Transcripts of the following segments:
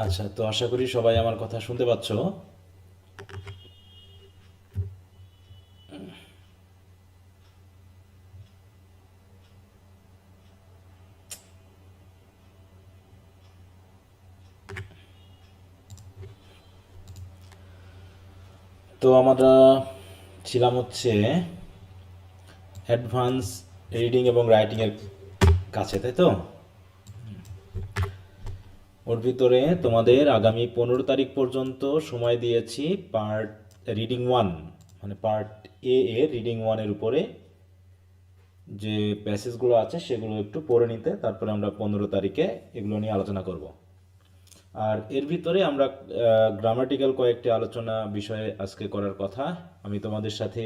আচ্ছা, তো আশা করি সবাই আমার কথা শুনতে পাচ্ছ। তো আমরা ছিলাম হচ্ছে অ্যাডভান্স রিডিং এবং রাইটিংয়ের কাছে, তাই তো? ওর ভিতরে তোমাদের আগামী 15 তারিখ পর্যন্ত সময় দিয়েছি পার্ট রিডিং ওয়ান, মানে পার্ট এর রিডিং ওয়ানের উপরে যে প্যাসেজগুলো আছে সেগুলো একটু পড়ে নিতে, তারপরে আমরা 15 তারিখে এগুলো নিয়ে আলোচনা করব। আর এর ভিতরে আমরা গ্রামাটিক্যাল কয়েকটি আলোচনা বিষয়ে আজকে করার কথা। আমি তোমাদের সাথে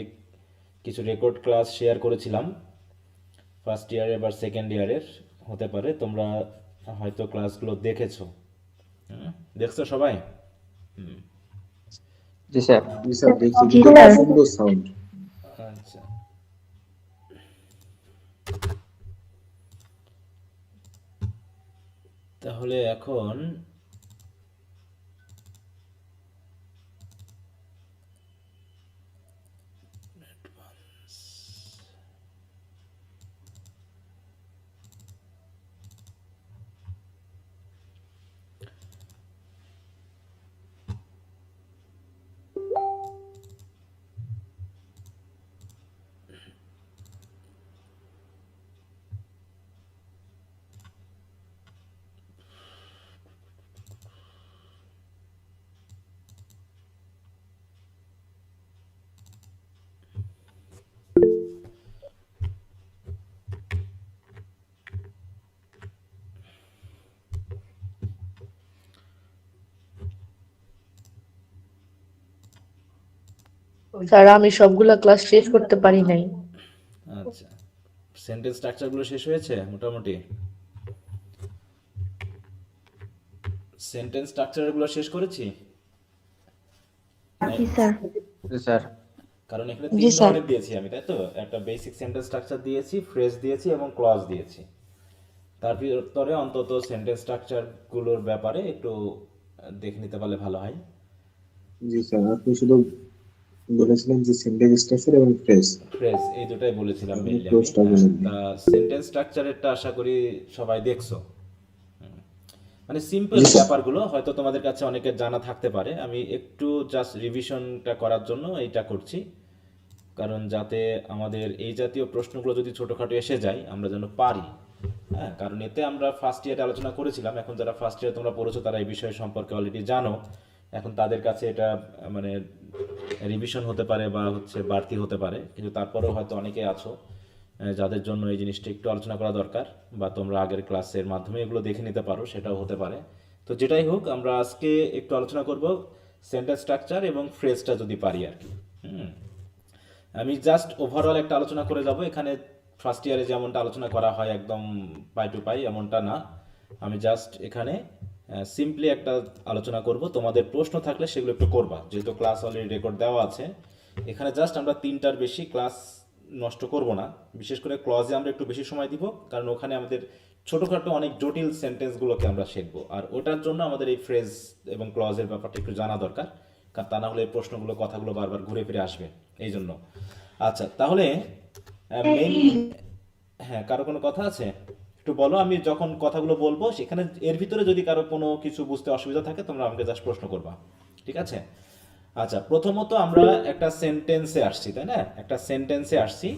কিছু রেকর্ড ক্লাস শেয়ার করেছিলাম, ফার্স্ট ইয়ারের বা সেকেন্ড ইয়ারের হতে পারে, তোমরা হয়তো ক্লাসগুলো দেখেছো। দেখছো সবাই? জি স্যার। জি স্যার, দেখছি জি কিন্তু স্যার। সুন্দর সাউন্ড। আচ্ছা, তাহলে এখন স্যার, আমি সবগুলা ক্লাস শেষ করতে পারি নাই। আচ্ছা, সেন্টেন্স স্ট্রাকচারগুলো শেষ হয়েছে মোটামুটি? সেন্টেন্স স্ট্রাকচারগুলো শেষ করেছি। জি স্যার। জি স্যার। কারণ এখানে জি তিন স্যার। ধরনের দিয়েছি আমি, তাই তো? একটা বেসিক সেন্টেন্স স্ট্রাকচার দিয়েছি, ফ্রেজ দিয়েছি এবং ক্লজ দিয়েছি। তার ভিতরে অন্তত সেন্টেন্স স্ট্রাকচারগুলোর ব্যাপারে একটু দেখে নিতে পারলে ভালো হয়। জি স্যার, আপনি শুধু বলেছিলেন যে সিনট্যাক্স স্ট্রাকচার এবং ফ্রেজ, ফ্রেজ এই দুটাই বলেছিলাম আপনি মেইনলি আমি। ক্লোজটা হ্যাঁ, বলেন নি। তা সেন্টেন্স স্ট্রাকচারেরটা আশা করি সবাই দেখছো। মানে সিম্পল জি স্যার। ব্যাপারগুলো হয়তো তোমাদের কাছে অনেকের জানা থাকতে পারে, আমি একটু জাস্ট রিভিশনটা করার জন্য এইটা করছি। কারণ যাতে আমাদের এই জাতীয় প্রশ্নগুলো যদি ছোটোখাটো এসে যায় আমরা যেন পারি। হ্যাঁ, কারণ এতে আমরা ফার্স্ট ইয়ারে আলোচনা করেছিলাম, এখন যারা ফার্স্ট ইয়ারে তোমরা পড়েছো তারা এই বিষয় সম্পর্কে অলরেডি জানো। এখন তাদের কাছে এটা মানে রিভিশন হতে পারে বা হচ্ছে বাড়তি হতে পারে, কিন্তু তারপরেও হয়তো অনেকে আছো যাদের জন্য এই জিনিসটা একটু আলোচনা করা দরকার, বা তোমরা আগের ক্লাসের মাধ্যমে এগুলো দেখে নিতে পারো, সেটাও হতে পারে। তো যেটাই হোক, আমরা আজকে একটু আলোচনা করব সেন্টেন্স স্ট্রাকচার এবং ফ্রেজটা যদি পারি আর কি। হুম, আমি জাস্ট ওভারঅল একটা আলোচনা করে যাব। এখানে ফার্স্ট ইয়ারে যেমনটা আলোচনা করা হয় একদম পাই টু পাই এমনটা না। আমি জাস্ট এখানে সিম্পলি একটা আলোচনা করব, তোমাদের প্রশ্ন থাকলে সেগুলো একটু করবা, যেহেতু ক্লাস অলরেডি রেকর্ড দেওয়া আছে। এখানে জাস্ট আমরা 3টার বেশি ক্লাস নষ্ট করব না। বিশেষ করে ক্লজে আমরা একটু বেশি সময় দিব, কারণ ওখানে আমাদের ছোটোখাটো অনেক জটিল সেন্টেন্সগুলোকে আমরা শিখবো, আর ওটার জন্য আমাদের এই ফ্রেজ এবং ক্লজের ব্যাপারটা একটু জানা দরকার। কারণ তা না হলে এই প্রশ্নগুলো কথাগুলো বারবার ঘুরে ফিরে আসবে, এই জন্য। আচ্ছা, তাহলে মেইন, হ্যাঁ, কারো কোনো কথা আছে একটু বলো। আমি যখন কথাগুলো বলবো সেখানে এর ভিতরে যদি কারো কোনো কিছু বুঝতে অসুবিধা থাকে তোমরা আমাকে জাস্ট প্রশ্ন করবা, ঠিক আছে? আচ্ছা, প্রথমত আমরা একটা সেন্টেন্সে আসছি, তাই না? একটা সেন্টেন্সে আসছি,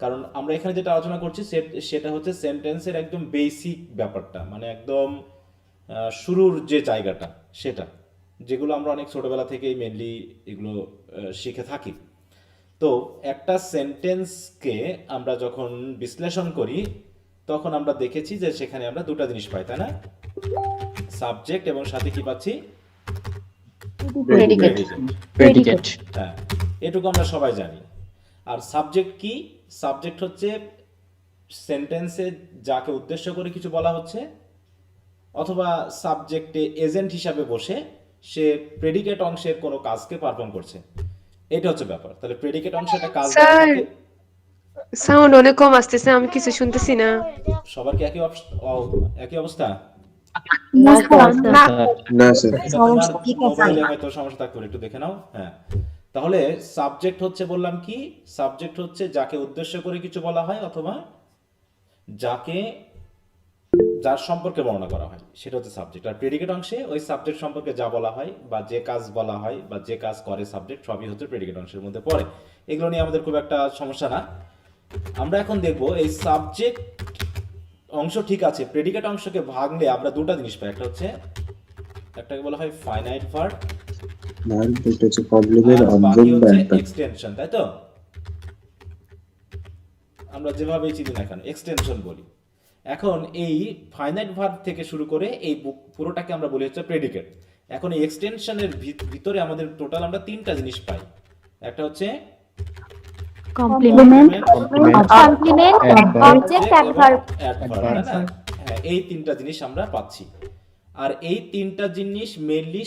কারণ আমরা এখানে যেটা আলোচনা করছি সেটা হচ্ছে সেন্টেন্সের একদম বেসিক ব্যাপারটা, মানে একদম শুরুর যে জায়গাটা, সেটা যেগুলো আমরা অনেক ছোটবেলা থেকেই মেনলি এগুলো শিখে থাকি। তো একটা সেন্টেন্সকে আমরা যখন বিশ্লেষণ করি তখন আমরা দেখেছি যে সেখানে আমরা দুটো জিনিস পাই, তাই না? সাবজেক্ট এবং সাথে কি পাচ্ছি? প্রেডিকেট। প্রেডিকেট। প্রেডিকেট। হ্যাঁ, এটুকু আমরা সবাই জানি। আর সাবজেক্ট কি? সাবজেক্ট হচ্ছে সেন্টেন্সে যাকে উদ্দেশ্য করে কিছু বলা হচ্ছে, অথবা সাবজেক্টে এজেন্ট হিসাবে বসে সে প্রেডিকেট অংশের কোনো কাজকে পারফর্ম করছে। এটা হচ্ছে ব্যাপার। তাহলে প্রেডিকেট অংশে একটা কাজ দেওয়া স্যার, থাকে। সাউন্ড অনেক কম আসতেছে, আমি কিছু শুনতেছি না। সবার কি একই একই অবস্থা? না স্যার না না স্যার। এটা তোমার সমস্যা ঠিক আছে মোবাইলে হয়তো সমস্যা থাকতে পারে, একটু দেখে নাও। হ্যাঁ, তাহলে সাবজেক্ট হচ্ছে বললাম কি, সাবজেক্ট হচ্ছে যাকে উদ্দেশ্য করে কিছু বলা হয় অথবা যাকে যার সম্পর্কে বর্ণনা করা হয় সেটা হচ্ছে সাবজেক্ট। আর প্রেডিকেট অংশে ওই সাবজেক্ট সম্পর্কে যা বলা হয় বা যে কাজ বলা হয় বা যে কাজ করে সাবজেক্ট সবই হচ্ছে প্রেডিকেট অংশের মধ্যে পড়ে। এগুলো নিয়ে আমাদের খুব একটা সমস্যা না। আমরা এখন দেখব এই সাবজেক্ট অংশ ঠিক আছে, প্রেডিকেট অংশকে ভাঙলে আমরা দুটো জিনিস পাই। একটা হচ্ছে একটাকে বলা হয় ফাইনাইট ভার্ব, ভার্ব এটা হচ্ছে কমপ্লিমেন্ট আর বাকি অবজেক্ট বা হচ্ছে অ্যাডভার্ব। এক্সটেনশন, তাই তো? আমরা যেভাবে চিনি না কেন এক্সটেনশন বলি। এখন এই ফাইনাইট ভার্ব থেকে শুরু করে এই পুরোটাকে আমরা বলি হচ্ছে প্রেডিকেট। এখন এই এক্সটেনশনের ভিতরে আমাদের টোটাল আমরা তিনটা জিনিস পাই। একটা হচ্ছে কমপ্লিমেন্ট complement, কমপ্লিমেন্ট অবজেক্ট এবং অ্যাডভার্ব adverb, তাই না? হ্যাঁ, এই তিনটা জিনিস আমরা পাচ্ছি। আর এই তিনটা জিনিস মেইনলি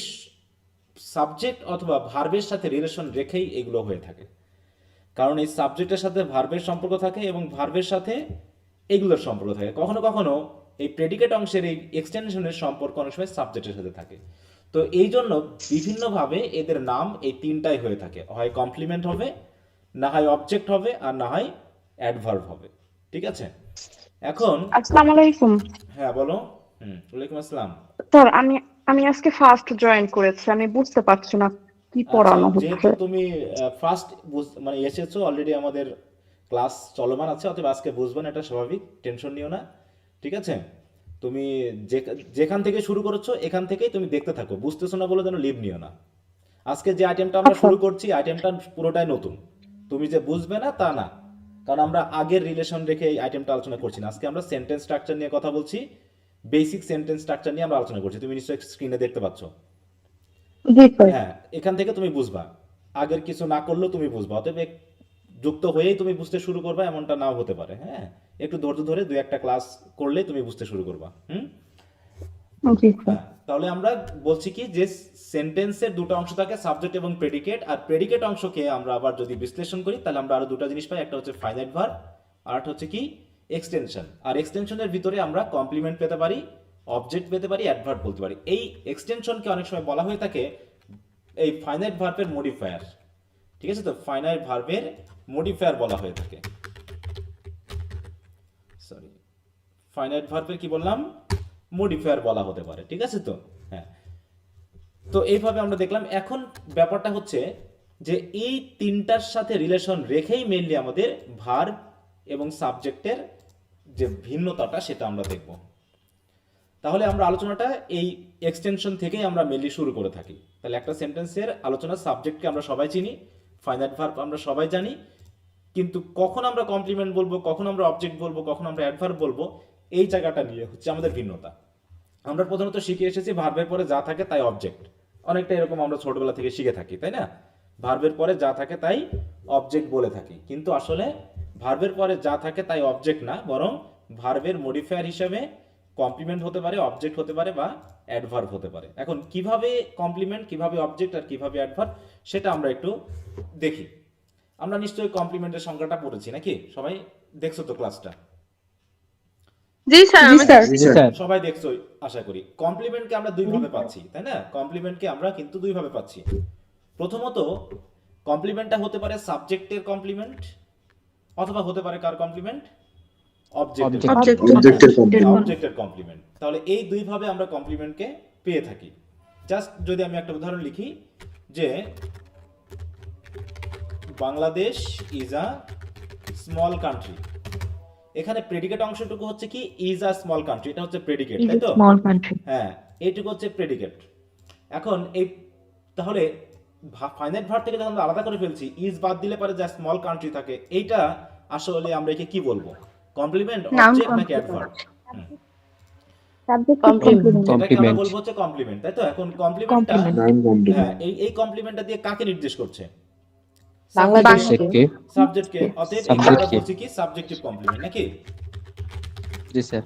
সাবজেক্ট অথবা ভার্বের সাথে রিলেশন রেখেই এগুলো হয়ে থাকে। কারণ এই সাবজেক্টের সাথে ভার্বের সম্পর্ক থাকে এবং ভার্বের সাথে এগুলোর সম্পর্ক থাকে। কখনো কখনো এই প্রেডিকেট অংশের এই এক্সটেনশনের সম্পর্ক অনেক সময় সাবজেক্টের সাথে থাকে। তো এই জন্য বিভিন্নভাবে এদের নাম এই তিনটাই হয়ে থাকে, হয় কমপ্লিমেন্ট হবে, না হয় অবজেক্ট হবে, আর না হয় অ্যাডভার্ব হবে। ঠিক আছে? এখন আসসালামু আলাইকুম হ্যাঁ বলো। ওয়ালাইকুম আসসালাম। স্যার। আমি আজকে ফার্স্ট জয়েন করেছি, আমি বুঝতে পারছি না কি আচ্ছা, পড়ানো যেহেতু হচ্ছে। তুমি ফার্স্ট মানে এসেছো, অলরেডি আমাদের ক্লাস চলমান আছে, অতএব আজকে বুঝবে না, এটা স্বাভাবিক, টেনশন নিও না। ঠিক আছে? তুমি যেখান থেকে শুরু করেছো এখান থেকেই তুমি দেখতে থাকো, বুঝতেছো না বলে যেন লিভ নিও না। আজকে যে আইটেমটা আমরা আচ্ছা শুরু করছি আইটেমটা পুরোটাই নতুন, তুমি যে বুঝবে না তা না, কারণ আমরা আগের রিলেশন রেখে এই আইটেমটা আলোচনা করছি না। আজকে আমরা সেন্টেন্স স্ট্রাকচার নিয়ে কথা বলছি, বেসিক সেন্টেন্স স্ট্রাকচার নিয়ে আমরা আলোচনা করছি, তুমি নিশ্চয়ই স্ক্রিনে দেখতে পাচ্ছ। জি স্যার। হ্যাঁ, এখান থেকে তুমি বুঝবা, আগের কিছু না করলেও তুমি বুঝবা। অতএব যুক্ত হয়েই তুমি বুঝতে শুরু করবা এমনটা নাও হতে পারে। হ্যাঁ, একটু ধৈর্য ধরে দুই একটা ক্লাস করলে তুমি বুঝতে শুরু করবা। জি স্যার। হ্যাঁ, তাহলে আমরা বলছি কি যে সেন্টেন্সের দুটো অংশ থাকে, সাবজেক্ট এবং প্রেডিকেট। আর প্রেডিকেট অংশকে আমরা আবার যদি বিশ্লেষণ করি তাহলে আমরা আরো দুটো জিনিস পাই। একটা হচ্ছে ফাইনাইট ভার্ব, আর একটা হচ্ছে কি এক্সটেনশন। আর এক্সটেনশনের ভিতরে আমরা কমপ্লিমেন্ট পেতে পারি, অবজেক্ট পেতে পারি, অ্যাডভার্ব বলতে পারি। এই এক্সটেনশনকে অনেক সময় বলা হয়ে থাকে এই ফাইনাইট ভার্বের মডিফায়ার। ঠিক আছে? তো ফাইনাইট ভার্বের মডিফায়ার বলা হয়ে থাকে। সরি, ফাইনাইট ভার্বের কি বললাম, মডিফায়ার বলা হতে পারে। ঠিক আছে? তো হ্যাঁ, তো এইভাবে আমরা দেখলাম। এখন ব্যাপারটা হচ্ছে যে এই তিনটার সাথে রিলেশন রেখেই মেইনলি আমাদের ভার্ব এবং সাবজেক্টের যে ভিন্নতাটা সেটা আমরা দেখব। তাহলে আমরা আলোচনাটা এই এক্সটেনশন থেকেই আমরা মেইনলি শুরু করে থাকি। তাহলে একটা সেন্টেন্সের আলোচনা, সাবজেক্টকে আমরা সবাই চিনি, ফাইনাইট ভার্ব আমরা সবাই জানি, কিন্তু কখন আমরা কমপ্লিমেন্ট বলবো, কখন আমরা অবজেক্ট বলবো, কখন আমরা অ্যাডভার্ব বলবো, এই জায়গাটা নিয়ে হচ্ছে আমাদের ভিন্নতা। আমরা প্রধানত শিখে এসেছি ভার্বের পরে যা থাকে তাই অবজেক্ট, অনেকটা এরকম আমরা ছোটবেলা থেকে শিখে থাকি, তাই না? ভার্বের পরে যা থাকে তাই অবজেক্ট বলে থাকি, কিন্তু আসলে ভার্বের পরে যা থাকে তাই অবজেক্ট না, বরং ভার্বের মডিফায়ার হিসেবে কমপ্লিমেন্ট হতে পারে, অবজেক্ট হতে পারে, বা অ্যাডভার্ব হতে পারে। এখন কিভাবে কমপ্লিমেন্ট, কিভাবে অবজেক্ট আর কিভাবে অ্যাডভার্ব সেটা আমরা একটু দেখি। আমরা নিশ্চয়ই কমপ্লিমেন্টের সংজ্ঞাটা পড়েছি নাকি? সবাই দেখছো তো ক্লাসটা? জি স্যার জি স্যার। জি স্যার। সবাই দেখছো আশা করি। কমপ্লিমেন্টকে আমরা দুইভাবে পাচ্ছি, তাই না? কমপ্লিমেন্টকে আমরা কিন্তু দুইভাবে পাচ্ছি। প্রথমত, কমপ্লিমেন্টটা হতে পারে সাবজেক্টের কমপ্লিমেন্ট, অথবা হতে পারে কার কমপ্লিমেন্ট, অবজেক্টের অবজেক্টের কমপ্লিমেন্ট। অবজেক্টের কমপ্লিমেন্ট। তাহলে এই দুইভাবে আমরা কমপ্লিমেন্টকে পেয়ে থাকি। জাস্ট যদি আমি একটা উদাহরণ লিখি যে Bangladesh is a small country, এখানে প্রেডিকেট অংশটুকু হচ্ছে কি ইজ আ স্মল কান্ট্রি, এটা হচ্ছে প্রেডিকেট, তাই তো? স্মল কান্ট্রি হ্যাঁ, এইটুকু হচ্ছে প্রেডিকেট। এখন এই তাহলে ফাইনাইট ভার্ব থেকে যখন আমরা আলাদা করে ফেলছি, ইজ বাদ দিলে পারে যা স্মল কান্ট্রি থাকে, এইটা আসলে আমরা একে কি বলবো, কমপ্লিমেন্ট, অবজেক্ট নাকি অ্যাডভার্ব? Subject complement. এটাকে আমরা বলবো হচ্ছে কমপ্লিমেন্ট, তাই তো? এখন কমপ্লিমেন্টটা নাউন কমপ্লিমেন্ট। হ্যাঁ, এই কমপ্লিমেন্টটা দিয়ে কাকে নির্দেশ করছে? বাংলাদেশকে। সাবজেক্টকে। অতএব একে আমরা বলছি কি সাবজেক্টিভ কমপ্লিমেন্ট নাকি? জি স্যার।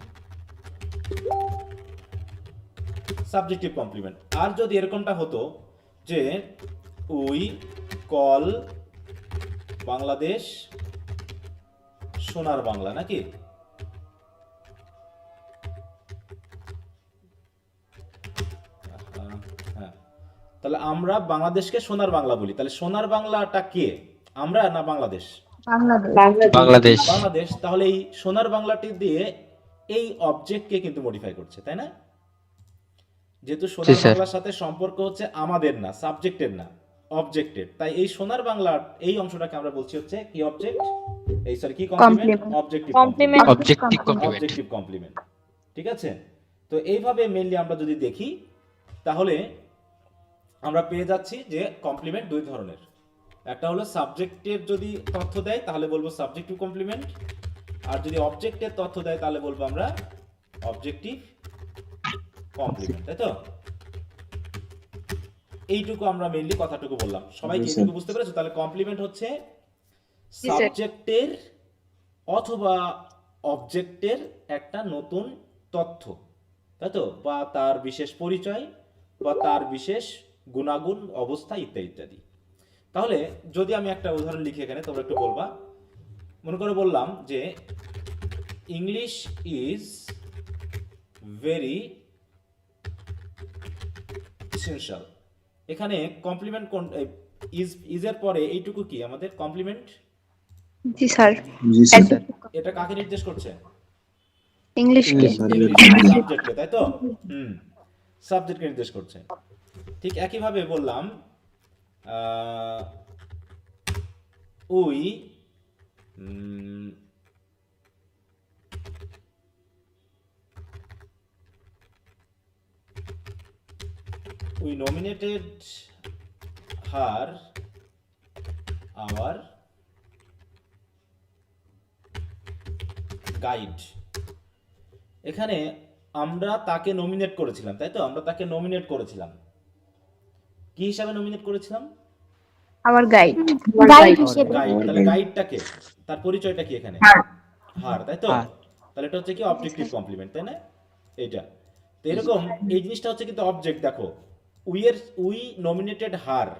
Subjective complement. আর যদি এরকমটা হতো যে উই কল বাংলাদেশ সোনার বাংলা নাকি? তাহলে আমরা বাংলাদেশকে সোনার বাংলা বলি, তাহলে সোনার বাংলাটা কে, আমরা না বাংলাদেশ? বাংলাদেশ। বাংলাদেশ। তাহলে এই সোনার বাংলাটি দিয়ে এই অবজেক্টকে কিন্তু মডিফাই করছে, তাই না? যেহেতু জি সোনার স্যার। বাংলার সাথে সম্পর্ক হচ্ছে আমাদের না, সাবজেক্টের না, অবজেক্টের। তাই এই সোনার বাংলার এই অংশটাকে আমরা বলছি হচ্ছে কি অবজেক্ট, এই সরি কি complement, Complement. Objective Complement. Objective complement. Objective complement. ঠিক আছে? তো এইভাবে মেইনলি আমরা যদি দেখি তাহলে আমরা পেয়ে যাচ্ছি যে কমপ্লিমেন্ট দুই ধরনের। একটা হলো সাবজেক্টের যদি তথ্য দেয় তাহলে বলবো সাবজেক্টিভ কমপ্লিমেন্ট, আর যদি অবজেক্টের তথ্য দেয় তাহলে বলবো আমরা অবজেক্টিভ কমপ্লিমেন্ট, তাই তো? এইটুকু আমরা মেইনলি কথাটুকু বললাম, সবাই কি জি, এইটুকু স্যার। বুঝতে পেরেছো? তাহলে কমপ্লিমেন্ট হচ্ছে জি, স্যার। সাবজেক্টের অথবা অবজেক্টের একটা নতুন তথ্য, তাই তো, বা তার বিশেষ পরিচয় বা তার বিশেষ গুণাগুণ, অবস্থা ইত্যাদি ইত্যাদি। তাহলে যদি আমি একটা উদাহরণ লিখি এখানে, তোমরা একটু বলবা। মনে করে বললাম যে ইংলিশ ইজ ভেরি এসেনশিয়াল। এখানে কমপ্লিমেন্ট কোন, ইজ এর পরে এইটুকু কি আমাদের কমপ্লিমেন্ট? জি স্যার, জি স্যার। এটা কাকে নির্দেশ করছে? ইংলিশকে। সাবজেক্টকে, তাই তো? সাবজেক্টকে নির্দেশ করছে। ঠিক একইভাবে বললাম we we nominated her our guide. এখানে আমরা তাকে নমিনেট করেছিলাম, তাই তো? আমরা তাকে নমিনেট করেছিলাম, কি হিসাবে নমিনেট করেছিলাম? আমার গাইড। গাইড হিসেবে। গাইড। Our তাহলে guide. গাইডটাকে, তার পরিচয়টা কি এখানে? হার, তাই তো? হার। তাহলে এটা হচ্ছে কি অবজেক্টিভ কমপ্লিমেন্ট, তাই না? এইটা তো এরকম, এই জিনিসটা হচ্ছে কিন্তু অবজেক্ট। দেখো উই নমিনেটেড হার,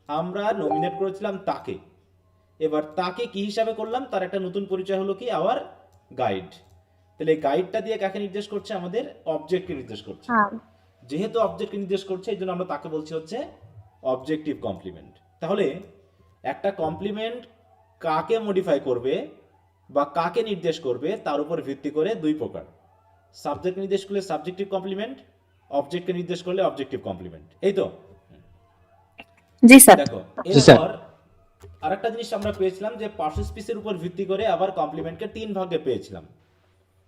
আমরা নমিনেট করেছিলাম তাকে। এবার তাকে কি হিসাবে করলাম, তার একটা নতুন পরিচয় হলো কি আওয়ার গাইড। তাহলে এই গাইডটা দিয়ে কাকে নির্দেশ করছে? আমাদের অবজেক্টকে নির্দেশ করছে। হ্যাঁ। যেহেতু অবজেক্টকে নির্দেশ করছে এই জন্য আমরা তাকে বলছি হচ্ছে অবজেক্টিভ কমপ্লিমেন্ট। তাহলে একটা কমপ্লিমেন্ট কাকে মডিফাই করবে বা কাকে নির্দেশ করবে তার উপর ভিত্তি করে দুই প্রকার। সাবজেক্ট নির্দেশ করলে সাবজেক্টিভ কমপ্লিমেন্ট, অবজেক্টকে নির্দেশ করলে অবজেক্টিভ কমপ্লিমেন্ট, এই তো? জি স্যার। দেখো জি, স্যার। এরপর আরেকটা জিনিস আমরা পেয়েছিলাম যে পার্সেল স্পিচের উপর ভিত্তি করে আবার কমপ্লিমেন্টকে তিন ভাগে পেয়েছিলাম,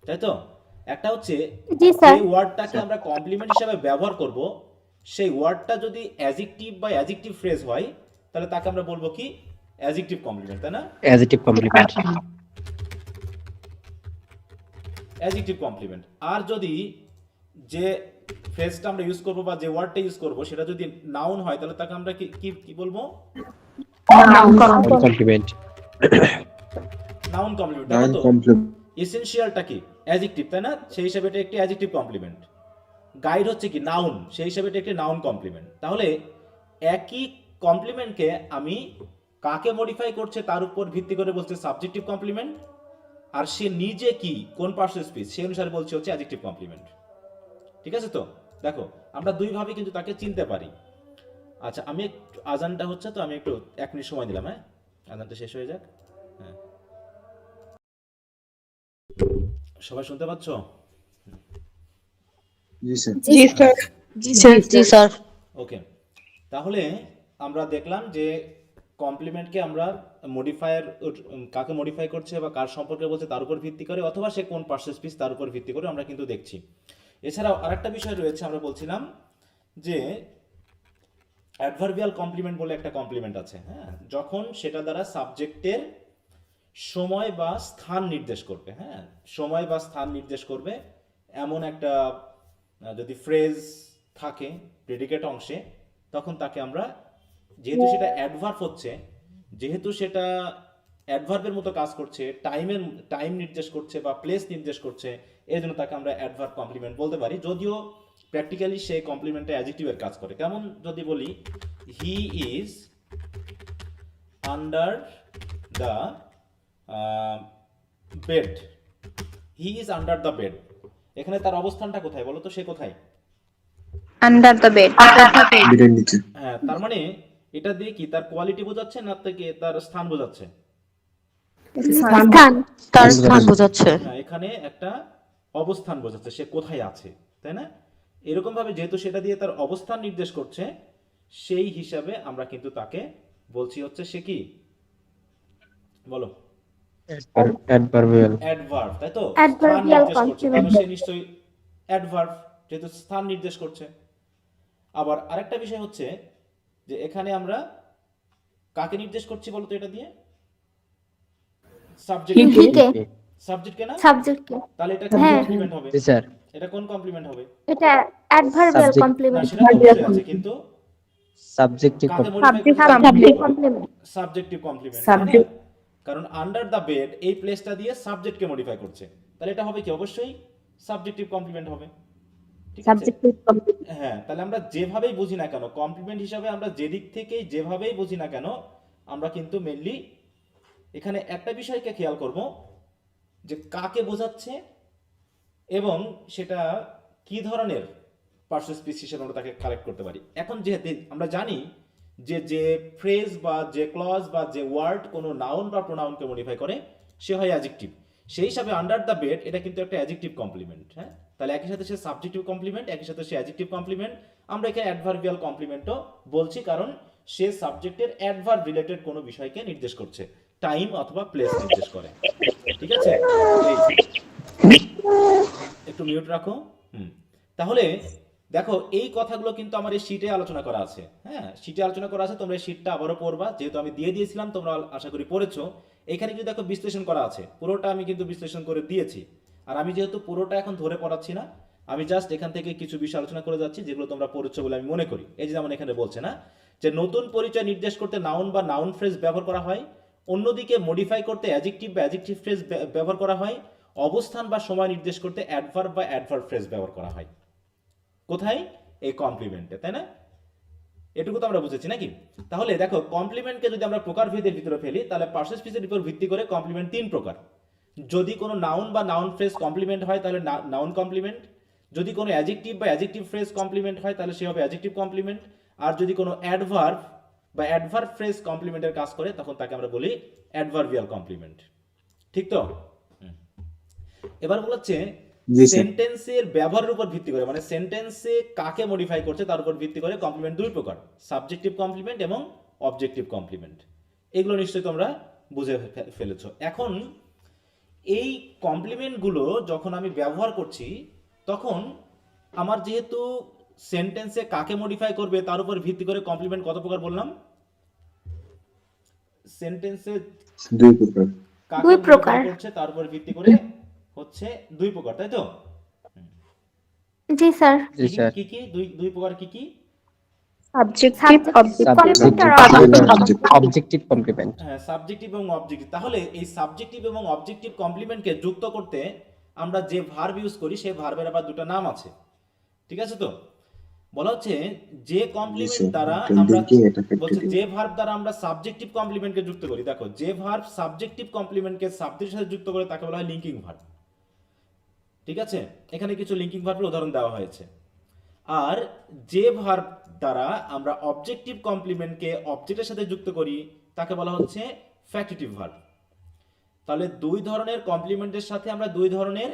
তাই তো? একটা হচ্ছে জি স্যার। যে ওয়ার্ডটাকে আমরা কমপ্লিমেন্ট হিসেবে ব্যবহার করব সেই ওয়ার্ডটা যদি অ্যাডজেক্টিভ বা অ্যাডজেক্টিভ ফ্রেজ হয় তাহলে তাকে আমরা বলবো কি অ্যাডজেক্টিভ কমপ্লিমেন্ট, তাই না? Adjective complement. Adjective complement. আর যদি যে ফ্রেজটা আমরা ইউজ করব বা যে ওয়ার্ডটা ইউজ করব সেটা যদি নাউন হয় তাহলে তাকে আমরা কি কি কি বলবো? কমপ্লিমেন্ট। নাউন কমপ্লিমেন্ট, Non তাই তো? complement. এসেনশিয়ালটা কি অ্যাডজেক্টিভ, তাই না? সেই হিসাবে এটা একটি অ্যাডজেক্টিভ কমপ্লিমেন্ট। গাইড হচ্ছে কি নাউন, সেই হিসাবে এটা একটি নাউন কমপ্লিমেন্ট। তাহলে একই কমপ্লিমেন্টকে আমি কাকে মডিফাই করছে তার উপর ভিত্তি করে বলছে সাবজেক্টিভ কমপ্লিমেন্ট, আর সে নিজে কি কোন পার্সন স্পিচ সেই অনুসারে বলছে হচ্ছে অ্যাডজেক্টিভ কমপ্লিমেন্ট। ঠিক আছে তো? দেখো আমরা দুই ভাবে কিন্তু তাকে চিনতে পারি। আচ্ছা আমি একটু, আজানটা হচ্ছে তো আমি একটু 1 মিনিট সময় দিলাম, হ্যাঁ আজানটা শেষ হয়ে যাক। হ্যাঁ সবাই শুনতে পাচ্ছ? জি স্যার। জি স্যার। জি স্যার। ওকে, তাহলে আমরা দেখলাম যে কমপ্লিমেন্টকে আমরা মডিফায়ার কাকে মডিফাই করছে বা কার সম্পর্কে বলছে তার উপর ভিত্তি করে অথবা সে কোন পার্সন স্পিচ তার উপর ভিত্তি করে আমরা কিন্তু দেখছি। এছাড়াও আরেকটা বিষয় রয়েছে, আমরা বলছিলাম যে অ্যাডভার্বিয়াল কমপ্লিমেন্ট বলে একটা কমপ্লিমেন্ট আছে, হ্যাঁ, যখন সেটা দ্বারা সাবজেক্টের সময় বা স্থান নির্দেশ করবে, হ্যাঁ, সময় বা স্থান নির্দেশ করবে এমন একটা যদি ফ্রেজ থাকে প্রেডিকেট অংশে, তখন তাকে আমরা, যেহেতু সেটা অ্যাডভার্ব হচ্ছে, যেহেতু সেটা অ্যাডভার্বের মতো কাজ করছে, টাইম নির্দেশ করছে বা প্লেস নির্দেশ করছে, এই জন্য তাকে আমরা অ্যাডভার্ব কমপ্লিমেন্ট বলতে পারি। যদিও প্র্যাকটিক্যালি সেই কমপ্লিমেন্টটা অ্যাডজেক্টিভের কাজ করে। কেমন যদি বলি he is under the bed, he is under the bed, এখানে তার অবস্থানটা কোথায় বলো তো? সে কোথায়? Under the bed. বেডের নিচে। হ্যাঁ, তার মানে এটা দিয়ে কি তার কোয়ালিটি বোঝাচ্ছে না থেকে তার স্থান বোঝাচ্ছে? স্থান। তার স্থান বোঝাচ্ছে। হ্যাঁ, এখানে একটা অবস্থান বোঝাচ্ছে সে কোথায় আছে, তাই না? এরকম ভাবে যেহেতু সেটা দিয়ে তার অবস্থান নির্দেশ করছে, সেই হিসাবে আমরা কিন্তু তাকে বলছি হচ্ছে সে কি, বলো, অ্যাডভার্বিয়াল। অ্যাডভার্ব, তাই তো? স্থান Adverbial নির্দেশ করছে, তাহলে complement. সে নিশ্চয়ই অ্যাডভার্ব, যেহেতু স্থান নির্দেশ করছে। আবার আরেকটা বিষয় হচ্ছে যে এখানে আমরা কাকে নির্দেশ করছি বলতো এটা দিয়ে? সাবজেক্ট। হিকে। সাবজেক্ট কে না? Subject কে। তাহলে এটা কোন হ্যাঁ। কমপ্লিমেন্ট হবে? জি স্যার। এটা কোন কমপ্লিমেন্ট হবে? এটা adverbial Subject. না, complement. সেটা তো অবশ্যই আছে, কিন্তু সাবজেক্টিভ কাকে মডিফাই করছে? Subject complement. Subjective complement, Subject. কারণ আন্ডার দ্য বেড এই প্লেসটা দিয়ে সাবজেক্টকে মডিফাই করছে, তাহলে এটা হবে কি, অবশ্যই সাবজেক্টিভ কমপ্লিমেন্ট হবে। ঠিক আছে? Subjective complement. হ্যাঁ, তাহলে আমরা যেভাবেই বুঝি না কেন, কমপ্লিমেন্ট হিসাবে আমরা যেদিক থেকেই যেভাবেই বুঝি না কেন, আমরা কিন্তু মেইনলি এখানে একটা বিষয়কে খেয়াল করব যে কাকে বোঝাচ্ছে এবং সেটা কি ধরনের পার্সন স্পিচ হিসেবে আমরা তাকে কালেক্ট করতে পারি। এখন যেহেতু আমরা জানি যে যে ফ্রেজ বা যে ক্লজ বা যে ওয়ার্ড কোনো নাউন বা প্রোনাউনকে মডিফাই করে সে হয় অ্যাডজেক্টিভ, সেই হিসাবে আন্ডার দ্য বেড এটা কিন্তু একটা অ্যাডজেক্টিভ কমপ্লিমেন্ট। হ্যাঁ, তাহলে একই সাথে সে সাবজেক্টিভ কমপ্লিমেন্ট, একই সাথে সে অ্যাডজেক্টিভ কমপ্লিমেন্ট। আমরা এখানে অ্যাডভার্বিয়াল কমপ্লিমেন্টও বলছি, কারণ সে সাবজেক্টের অ্যাডভার্ব রিলেটেড কোনো বিষয়কে নির্দেশ করছে, টাইম অথবা প্লেস নির্দেশ করে। ঠিক আছে, একটু মিউট রাখো। তাহলে দেখো এই কথাগুলো কিন্তু আমার এই শীটে আলোচনা করা আছে। হ্যাঁ, শীটে আলোচনা করা আছে, তোমরা এই শীটটা আবারও পড়বা, যেহেতু আমি দিয়ে দিয়েছিলাম, তোমরা আশা করি পড়েছো। এখানে কিন্তু দেখো বিশ্লেষণ করা আছে, পুরোটা আমি কিন্তু বিশ্লেষণ করে দিয়েছি। আর আমি যেহেতু পুরোটা এখন ধরে পড়াচ্ছি না, আমি জাস্ট এখান থেকে কিছু বিষয় আলোচনা করে যাচ্ছি যেগুলো তোমরা পড়েছো বলে আমি মনে করি। এই যে যেমন এখানে বলছে না যে নতুন পরিচয় নির্দেশ করতে নাউন বা নাউন ফ্রেজ ব্যবহার করা হয়, অন্যদিকে মডিফাই করতে অ্যাডজেক্টিভ বা অ্যাডজেক্টিভ ফ্রেজ ব্যবহার করা হয়, অবস্থান বা সময় নির্দেশ করতে অ্যাডভার্ব বা অ্যাডভার্ব ফ্রেজ ব্যবহার করা হয়। কোথায়? এই কমপ্লিমেন্টে, তাই না? এটুকু তো আমরা বুঝেছি নাকি? তাহলে দেখো কমপ্লিমেন্টকে যদি আমরা প্রকারভেদের ভিতরে ফেলি, তাহলে পার্সন স্পিচের উপর ভিত্তি করে কমপ্লিমেন্ট তিন প্রকার। যদি কোনো নাউন বা নাউন ফ্রেজ কমপ্লিমেন্ট হয় তাহলে নাউন কমপ্লিমেন্ট, যদি কোনো অ্যাডজেক্টিভ বা অ্যাডজেক্টিভ ফ্রেজ কমপ্লিমেন্ট হয় তাহলে সে হবে অ্যাডজেক্টিভ কমপ্লিমেন্ট, আর যদি কোনো অ্যাডভার্ব বা অ্যাডভার্ব ফ্রেজ কমপ্লিমেন্টের কাজ করে তখন তাকে আমরা বলি অ্যাডভার্বিয়াল কমপ্লিমেন্ট। ঠিক তো? এবার বলছে সেন্টেন্সের ব্যবহারের উপর ভিত্তি করে, মানে সেন্টেন্সে কাকে মডিফাই করছে তার উপর ভিত্তি করে কমপ্লিমেন্ট দুই প্রকার, সাবজেক্টিভ কমপ্লিমেন্ট এবং অবজেক্টিভ কমপ্লিমেন্ট। এগুলো নিশ্চয়ই তোমরা বুঝে ফেলেছো। এখন এই কমপ্লিমেন্টগুলো যখন আমি ব্যবহার করছি তখন আমার যেহেতু সেন্টেন্সে কাকে মডিফাই করবে তার উপর ভিত্তি করে কমপ্লিমেন্ট কত প্রকার বললাম? সেন্টেন্সে দুই প্রকার। কাকে দুই প্রকার। মডিফাই করছে তার উপর ভিত্তি করে হচ্ছে দুই প্রকার, তাই তো? জি স্যার। জি স্যার। কি কি দুই প্রকার কি কি? Subjective, objective complement. হ্যাঁ, সাবজেক্টিভ এবং অবজেক্টিভ। তাহলে এই সাবজেক্টিভ এবং অবজেক্টিভ কমপ্লিমেন্টকে যুক্ত করতে আমরা যে ভার্ব ইউজ করি সেই ভার্বের আবার দুটো নাম আছে। ঠিক আছে তো? বলা হচ্ছে যে কমপ্লিমেন্ট দ্বারা আমরা বলছে যে ভার্ব দ্বারা আমরা সাবজেক্টিভ কমপ্লিমেন্টকে যুক্ত করি, দেখো যে ভার্ব সাবজেক্টিভ কমপ্লিমেন্টকে সাবজেক্টের সাথে যুক্ত করে তাকে বলা হয় লিঙ্কিং ভার্ব। ঠিক আছে, এখানে কিছু লিঙ্কিং ভার্বের উদাহরণ দেওয়া হয়েছে। আর যে ভার্ব দ্বারা আমরা অবজেক্টিভ কমপ্লিমেন্টকে অবজেক্টের সাথে যুক্ত করি তাকে বলা হচ্ছে ফ্যাক্টিটিভ ভার্ব। তাহলে দুই ধরনের কমপ্লিমেন্টের সাথে আমরা দুই ধরনের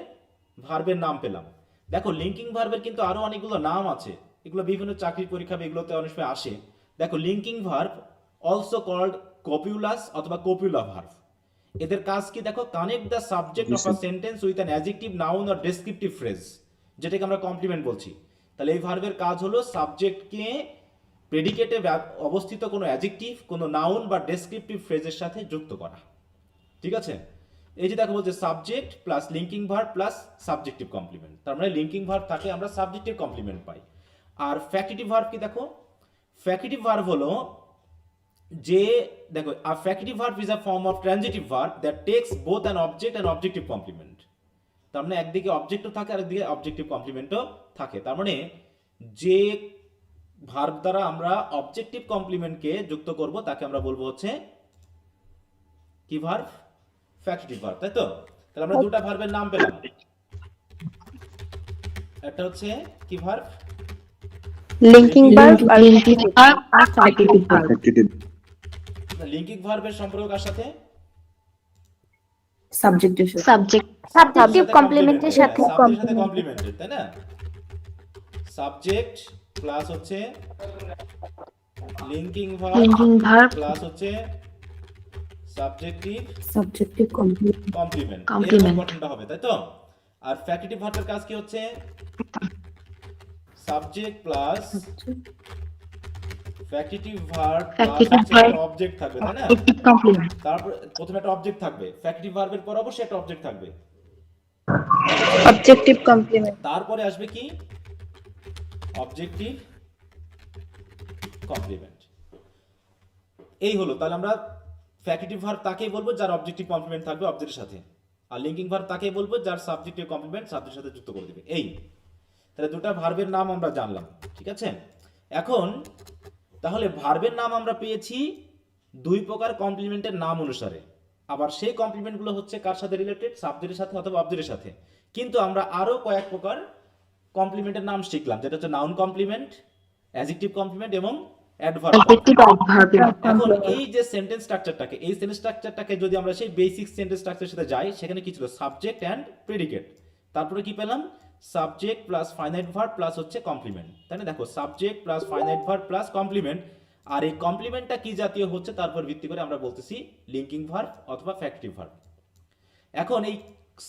ভার্বের নাম পেলাম। দেখো লিঙ্কিং ভার্বের কিন্তু আরো অনেকগুলো নাম আছে, এগুলো বিভিন্ন চাকরির পরীক্ষা এগুলোতে অনেক সময় আসে। দেখো লিঙ্কিং ভার্ব অলসো কল্ড কপিউলাস অথবা কপিউলা ভার্ব। এদের কাজ কি দেখো? Connect the subject of a sentence with an adjective, noun or descriptive phrase, যেটাকে আমরা কমপ্লিমেন্ট বলছি। তাহলে এই ভার্বের কাজ হলো সাবজেক্টকে প্রেডিকেটে অবস্থিত কোনো অ্যাডজেক্টিভ, কোনো নাউন বা ডেসক্রিপটিভ ফ্রেজের সাথে যুক্ত করা। ঠিক আছে, এই যে দেখো বলছে subject plus linking verb plus subjective complement, তার মানে লিঙ্কিং ভার্ব থাকে আমরা সাবজেক্টিভ কমপ্লিমেন্ট পাই। আর ফ্যাক্টিটিভ ভার্ব কি দেখো? ফ্যাক্টিটিভ ভার্ব হলো যে দেখো a factitive verb is a form of transitive verb that takes both an object and objective complement। তার মানে একদিকে অবজেক্টও থাকে আর একদিকে অবজেক্টিভ কমপ্লিমেন্টও থাকে। তার মানে যে ভার্ব দ্বারা আমরা অবজেক্টিভ কমপ্লিমেন্টকে যুক্ত করব তাকে আমরা বলবো হচ্ছে কি ভার্ব? ফ্যাক্টিটিভ ভার্ব, তাই তো? তাহলে আমরা দুটো ভার্বের নাম পেলাম, একটা হচ্ছে কি ভার্ব? লিঙ্কিং ভার্ব আর লিঙ্কিং ভার্ব আর ফ্যাক্টিটিভ ভার্ব। ফ্যাক্টিটিভ লিঙ্কিং ভার্বের সম্পর্ক কার সাথে? সাবজেক্টের সাথে। সাবজেক্টিভ সাবজেক্টের কমপ্লিমেন্টের সাথে কমপ্লিমেন্টেড, তাই না? সাবজেক্ট প্লাস হচ্ছে linking verb linking verb plus হচ্ছে subjective subjective complement. Complement, Complement. এরকম গঠনটা হবে, তাই তো? আর ফ্যাক্টিটিভ ভার্বের কাজ কি হচ্ছে? Subject plus factitive verb plus Factitive হচ্ছে verb. একটা অবজেক্ট থাকবে, তাই না? Objective complement. তারপর প্রথমে একটা অবজেক্ট থাকবে, ফ্যাক্টিটিভ ভার্বের পর অবশ্যই একটা অবজেক্ট থাকবে। Objective complement. তারপরে আসবে কি? Objective complement. এই হলো, তাহলে আমরা ফ্যাক্টিটিভ ভার্ব তাকেই বলবো যার অবজেক্টিভ কমপ্লিমেন্ট থাকবে অবজেক্টের সাথে, আর লিঙ্কিং ভার্ব তাকেই বলবো যার সাবজেক্টিভ কমপ্লিমেন্ট সাবজেক্টের সাথে যুক্ত করে দিবে। এই তাহলে দুটো ভার্বের নাম আমরা জানলাম, ঠিক আছে? এখন তাহলে ভার্বের নাম আমরা পেয়েছি দুই প্রকার কমপ্লিমেন্টের নাম অনুসারে, আবার সেই কমপ্লিমেন্টগুলো হচ্ছে কার সাথে রিলেটেড? সাবজেক্টের সাথে অথবা অবজেক্টের সাথে। কিন্তু আমরা আরো কয়েক প্রকার কমপ্লিমেন্টের নাম শিখলাম, যেটা হচ্ছে নাউন কমপ্লিমেন্ট, অ্যাডজেক্টিভ কমপ্লিমেন্ট এবং অ্যাডভার্ব। Objective adverb. এখন এই যে সেন্টেন্স স্ট্রাকচারটাকে, এই সেন্টেন্স স্ট্রাকচারটাকে যদি আমরা সেই বেসিক সেন্টেন্স স্ট্রাকচারের সাথে যাই, সেখানে কি ছিল? সাবজেক্ট এন্ড প্রেডিকেট, তারপরে কি পেলাম? Subject plus finite verb plus হচ্ছে কমপ্লিমেন্ট, তাই না? দেখো, subject plus finite verb plus complement, আর এই কমপ্লিমেন্টটা কি জাতীয় হচ্ছে তার উপর ভিত্তি করে আমরা বলতেছি লিঙ্কিং ভার্ব অথবা ফ্যাক্টিভ ভার্ব। এখন এই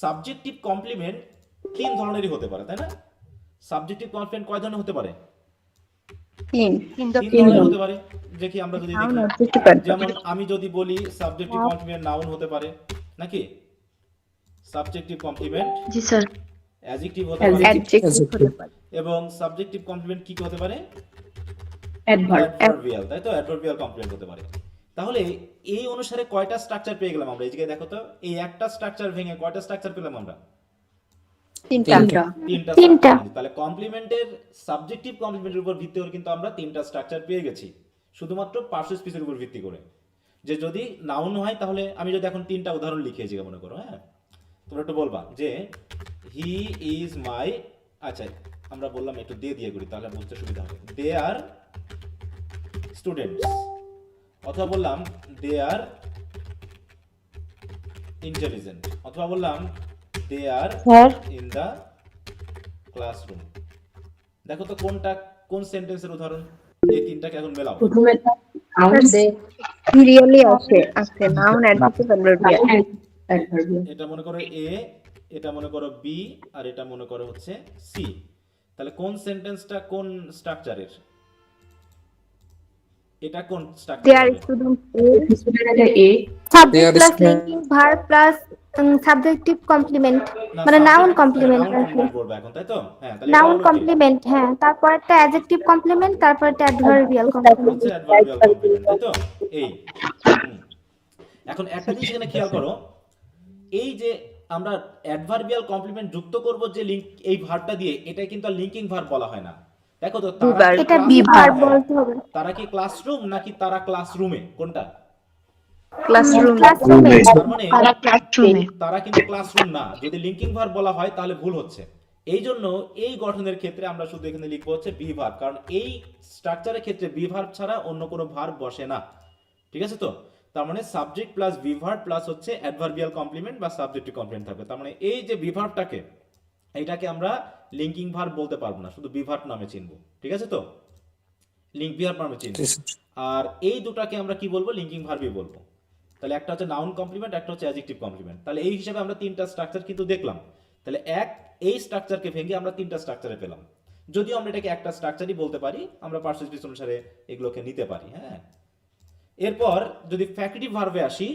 সাবজেক্টিভ কমপ্লিমেন্ট তিন ধরনেরই হতে পারে, তাই না? সাবজেক্টিভ কমপ্লিমেন্ট কয় ধরনের হতে পারে? তিন ধরনের হতে পারে। দেখি আমরা যদি দেখি, যেমন আমি যদি বলি সাবজেক্টিভ কমপ্লিমেন্ট নাউন হতে পারে নাকি? সাবজেক্টিভ কমপ্লিমেন্ট জি স্যার। অ্যাডজেক্টিভ হতে পারে, অ্যাডজেক্টিভ হতে পারে। এবং সাবজেক্টিভ কমপ্লিমেন্ট কি হতে পারে? অ্যাডভার্ব। অ্যাডভার্বিয়াল, তাই তো? অ্যাডভার্বিয়াল কমপ্লিমেন্ট হতে পারে। তাহলে এই অনুসারে কয়টা স্ট্রাকচার পেয়ে গেলাম আমরা? এই জায়গায় দেখো তো, এই একটা স্ট্রাকচার ভেঙে কয়টা স্ট্রাকচার পেলাম আমরা? তিনটা। তিনটা তিনটা। structure। তাহলে কমপ্লিমেন্টের সাবজেক্টিভ কমপ্লিমেন্টের উপর ভিত্তি করে কিন্তু আমরা তিনটা স্ট্রাকচার পেয়ে গেছি, শুধুমাত্র পার্শ্ব স্পিচের উপর ভিত্তি করে। যে যদি নাউন হয়, তাহলে আমি যদি এখন তিনটা উদাহরণ লিখেছি মনে করো, হ্যাঁ, তোমরা একটু বলবা যে হি ইজ মাই, আচ্ছা আমরা বললাম একটু দিয়ে করি, তাহলে বুঝতে সুবিধা হবে। দে আর স্টুডেন্টস, অথবা বললাম দে আর ইন্টেলিজেন্ট, অথবা বললাম দে আর ইন দা ক্লাসরুম। দেখো তো কোনটা কোন সেন্টেন্সের উদাহরণ? এই তিনটাকে এখন মেলাও। প্রথমে সিরিয়ালি আছে নাউন, অ্যাডজেক্টিভ, অ্যাডভার্বিয়াল। অ্যাডভার্ব। এটা মনে করো এ, এটা মনে করো বি, আর এটা মনে করো হচ্ছে সি। তাহলে কোন সেন্টেন্সটা কোন স্ট্রাকচারের? এটা কোন দেয়ার স্ট্রাকচার? স্টুডেন্ট এ subject plus linking verb plus subjective complement, মানে নাউন কমপ্লিমেন্ট আর কি। বলবো এখন, তাই তো? হ্যাঁ, তাহলে নাউন কমপ্লিমেন্ট, হ্যাঁ, তারপর একটা অ্যাডজেক্টিভ কমপ্লিমেন্ট, তারপর একটা অ্যাডভার্বিয়াল কমপ্লিমেন্ট। হচ্ছে অ্যাডভার্বিয়াল কমপ্লিমেন্ট, তাই তো? এই হুম। এখন একটা জিনিস এখানে খেয়াল করো, এই যে আমরা অ্যাডভার্বিয়াল কমপ্লিমেন্ট যুক্ত করব যে লিংক, এই ভার্বটা দিয়ে, এটাই কিন্তু আর লিঙ্কিং ভার্ব বলা হয় না। দেখো তো, তারা এটা বি ভার্ব বলতে হবে। তারা কি ক্লাসরুম নাকি তারা ক্লাসরুমে? কোনটা? ক্লাসরুম। ক্লাসরুমে। তার মানে তারা ক্লাসরুমে। তারা কিন্তু ক্লাসরুম না। যদি লিঙ্কিং ভার্ব বলা হয় তাহলে ভুল হচ্ছে। এই জন্য এই গঠনের ক্ষেত্রে আমরা শুধু এখানে লিখবো হচ্ছে বি ভার্ব, কারণ এই স্ট্রাকচারের ক্ষেত্রে বি ভার্ব ছাড়া অন্য কোনো ভার্ব বসে না। ঠিক আছে তো? তার মানে subject plus be verb plus হচ্ছে অ্যাডভার্বিয়াল কমপ্লিমেন্ট বা সাবজেক্টিভ কমপ্লিমেন্ট থাকবে। তার মানে এই যে বি ভার্বটাকে, এইটাকে আমরা লিঙ্কিং ভার্ব বলতে পারবো না, শুধু বি ভার্ব নামে চিনবো। ঠিক আছে তো? লিঙ্ক ভার্ব নামে চিনবো। আর এই দুটাকে আমরা কি বলবো? লিঙ্কিং ভার্বই বলবো। তাহলে একটা হচ্ছে নাউন কমপ্লিমেন্ট, একটা হচ্ছে অ্যাডজেক্টিভ কমপ্লিমেন্ট। তাহলে এই হিসাবে আমরা তিনটা স্ট্রাকচার কিন্তু দেখলাম। তাহলে এই স্ট্রাকচারকে ভেঙে আমরা তিনটা স্ট্রাকচারে পেলাম। যদিও আমরা এটাকে একটা স্ট্রাকচারই বলতে পারি, আমরা পার্শ্ব স্পিচ অনুসারে এগুলোকে নিতে পারি। হ্যাঁ, এরপর যদি ফ্যাক্টিটিভ ভার্বে আসি,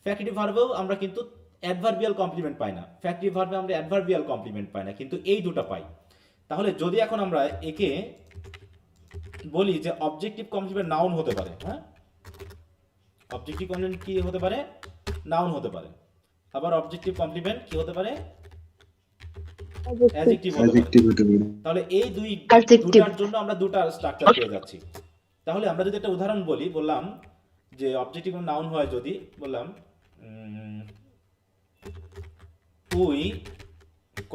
ফ্যাক্টিটিভ ভার্বেও আমরা কিন্তু অ্যাডভার্বিয়াল কমপ্লিমেন্ট পাই না। ফ্যাক্টিটিভ ভার্বে আমরা অ্যাডভার্বিয়াল কমপ্লিমেন্ট পাই না, কিন্তু এই দুটো পাই। তাহলে যদি এখন আমরা একে বলি যে অবজেক্টিভ কমপ্লিমেন্ট নাউন হতে পারে, হ্যাঁ, অবজেক্টিভ কমপ্লিমেন্ট কি হতে পারে? নাউন হতে পারে। আবার অবজেক্টিভ কমপ্লিমেন্ট কি হতে পারে? অ্যাডজেক্টিভ হতে পারে। অ্যাডজেক্টিভ হতে পারে। তাহলে এই Adjective. দুটার জন্য আমরা দুটা স্ট্রাকচার পেয়ে যাচ্ছি। তাহলে আমরা যদি একটা উদাহরণ বলি, বললাম যে অবজেক্টিভ নাউন হয়, যদি বললাম উই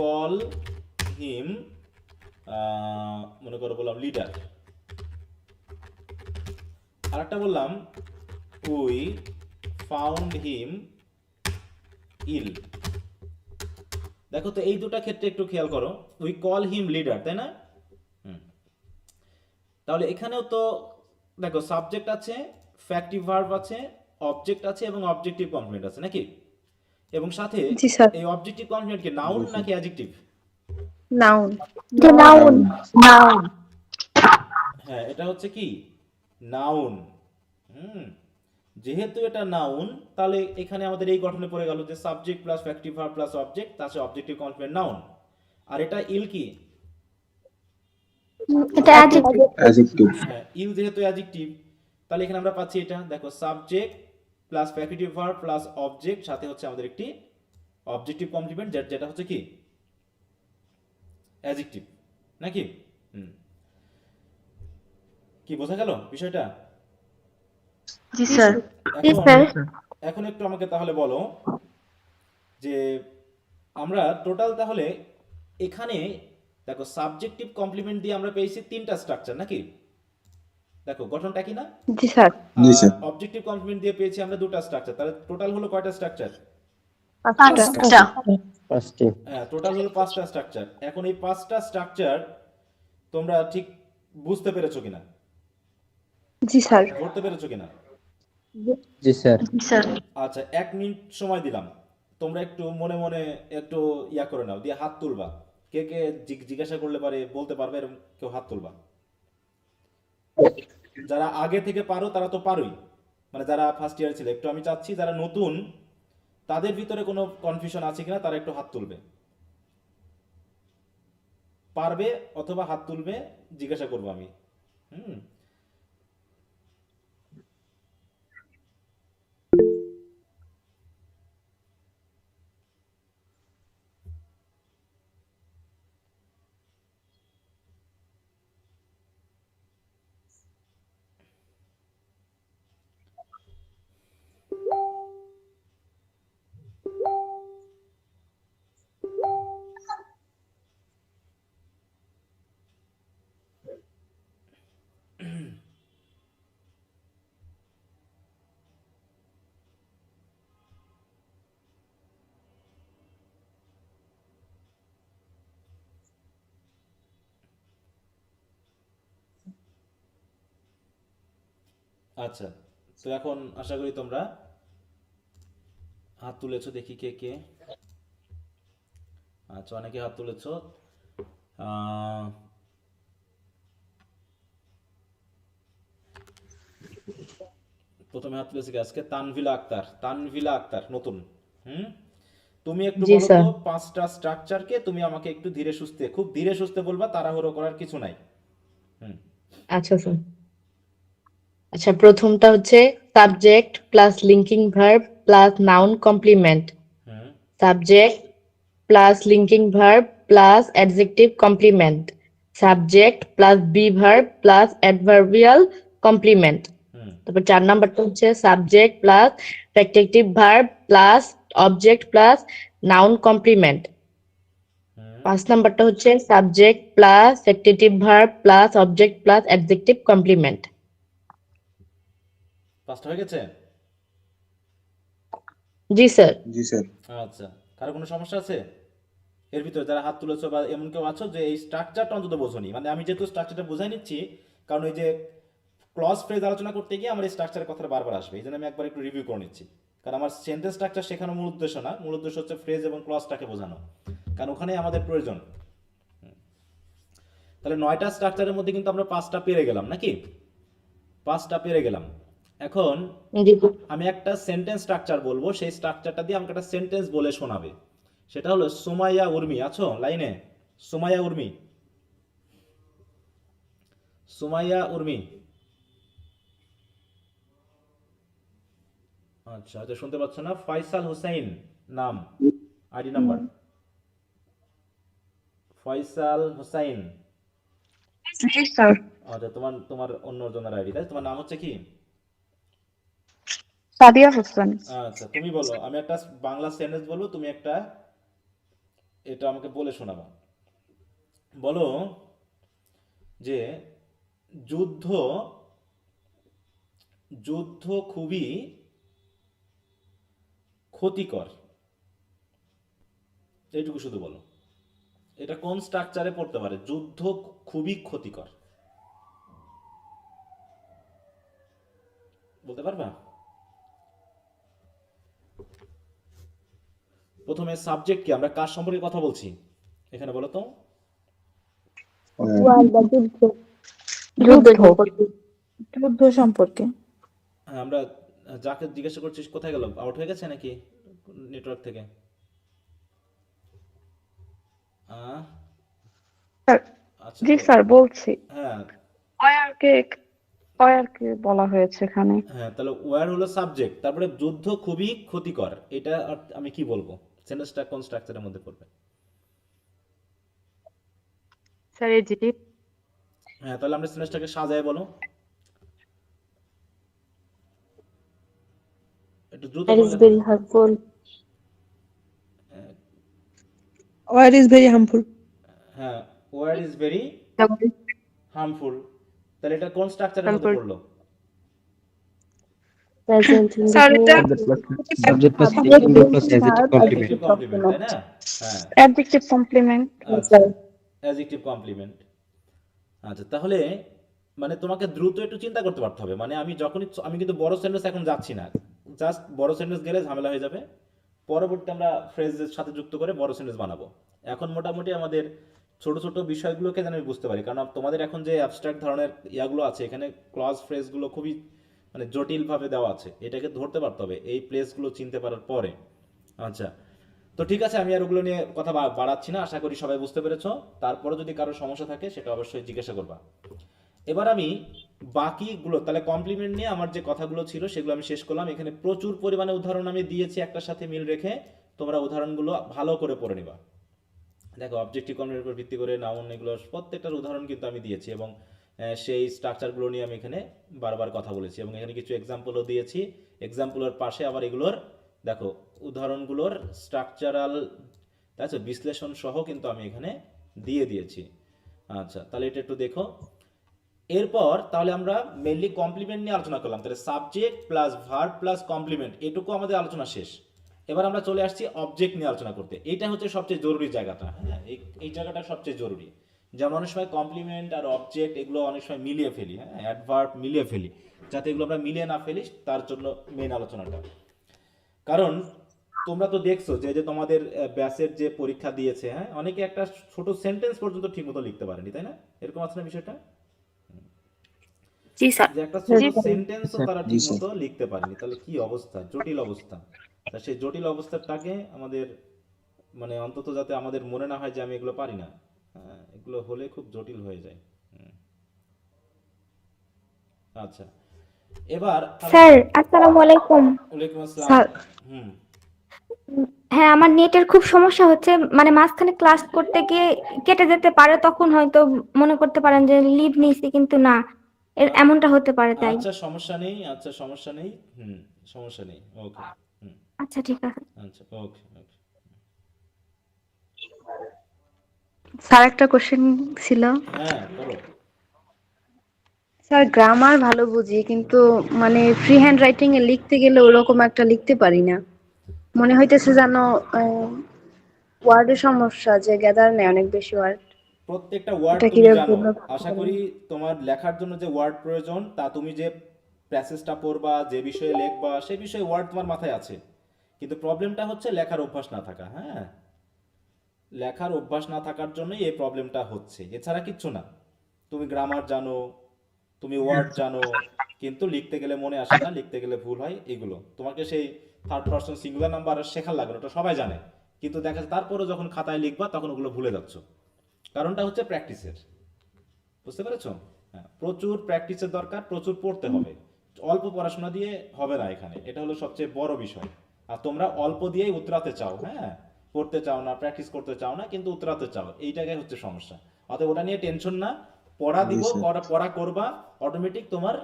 কল হিম, মনে করো বললাম লিডার, আর একটা বললাম উই ফাউন্ড হিম ইল। দেখো তো এই দুটা ক্ষেত্রে একটু খেয়াল করো, উই কল হিম লিডার, তাই না? হুম। তাহলে এখানেও তো দেখো সাবজেক্ট আছে, ফ্যাক্টিভ ভার্ব আছে, অবজেক্ট আছে এবং অবজেক্টিভ কমপ্লিমেন্ট আছে নাকি? এবং সাথে জি স্যার। এই অবজেক্টিভ কমপ্লিমেন্ট কি নাউন নাকি অ্যাডজেক্টিভ? নাউন। যে নাউন। Noun. হ্যাঁ, এটা হচ্ছে কি নাউন। হুম, যেহেতু এটা নাউন তাহলে এখানে আমাদের এই গঠনে পড়ে গেল যে subject plus factive verb plus object, তার সাথে অবজেক্টিভ কমপ্লিমেন্ট নাউন। আর এটা ইল কি? এটা অ্যাডজেক্টিভ। অ্যাডজেক্টিভ। হ্যাঁ, ইল যেহেতু অ্যাডজেক্টিভ তাহলে এখানে আমরা পাচ্ছি এটা দেখো subject plus factive verb plus object, সাথে হচ্ছে আমাদের একটি অবজেক্টিভ কমপ্লিমেন্ট যেটা হচ্ছে কি অ্যাডজেক্টিভ নাকি? হুম, কি বোঝা গেল বিষয়টা? জি স্যার। জি এখন স্যার। এখন একটু আমাকে তাহলে বলো যে আমরা টোটাল তাহলে এখানে দেখো সাবজেক্টিভ কমপ্লিমেন্ট দিয়ে আমরা পেয়েছি তিনটা স্ট্রাকচার নাকি? দেখো গঠনটা কি না? জি স্যার। জি আর স্যার। অবজেক্টিভ কমপ্লিমেন্ট দিয়ে পেয়েছি আমরা দুটা স্ট্রাকচার, তাহলে টোটাল হলো কয়টা স্ট্রাকচার? পাঁচটা। ফার্স্টে হ্যাঁ, টোটাল হলো 5টা স্ট্রাকচার। এখন এই 5টা স্ট্রাকচার তোমরা ঠিক বুঝতে পেরেছো কিনা, জি স্যার। ধরতে পেরেছো কিনা? জি স্যার। জি স্যার। আচ্ছা, 1 মিনিট সময় দিলাম, তোমরা একটু মনে মনে একটু ইয়া করে নাও, দিয়ে হাত তুলবা। কে কে জিজ্ঞাসা করলে পারে বলতে পারবে, এরকম কেউ হাত তুলবা। যারা আগে থেকে পারো তারা তো পারোই, মানে যারা ফার্স্ট ইয়ার ছিল। একটু আমি চাচ্ছি যারা নতুন তাদের ভিতরে কোনো কনফিউশন আছে কিনা তারা একটু হাত তুলবে, পারবে অথবা হাত তুলবে, জিজ্ঞাসা করবো আমি। হুম, আচ্ছা, তো এখন আশা করি তোমরা হাত তুলেছো, দেখি কে কে। আচ্ছা, অনেকে হাত তুলেছো। আহ, প্রথমে হাত তুলেছে কি আজকে? তানভিলা আক্তার। তানভিলা আক্তার নতুন। হুম, তুমি একটু জি বলো স্যার। তো 5টা স্ট্রাকচারকে তুমি আমাকে একটু ধীরে সুস্থে, খুব ধীরে সুস্থে বলবা, তাড়াহুড়ো করার কিছু নাই। হুম। আচ্ছা স্যার। আচ্ছা, প্রথমটা হচ্ছে subject plus linking verb plus noun complement. Hmm. Subject plus linking verb plus adjective complement. Subject plus be verb plus adverbial complement. Hmm. তারপর 4 নাম্বারটা হচ্ছে subject plus factive verb plus object plus noun complement. Hmm. 5 নাম্বারটা হচ্ছে subject plus factive verb plus object plus adjective complement. 5টা হয়ে গেছে? জি sir. জি স্যার। আচ্ছা, কারো কোনো সমস্যা আছে এর ভিতরে যারা হাত তুলেছো, বা এমন কেউ আছো যে এই স্ট্রাকচারটা অন্তত বোঝোনি? মানে আমি যেহেতু স্ট্রাকচারটা বোঝাই নিচ্ছি, কারণ এই যে ক্লজ ফ্রেজ আলোচনা করতে গিয়ে আমার এই স্ট্রাকচারের কথাটা বারবার আসবে, এই জন্য আমি একবার একটু রিভিউ করে নিচ্ছি। কারণ আমার সেন্টেন্স স্ট্রাকচার শেখানো মূল উদ্দেশ্য না, মূল উদ্দেশ্য হচ্ছে ফ্রেজ এবং ক্লজটাকে বোঝানো, কারণ ওখানেই আমাদের প্রয়োজন। তাহলে 9টা স্ট্রাকচারের মধ্যে কিন্তু আমরা 5টা পেরে গেলাম নাকি? 5টা পেরে গেলাম। এখন জি আমি একটা সেন্টেন্স স্ট্রাকচার বলবো, সেই স্ট্রাকচারটা দিয়ে আমাকে একটা সেন্টেন্স বলে শোনাবে। সেটা হলো সুমাইয়া উর্মি। আছো লাইনে? সুমাইয়া উর্মি। সুমাইয়া উর্মি। আচ্ছা, হয়তো শুনতে পাচ্ছ না। ফয়সাল হুসাইন নাম, আইডি নাম্বার ফয়সাল হুসাইন। জি স্যার। আচ্ছা, তোমার তোমার অন্য জনের আইডি, তাই? তোমার নাম হচ্ছে কি? সাদিয়া হোসেন। আচ্ছা, তুমি বলো। আমি একটা বাংলা সেন্টেন্স বলবো, তুমি একটা এটা আমাকে বলে শোনাবা। বলো যে যুদ্ধ যুদ্ধ খুবই ক্ষতিকর, এইটুকু শুধু বলো। এটা কোন স্ট্রাকচারে পড়তে পারে? যুদ্ধ খুবই ক্ষতিকর, বলতে পারবা? প্রথমে সাবজেক্ট কি, আমরা কার সম্পর্কে কথা বলছি এখানে বলো তো? যুদ্ধ সম্পর্কে। যুদ্ধ সম্পর্কে। হ্যাঁ, আমরা যাকে জিজ্ঞাসা করছি কোথায় গেল, আউট হয়ে গেছে নাকি নেটওয়ার্ক থেকে? আহ, স্যার, আচ্ছা জি তো স্যার বলছি। হ্যাঁ অয়ারকে বলা হয়েছে এখানে। হ্যাঁ, তাহলে ওয়্যার হলো সাবজেক্ট, তারপরে যুদ্ধ খুবই ক্ষতিকর, এটা আমি কি বলবো? সেন্টেন্সটা কোন স্ট্রাকচারের মধ্যে পড়বে? Sir adjective. হ্যাঁ, তাহলে আমরা সেন্টেন্সটাকে সাজায় বলো, একটু দ্রুত That is বললে। very helpful. Oil is very harmful. হ্যাঁ, ওয়্যার ইজ ভেরি হার্মফুল, তাহলে এটা কোন স্ট্রাকচারের মধ্যে Harmful. পড়লো? Present in স্যার the এটা Subject plus linking verb plus adjective complement. Adjective complement, তাই না? হ্যাঁ, অ্যাডজেক্টিভ কমপ্লিমেন্ট। আচ্ছা, অ্যাডজেক্টিভ কমপ্লিমেন্ট। আচ্ছা, তাহলে মানে তোমাকে দ্রুত একটু চিন্তা করতে পারতে হবে, মানে আমি কিন্তু বড় সেন্টেন্স এখন যাচ্ছি না, জাস্ট বড় সেন্টেন্স গেলে ঝামেলা হয়ে যাবে, পরবর্তী আমরা ফ্রেজের সাথে যুক্ত করে বড় সেন্টেন্স বানাবো। এখন মোটামুটি আমাদের ছোট ছোট বিষয়গুলোকে যেন আমি বুঝতে পারি, কারণ তোমাদের এখন যে অ্যাবস্ট্রাক্ট ধরনের ইয়াগুলো আছে এখানে, ক্লজ ফ্রেজগুলো খুবই মানে জটিলভাবে দেওয়া আছে, এটাকে ধরতে পারতে হবে এই প্লেসগুলো চিনতে পারার পরে। আচ্ছা, তো ঠিক আছে, আমি আর ওগুলো নিয়ে কথা বাড়াচ্ছি না, আশা করি সবাই বুঝতে পেরেছো। তারপরে যদি কারো সমস্যা থাকে সেটা অবশ্যই জিজ্ঞাসা করবা। এবার আমি বাকিগুলো, তাহলে কমপ্লিমেন্ট নিয়ে আমার যে কথাগুলো ছিল সেগুলো আমি শেষ করলাম। এখানে প্রচুর পরিমাণে উদাহরণ আমি দিয়েছি একটার সাথে মিল রেখে, তোমরা উদাহরণগুলো ভালো করে পড়ে নিবা। দেখো, অবজেক্টিভ কমপ্লিমেন্টের উপর ভিত্তি করে নাউন, এগুলো প্রত্যেকটার উদাহরণ কিন্তু আমি দিয়েছি, এবং সেই স্ট্রাকচারগুলো নিয়ে আমি এখানে বারবার কথা বলেছি, এবং এখানে কিছু এক্সাম্পলও দিয়েছি। এক্সাম্পলের পাশে আবার এগুলোর দেখো উদাহরণগুলোর স্ট্রাকচারাল, তাই আছে, বিশ্লেষণ সহ কিন্তু আমি এখানে দিয়ে দিয়েছি। আচ্ছা, তাহলে এটা একটু দেখো। এরপর তাহলে আমরা মেইনলি কমপ্লিমেন্ট নিয়ে আলোচনা করলাম, তাহলে subject plus verb plus complement, এটুকু আমাদের আলোচনা শেষ। এবার আমরা চলে আসছি অবজেক্ট নিয়ে আলোচনা করতে, এইটা হচ্ছে সবচেয়ে জরুরি জায়গাটা। হ্যাঁ, এই জায়গাটা সবচেয়ে জরুরি। যেমন অনেক সময় কমপ্লিমেন্ট আর অবজেক্ট এগুলো অনেক সময় মিলিয়ে ফেলি, হ্যাঁ, অ্যাডভার্ব মিলিয়ে ফেলি, যাতে এগুলো আমরা মিলিয়ে না ফেলি তার জন্য মেইন আলোচনাটা। কারণ তোমরা তো দেখছো যে তোমাদের ব্যাচের যে পরীক্ষা দিয়েছে, হ্যাঁ, অনেকে একটা ছোট সেন্টেন্স পর্যন্ত ঠিকমতো লিখতে পারেনি, তাই না? এরকম আছে না বিষয়টা, জি স্যার। যে একটা ছোট সেন্টেন্সও তারা জি, স্যার। ঠিকমতো লিখতে পারেনি, তাহলে কি অবস্থা, জটিল অবস্থা। তা সেই জটিল অবস্থাটাকে আমাদের মানে অন্তত যাতে আমাদের মনে না হয় যে আমি এগুলো পারি না, হ্যাঁ, এগুলো হলে খুব জটিল হয়ে যায়। আচ্ছা, এবার স্যার আসসালামু আলাইকুম। ওয়ালাইকুম আসসালাম। স্যার, হুম, হ্যাঁ আমার নেটের খুব সমস্যা হচ্ছে, মানে মাঝখানে ক্লাস করতে গিয়ে কেটে যেতে পারে, তখন হয়তো মনে করতে পারেন যে লিভ নিয়েছি, কিন্তু না, এমনটা হতে পারে তাই। আচ্ছা সমস্যা নেই, আচ্ছা সমস্যা নেই, সমস্যা নেই, ওকে। আচ্ছা ঠিক আছে। আচ্ছা, ওকে ওকে। স্যার একটা কোশ্চেন ছিল। হ্যাঁ, করো। স্যার গ্রামার ভালো বুঝি, কিন্তু মানে ফ্রি হ্যান্ড রাইটিং এ লিখতে গেলে ওরকম একটা লিখতে পারি না। মনে হইতেছে যেন ওয়ার্ডের সমস্যা, যে গ্যাদার নেই অনেক বেশি ওয়ার্ড। প্রত্যেকটা ওয়ার্ড এটা তুমি কিভাবে জানো, পূর্ণ করতে আশা পারি? করি তোমার লেখার জন্য যে ওয়ার্ড প্রয়োজন, তা তুমি যে প্যাসেজটা পড়বা, যে বিষয়ে লিখবা, সেই বিষয়ে ওয়ার্ড তোমার মাথায় আছে, কিন্তু প্রবলেমটা হচ্ছে লেখার অভ্যাস না থাকা। হ্যাঁ, লেখার অভ্যাস না থাকার জন্যই এই প্রবলেমটা হচ্ছে, এছাড়া কিচ্ছু না। তুমি গ্রামার জানো, তুমি ওয়ার্ড জানো, কিন্তু লিখতে গেলে মনে আসে না, লিখতে গেলে ভুল হয়, এগুলো তোমাকে সেই থার্ড পারসন সিঙ্গুলার নাম্বার শেখার লাগে না, ওটা সবাই জানে, কিন্তু দেখা যায় তারপরে যখন খাতায় লিখবা তখন ওগুলো ভুলে যাচ্ছ। কারণটা হচ্ছে প্র্যাকটিসের, বুঝতে পেরেছো? হ্যাঁ, প্রচুর প্র্যাকটিসের দরকার, প্রচুর পড়তে হবে, অল্প পড়াশোনা দিয়ে হবে না এখানে, এটা হলো সবচেয়ে বড় বিষয়। আর তোমরা অল্প দিয়েই উতরাতে চাও, হ্যাঁ, পড়তে চাও না, প্র্যাকটিস করতে চাও না, কিন্তু উতরাতে চাও, এইটাই হচ্ছে সমস্যা। অতএব ওটা নিয়ে টেনশন না, পড়া দিব, পড়া করবা, অটোমেটিক তোমার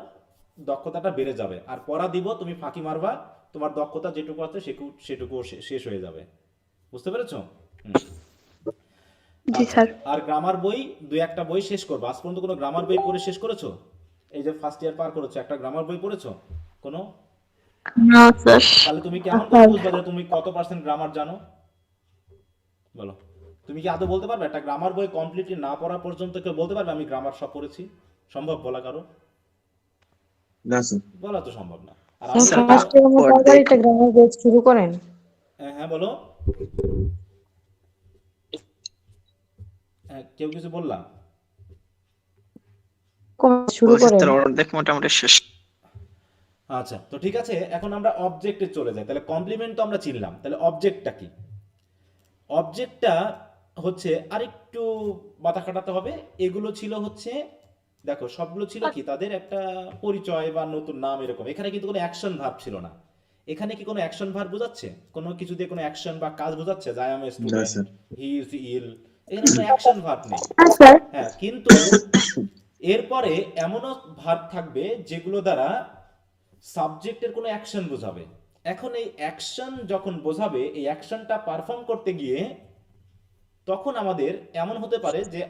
দক্ষতাটা বেড়ে যাবে। আর পড়া দিব, তুমি ফাঁকি মারবা, তোমার দক্ষতা যেটুকু আছে সেটুকু শেষ হয়ে যাবে, বুঝতে পেরেছো? জি স্যার। আর গ্রামার বই দুই একটা বই শেষ করবো। আজ পর্যন্ত কোনো গ্রামার বই পড়ে শেষ করেছো? এই যে ফার্স্ট ইয়ার পার করেছো, একটা গ্রামার বই পড়েছো? কোনো? না স্যার। তাহলে তুমি কেমন করে বুঝবে যে তুমি কত পার্সেন্ট গ্রামার জানো? বলো, তুমি কি আদৌ বলতে পারবে? একটা গ্রামার বই কমপ্লিটলি না পড়া পর্যন্ত কেউ বলতে পারবে আমি গ্রামার সব পড়েছি? সম্ভব বলা কারো? না স্যার। বলা তো সম্ভব না। আর আমি ফার্স্ট ইয়ার মতো আবার একটা গ্রামার বেস শুরু করেন। হ্যাঁ বলো। কেউ কিছু বললাম? শুরু করেন। অর্ধেক মোটামুটি শেষ। আচ্ছা, তো ঠিক আছে, এখন আমরা অবজেক্টে চলে যাই। তাহলে কমপ্লিমেন্ট তো আমরা চিনলাম, তাহলে অবজেক্টটা কি? অবজেক্টটা হচ্ছে আরেকটু মাথা খাটাতে হবে। এগুলো ছিল হচ্ছে, দেখো সবগুলো ছিল কি তাদের একটা পরিচয় বা নতুন নাম এরকম। এখানে কিন্তু কোনো অ্যাকশন ভার্ব ছিল না। এখানে কি কোনো অ্যাকশন ভার্ব বোঝাচ্ছে? কোনো কিছু দিয়ে কোনো অ্যাকশন বা কাজ বোঝাচ্ছে? যে আই এম এ না student, sir. He is ill, এখানে কোনো অ্যাকশন ভার্ব নেই। হ্যাঁ স্যার। হ্যাঁ, কিন্তু এরপরে এমনও ভার্ব থাকবে যেগুলো দ্বারা সাবজেক্টের কোনো অ্যাকশন বোঝাবে। এখন এই অ্যাকশন যখন বোঝাবে, এই অ্যাকশনটা পারফর্ম করতে গিয়ে তখন আমাদের এমন হতে পারে যে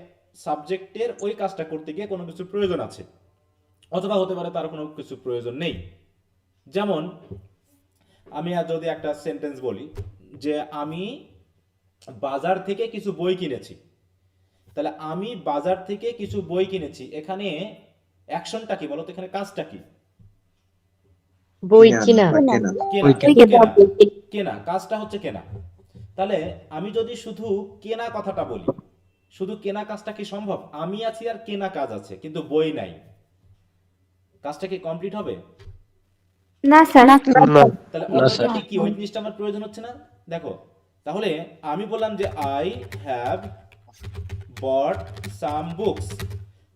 সাবজেক্টের ওই কাজটা করতে গিয়ে কোনো কিছু প্রয়োজন আছে, অথবা হতে পারে তার কোনো কিছু প্রয়োজন নেই। যেমন আমি আর যদি একটা সেন্টেন্স বলি যে আমি বাজার থেকে কিছু বই কিনেছি, তাহলে আমি বাজার থেকে কিছু বই কিনেছি, এখানে অ্যাকশনটা কি বলো তো? এখানে কাজটা কি? বই কিনা। বা কেনা। কেনা। বই কেনা, কেনা, কাজটা হচ্ছে কেনা। তাহলে আমি যদি শুধু কেনা কথাটা বলি, শুধু কেনা কাজটা কি সম্ভব? আমি আছি আর কেনা কাজ আছে, কিন্তু বই নাই, কাজটা কি কমপ্লিট হবে? না স্যার। তাহলে না, স্যার। অটোমেটিক কি ওই জিনিসটা আমার প্রয়োজন হচ্ছে না? দেখো, তাহলে আমি বললাম যে I have bought some books,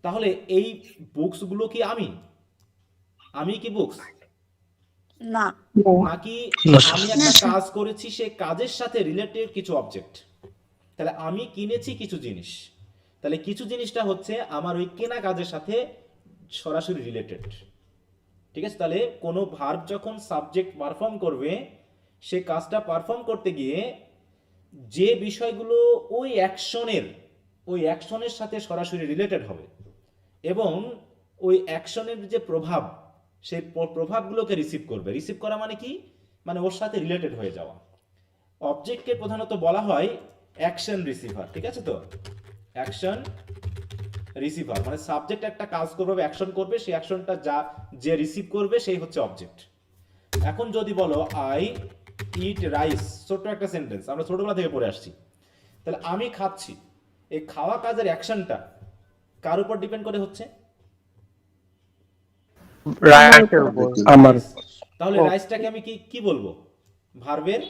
তাহলে এই বুকস গুলো কি আমি কি বুকস? না। নাকি না, স্যার। আমি একটা কাজ করেছি, সে কাজের সাথে রিলেটেড কিছু অবজেক্ট? তাহলে আমি কিনেছি কিছু জিনিস, তাহলে কিছু জিনিসটা হচ্ছে আমার ওই কেনা কাজের সাথে সরাসরি রিলেটেড। ঠিক আছে, তাহলে কোনো ভার্ব যখন সাবজেক্ট পারফর্ম করবে, সে কাজটা পারফর্ম করতে গিয়ে যে বিষয়গুলো ওই অ্যাকশনের সাথে সরাসরি রিলেটেড হবে এবং ওই অ্যাকশনের যে প্রভাব, সেই প্রভাবগুলোকে রিসিভ করবে। রিসিভ করা মানে কি? মানে ওর সাথে রিলেটেড হয়ে যাওয়া। অবজেক্টকে প্রধানত বলা হয় অ্যাকশন রিসিভার। ঠিক আছে, তো অ্যাকশন রিসিভার মানে সাবজেক্ট একটা কাজ করবে, অ্যাকশন করবে, সেই অ্যাকশনটা যে রিসিভ করবে সেই হচ্ছে অবজেক্ট। এখন যদি বলো আই ইট রাইস, ছোট্ট একটা সেন্টেন্স, আমরা ছোটবেলা থেকে পড়ে আসছি। তাহলে আমি খাচ্ছি, এই খাওয়া কাজের অ্যাকশনটা কার উপর ডিপেন্ড করে হচ্ছে? আমার তাহলে রাইসটাকে আমি কি বলবো? ভার্বের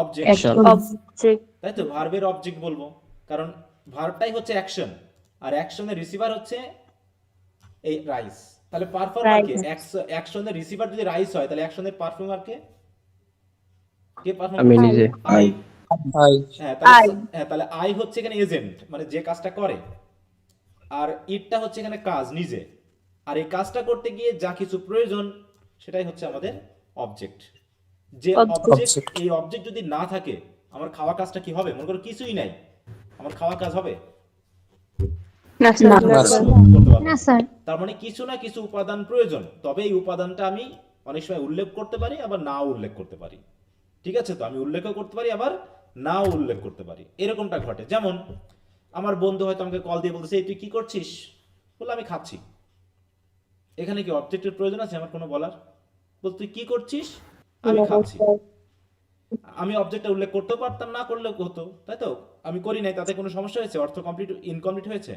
অবজেক্ট, অবজেক্ট। তাই তো? ভার্বের অবজেক্ট বলবো, কারণ ভার্বটাই হচ্ছে অ্যাকশন, আর অ্যাকশনের রিসিভার হচ্ছে এই রাইস। তাহলে পারফর্মার কে? অ্যাকশনের রিসিভার যদি রাইস হয়, তাহলে অ্যাকশনের পারফর্মার কে? কে পারফর্ম? আমি নিজে। আই। আই। তাহলে আই হচ্ছে এখানে এজেন্ট, মানে যে কাজটা করে, আর ইটটা হচ্ছে এখানে কাজ নিজে, আর এই কাজটা করতে গিয়ে যা কিছু প্রয়োজন সেটাই হচ্ছে আমাদের অবজেক্ট। যে অবজেক্ট, এই অবজেক্ট যদি না থাকে, আমার খাওয়া কাজটা কি হবে? মনে করো কিছুই নাই, আমার খাওয়া কাজ হবে? না স্যার। করতে পারবো না। না স্যার। তার মানে কিছু না কিছু উপাদান প্রয়োজন, তবে এই উপাদানটা আমি অনেক সময় উল্লেখ করতে পারি, আবার নাও উল্লেখ করতে পারি। ঠিক আছে, তো আমি উল্লেখও করতে পারি, আবার নাও উল্লেখ করতে পারি, এরকমটা ঘটে। যেমন আমার বন্ধু হয়তো আমাকে কল দিয়ে বলতেছে, এই তুই কি করছিস? বললাম আমি খাচ্ছি। এখানে কি অবজেক্টের প্রয়োজন আছে আমার কোনো বলার? বল তুই কি করছিস? আমি খাচ্ছি। আমি অবজেক্টটা উল্লেখ করতেও পারতাম, না করলেও হতো, তাই তো? আমি করি নাই, তাতে কোনো সমস্যা হয়েছে? অর্থ কমপ্লিট ইনকমপ্লিট হয়েছে?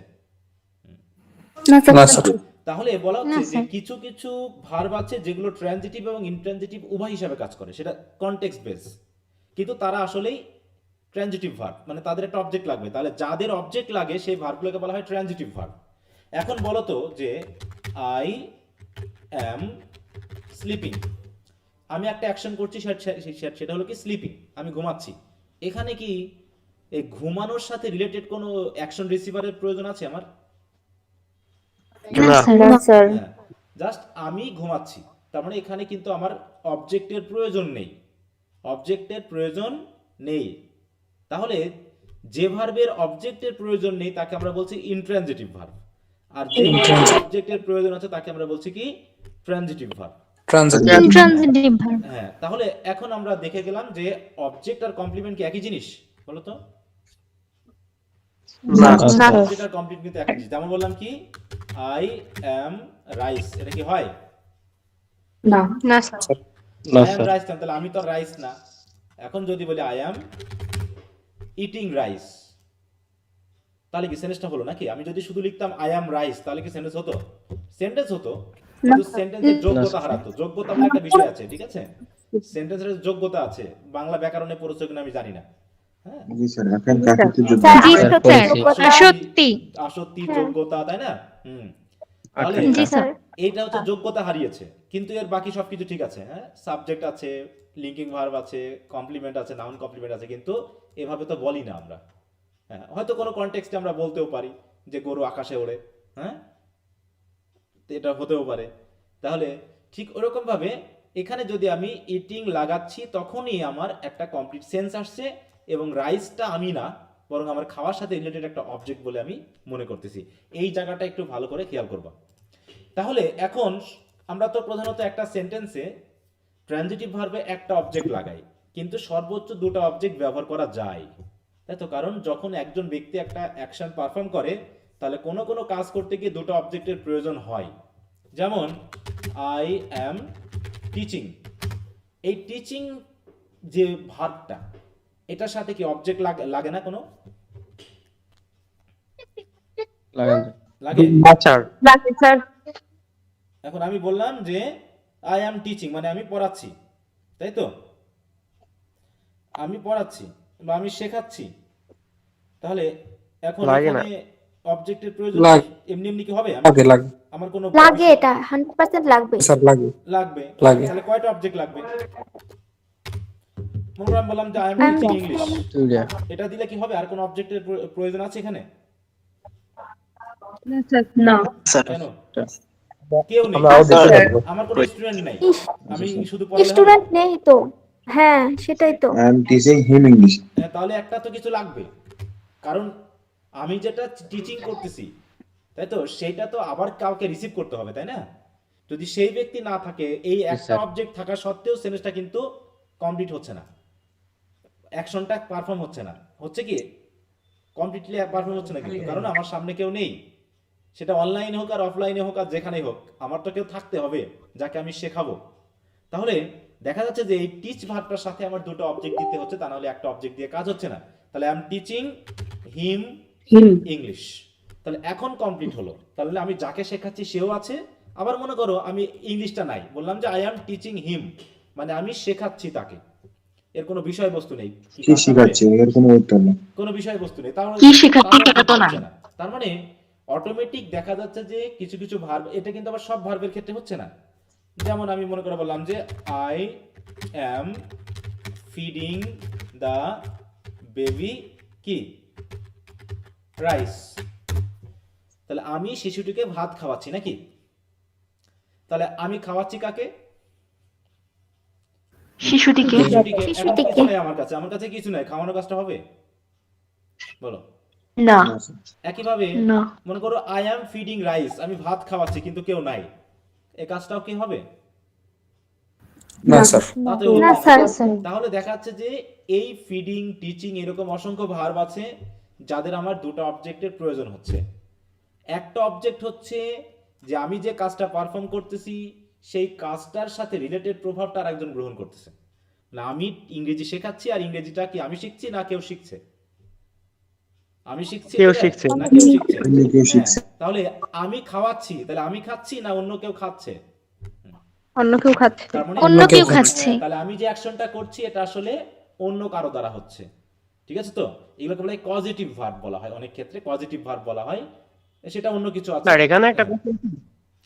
না স্যার। তাহলে বলা হচ্ছে যে কিছু কিছু ভার্ব আছে যেগুলো ট্রানজিটিভ এবং ইনট্রানজিটিভ উভয় হিসাবে কাজ করে, সেটা কনটেক্সট বেস, কিন্তু তারা আসলেই ট্রানজিটিভ ভার্ব, মানে তাদের একটা অবজেক্ট লাগবে। তাহলে যাদের অবজেক্ট লাগে সেই ভার্বগুলোকে বলা হয় ট্রানজিটিভ ভার্ব। এখন বলো তো যে আই অ্যাম স্লিপিং, আমি একটা অ্যাকশন করছি, সেটা হলো কি স্লিপিং, আমি ঘুমাচ্ছি। এখানে কি এই ঘুমানোর সাথে রিলেটেড কোনো অ্যাকশন রিসিভারের প্রয়োজন আছে আমার? না স্যার। জাস্ট আমি ঘুমাচ্ছি, তার মানে এখানে কিন্তু আমার অবজেক্টের প্রয়োজন নেই, অবজেক্টের প্রয়োজন নেই। তাহলে যে ভার্বের অবজেক্টের প্রয়োজন নেই তাকে আমরা বলছি ইনট্রানজিটিভ ভার্ব, আর যে অবজেক্টের প্রয়োজন আছে তাকে আমরা বলছি কি? Transitive verb. Intransitive verb. হ্যাঁ, তাহলে এখন আমরা দেখে গেলাম যে অবজেক্ট আর কমপ্লিমেন্ট কি একই জিনিস? বলো তো। না অবজেক্ট আর কমপ্লিমেন্ট কিন্তু একই জিনিস। যেমন বললাম কি আই অ্যাম রাইস, এটা কি হয়? না না স্যার। না আই অ্যাম স্যার রাইস, তাহলে আমি তো রাইস না। এখন যদি বলি আই অ্যাম ইটিং রাইস, তাহলে কি সেন্টেন্সটা হলো নাকি? আমি যদি শুধু লিখতাম আই অ্যাম রাইস, তাহলে কি সেন্টেন্স হতো? সেন্টেন্স হতো, কিন্তু সেন্টেন্সের যোগ্যতা হারাতো। যোগ্যতা বলে একটা বিষয় আছে, ঠিক আছে? সেন্টেন্সের যোগ্যতা আছে, বাংলা ব্যাকরণে পড়েছো কিনা আমি জানি না। হ্যাঁ, জি স্যার, এখন কাকুতি যোগ্য স্যার জি আসতে স্যার যোগ্যতা। আসত্তি আসত্তি, হ্যাঁ। যোগ্যতা, তাই না? তাহলে জি স্যার। এইটা হচ্ছে যোগ্যতা হারিয়েছে, কিন্তু এর বাকি সবকিছু ঠিক আছে। হ্যাঁ, সাবজেক্ট আছে, লিঙ্কিং ভার্ব আছে, কমপ্লিমেন্ট আছে, নাউন কমপ্লিমেন্ট আছে, কিন্তু এভাবে তো বলি না আমরা। হ্যাঁ, হয়তো কোনো কনটেক্সটে আমরা বলতেও পারি যে গরু আকাশে ওড়ে। হ্যাঁ, তো এটা হতেও পারে। তাহলে ঠিক ওরকম ভাবে এখানে যদি আমি ইটিং লাগাচ্ছি, তখনই আমার একটা কমপ্লিট সেন্স আসছে, এবং রাইসটা আমি না, বরং আমার খাওয়ার সাথে রিলেটেড একটা অবজেক্ট বলে আমি মনে করতেছি। এই জায়গাটা একটু ভালো করে খেয়াল করবা। তাহলে এখন আমরা তো প্রধানত একটা সেন্টেন্সে ট্রানজিটিভ ভার্বে একটা অবজেক্ট লাগাই, কিন্তু সর্বোচ্চ দুটো অবজেক্ট ব্যবহার করা যায়, তাই তো? কারণ যখন একজন ব্যক্তি একটা অ্যাকশন পারফর্ম করে, তাহলে কোনো কোনো কাজ করতে গিয়ে দুটো অবজেক্টের প্রয়োজন হয়। যেমন আই অ্যাম টিচিং, এই টিচিং যে ভার্বটা, এটার সাথে কি অবজেক্ট লাগে না? কোনো লাগে? না স্যার লাগে স্যার এখন আমি বললাম যে আই অ্যাম টিচিং, মানে আমি পড়াচ্ছি, তাই তো? আমি পড়াচ্ছি বা আমি শেখাচ্ছি। তাহলে এখন লাগে না। এখানে অবজেক্টের প্রয়োজন লাগে। নেই। এমনি এমনি কি হবে? লাগে লাগে আমার কোনো লাগে, এটা 100% লাগবে। স্যার লাগে লাগবে। লাগে। তাহলে কয়টা অবজেক্ট লাগবে? মনে করো আমি বললাম যে I am I'm teaching teaching English, এটা দিলে কি হবে? আর কোনো অবজেক্টের প্রয়োজন আছে এখানে? না কেন? কেউ নেই। আমরাও দেখতে পারবো আমার কোনো স্টুডেন্ট নাই, আমি শুধু পড়ালে হবে? স্টুডেন্ট নেই তো। হ্যাঁ, সেটাই তো। I am teaching him English. তাহলে একটা তো কিছু লাগবে, কারণ আমি যেটা টিচিং করতেছি, তাই তো, সেইটা তো আবার কাউকে রিসিভ করতে হবে, তাই না? যদি সেই ব্যক্তি না থাকে, এই একটা অবজেক্ট থাকা সত্ত্বেও সেন্টেন্সটা কিন্তু কমপ্লিট হচ্ছে না, অ্যাকশনটা পারফর্ম হচ্ছে না। হচ্ছে কি কমপ্লিটলি পারফর্ম হচ্ছে না, কিন্তু কারণ আমার সামনে কেউ নেই। সেটা অনলাইনে হোক আর অফলাইনে হোক আর যেখানেই হোক, আমার তো কেউ থাকতে হবে যাকে আমি শেখাবো। তাহলে দেখা যাচ্ছে যে এই টিচ ভার্বটার সাথে আমার দুটো অবজেক্ট দিতে হচ্ছে, তা নাহলে একটা অবজেক্ট দিয়ে কাজ হচ্ছে না। তাহলে I am teaching him English, তাহলে এখন কমপ্লিট হলো। তাহলে আমি যাকে শেখাচ্ছি সেও আছে, আবার মনে করো আমি ইংলিশটা নাই, বললাম যে আই এম টিচিং হিম, মানে আমি শেখাচ্ছি তাকে, এর কোনো বিষয়বস্তু নেই। কি শিখাচ্ছে এর কোনো উত্তর নেই। কোনো বিষয়বস্তু নেই, তাহলে কি শেখাচ্ছে সেটা তো নাই। তার মানে অটোমেটিক দেখা যাচ্ছে যে কিছু কিছু ভার্ব, এটা কিন্তু আবার সব ভার্বের ক্ষেত্রে হচ্ছে না। যেমন আমি মনে করে বললাম যে I am feeding the baby কি রাইস, তাহলে আমি শিশুটিকে ভাত খাওয়াচ্ছি নাকি? তাহলে আমি খাওয়াচ্ছি কাকে? শিশুটিকে শিশুটিকে। এখন শিশুটিকে। কিছু নাই আমার কাছে, আমার কাছে কিছু নাই, খাওয়ানোর কাজটা হবে? বলো। না না স্যার। একইভাবে না মনে করো আই অ্যাম ফিডিং রাইস, আমি ভাত খাওয়াচ্ছি কিন্তু কেউ নাই, এই কাজটাও কি হবে? না স্যার তাতেও না হবে না। স্যার। তাহলে দেখা যাচ্ছে যে এই ফিডিং, টিচিং, এরকম অসংখ্য ভার্ব আছে যাদের আমার দুটো অবজেক্টের প্রয়োজন হচ্ছে। একটা অবজেক্ট হচ্ছে যে আমি যে কাজটা পারফর্ম করতেছি সেই কাজটার সাথে রিলেটেড প্রভাবটা আরেকজন গ্রহণ করতেছে। না, আমি ইংরেজি শেখাচ্ছি আর ইংরেজিটা কি আমি শিখছি না কেউ শিখছে? আমি শিখছি, কেউ শিখছে। না কেউ শিখছে? কেউ শিখছে। হ্যাঁ, তাহলে আমি খাওয়াচ্ছি, তাহলে আমি খাচ্ছি না অন্য কেউ খাচ্ছে? অন্য কেউ খাচ্ছে। তার মানে অন্য কেউ খাচ্ছে। হ্যাঁ, তাহলে আমি যে অ্যাকশনটা করছি এটা আসলে অন্য কারো দ্বারা হচ্ছে। ঠিক আছে তো? এগুলোকে বলা হয় পজিটিভ ভার্ব বলা হয়, অনেক ক্ষেত্রে পজিটিভ ভার্ব বলা হয়, সেটা অন্য কিছু আছে। স্যার এখানে একটা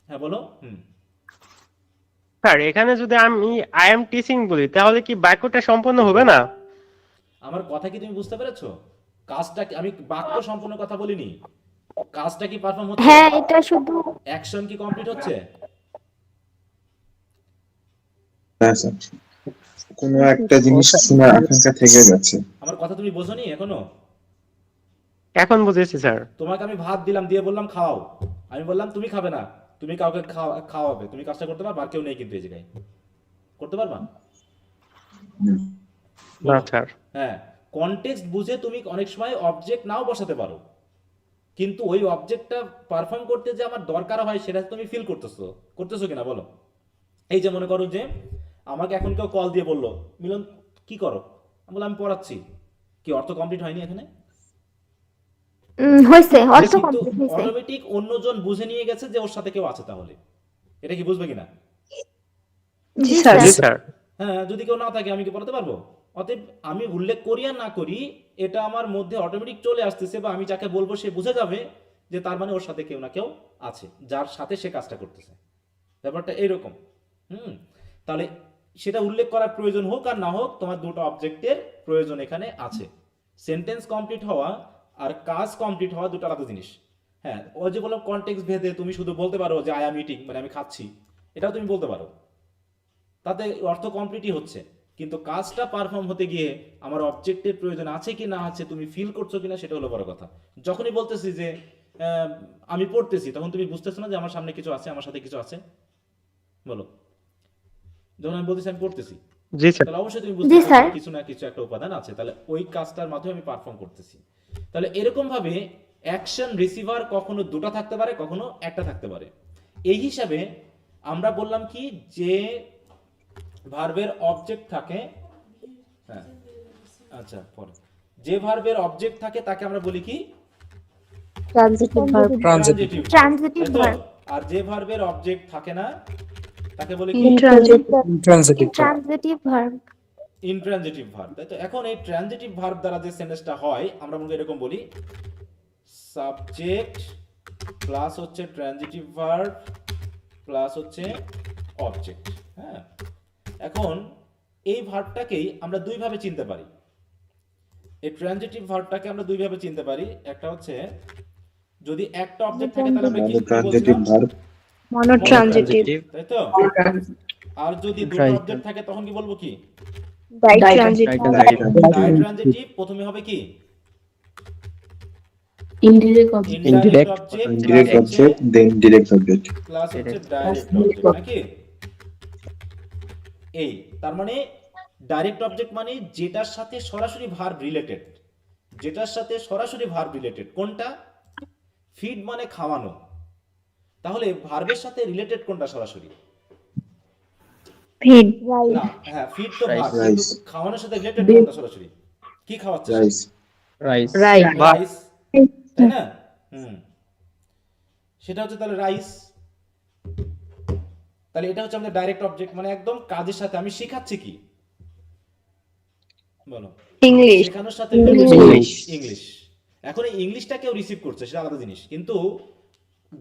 হ্যাঁ বলো। স্যার এখানে যদি আমি আই এম টিচিং বলি, তাহলে কি বাক্যটা সম্পূর্ণ হবে না? আমার কথা কি তুমি বুঝতে পেরেছো? কাজটা কি, আমি বাক্য সম্পূর্ণ কথা বলিনি, কাজটা কি পারফর্ম হচ্ছে? হ্যাঁ, এটা শুধু অ্যাকশন কি কমপ্লিট হচ্ছে? হ্যাঁ স্যার, কোনো একটা জিনিস শোনার আকাঙ্ক্ষা থেকে যাচ্ছে। আমার কথা তুমি বোঝোনি এখনো? এখন বুঝেছি স্যার। তোমাকে আমি ভাত দিলাম, দিয়ে বললাম খাও, আমি বললাম তুমি খাবে না, তুমি কাউকে খাওয়াবে, তুমি কাজটা করতে পারবা? আর কেউ নেই কিন্তু এই জায়গায়, করতে পারবা? না স্যার। হ্যাঁ, কনটেক্সট বুঝে তুমি অনেক সময় অবজেক্ট নাও বসাতে পারো, কিন্তু ওই অবজেক্টটা পারফর্ম করতে যে আমার দরকার হয় সেটা তুমি ফিল করতেছো কিনা বলো? এই যে মনে করো যে আমাকে এখন কেউ কল দিয়ে বললো, মিলন কি করো? আমি বললাম আমি পড়াচ্ছি। কি অর্থ কমপ্লিট হয়নি এখানে? হয়েছে, অর্থ কিন্তু কমপ্লিট হয়েছে। অটোমেটিক অন্যজন বুঝে নিয়ে গেছে যে ওর সাথে কেউ আছে, তাহলে এটা কি বুঝবে কিনা? জি স্যার। জি স্যার। হ্যাঁ, যদি কেউ না থাকে আমি কি পড়াতে পারবো? অতএব আমি উল্লেখ করি আর না করি, এটা আমার মধ্যে অটোমেটিক চলে আসতেছে, বা আমি যাকে বলবো সে বুঝে যাবে যে তার মানে ওর সাথে কেউ না কেউ আছে, যার সাথে সে কাজটা করতেছে। ব্যাপারটা এইরকম। তাহলে সেটা উল্লেখ করার প্রয়োজন হোক আর না হোক, তোমার দুটো অবজেক্টের প্রয়োজন এখানে আছে। সেন্টেন্স কমপ্লিট হওয়া আর কাজ কমপ্লিট হওয়া দুটো আলাদা জিনিস। হ্যাঁ, ওই যে বললাম কনটেক্সট ভেদে তুমি শুধু বলতে পারো যে আই এম ইটিং, মানে আমি খাচ্ছি, এটাও তুমি বলতে পারো, তাতে অর্থ কমপ্লিটই হচ্ছে। কিন্তু কাজটা পারফর্ম হতে গিয়ে আমার অবজেক্টের প্রয়োজন আছে কি না আছে, তুমি ফিল করছো কিনা, সেটা হলো বড় কথা। যখনই বলতেছি যে আমি পড়তেছি, তখন তুমি বুঝতেছো না যে আমার সামনে কিছু আছে, আমার সাথে কিছু আছে? বলো। যখন আমি বলতেছি আমি পড়তেছি, জি স্যার। তাহলে অবশ্যই তুমি জি বুঝতে স্যার। পারছো কিছু না কিছু একটা উপাদান আছে, তাহলে ওই কাজটার মাধ্যমে আমি পারফর্ম করতেছি। তাহলে এরকম ভাবে অ্যাকশন রিসিভার কখনো দুটো থাকতে পারে, কখনো একটা থাকতে পারে। এই হিসাবে আমরা বললাম কি, যে ভার্বের অবজেক্ট থাকে, হ্যাঁ আচ্ছা পরে, যে ভার্বের অবজেক্ট থাকে তাকে আমরা বলি কি? Transitive verb. ট্রানজিটিভ। ট্রানজিটিভ তাই তো? ভার্ব। আর যে ভার্বের অবজেক্ট থাকে না তাকে বলি কি? Transitive verb. Intransitive verb. তাই তো? এখন এই ট্রানজিটিভ ভার্ব দ্বারা যে সেন্টেন্সটা হয়, আমরা মনে এরকম বলি, সাবজেক্ট প্লাস হচ্ছে ট্রানজিটিভ ভার্ব প্লাস হচ্ছে অবজেক্ট। হ্যাঁ, এখন এই ভার্বটাকেই আমরা দুই ভাবে চিনতে পারি। এই ট্রানজিটিভ ভার্বটাকে আমরা দুই ভাবে চিনতে পারি। একটা হচ্ছে যদি একটা অবজেক্ট থাকে তাহলে আমরা কি ট্রানজিটিভ বলছিলাম? ভার্ব, মনোট্রানজিটিভ, তাই তো? আর যদি দুটো অবজেক্ট থাকে তখন কি বলবো কি? ডাইট্রানজিটিভ, ডাইট্রানজিটিভ প্রথমে হবে কি? ইনডিরেক্ট অবজেক্ট ইনডিরেক্ট অবজেক্ট, দেন ডিরেক্ট অবজেক্ট। প্লাস হচ্ছে ডাইরেক্ট অবজেক্ট, নাকি? এই তার মানে ডাইরেক্ট অবজেক্ট মানে যেটার সাথে সরাসরি ভার্ব রিলেটেড, যেটার সাথে সরাসরি ভার্ব রিলেটেড। কোনটা? ফিড মানে খাওয়ানো, তাহলে ভার্বের সাথে রিলেটেড কোনটা সরাসরি? ফিড। না, হ্যাঁ ফিড তো ভার্ব, Rice. কিন্তু খাওয়ানোর সাথে রিলেটেড কোনটা সরাসরি? কি খাওয়াচ্ছে? Rice, right. রাইস, তাই না? সেটা হচ্ছে তাহলে রাইস। তাহলে এটা হচ্ছে আমাদের ডাইরেক্ট অবজেক্ট, মানে একদম কাজের সাথে আমি শেখাচ্ছি কি? বলো। ইংলিশ, শেখানোর সাথে ইংলিশ। এখন এই ইংলিশটা কেউ রিসিভ করছে সেটা আলাদা জিনিস, কিন্তু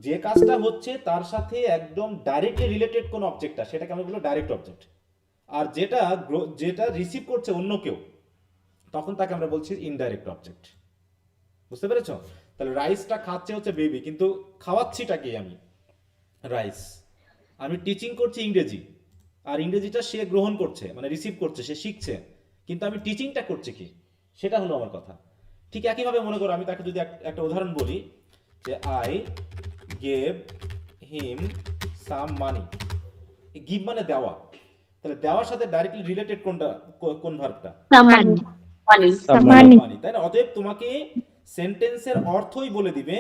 যে কাজটা হচ্ছে তার সাথে একদম ডাইরেক্টলি রিলেটেড কোন অবজেক্টটা, সেটাকে আমরা বলবো ডাইরেক্ট অবজেক্ট। আর যেটা রিসিভ করছে অন্য কেউ, তখন তাকে আমরা বলছি ইনডাইরেক্ট অবজেক্ট। বুঝতে পেরেছো? তাহলে রাইসটা খাচ্ছে হচ্ছে বেবি, কিন্তু খাওয়াচ্ছিটা কি? আমি রাইস। আমি টিচিং করছি ইংরেজি, আর ইংরেজিটা সে গ্রহণ করছে, মানে রিসিভ করছে, সে শিখছে, কিন্তু আমি টিচিংটা করছি কি? সেটা হলো আমার কথা। ঠিক একইভাবে মনে করো আমি তাকে যদি একটা উদাহরণ বলি যে I gave him some money. Give মানে দেওয়া, তাহলে দেওয়ার সাথে ডাইরেক্টলি রিলেটেড কোনটা, কোন ভার্বটা? মানি, তাই না? অতএব তোমাকে সেন্টেন্সের অর্থই বলে দিবে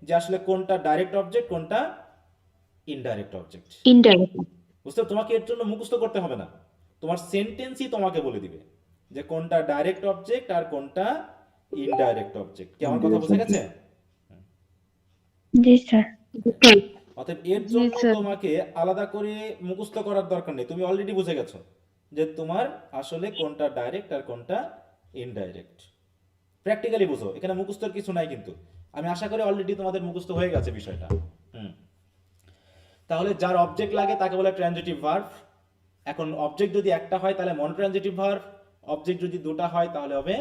যে আসলে কোনটা ডাইরেক্ট অবজেক্ট, কোনটা ইনডাইরেক্ট অবজেক্ট। বুঝতে? তোমাকে এর জন্য মুখস্থ করতে হবে না, তোমার সেন্টেন্সই তোমাকে বলে দিবে যে কোনটা ডাইরেক্ট অবজেক্ট আর কোনটা ইনডাইরেক্ট অবজেক্ট। কি আমার কথা বোঝা গেছে? জি স্যার। অতএব এর জন্য তোমাকে আলাদা করে মুখস্থ করার দরকার নেই, তুমি অলরেডি বুঝে গেছো যে তোমার আসলে কোনটা ডাইরেক্ট আর কোনটা ইনডাইরেক্ট। প্র্যাকটিক্যালি বুঝো, এখানে মুখস্থর কিছু নাই, কিন্তু আমি আশা করি অলরেডি তোমাদের মুখস্থ হয়ে গেছে বিষয়টা। তাহলে যার অবজেক্ট লাগে তাকে বলে ট্রানজিটিভ ভার্ব। এখন অবজেক্ট যদি একটা হয় তাহলে মনোট্রানজিটিভ ভার্ব, অবজেক্ট যদি দুটো হয় তাহলে হবে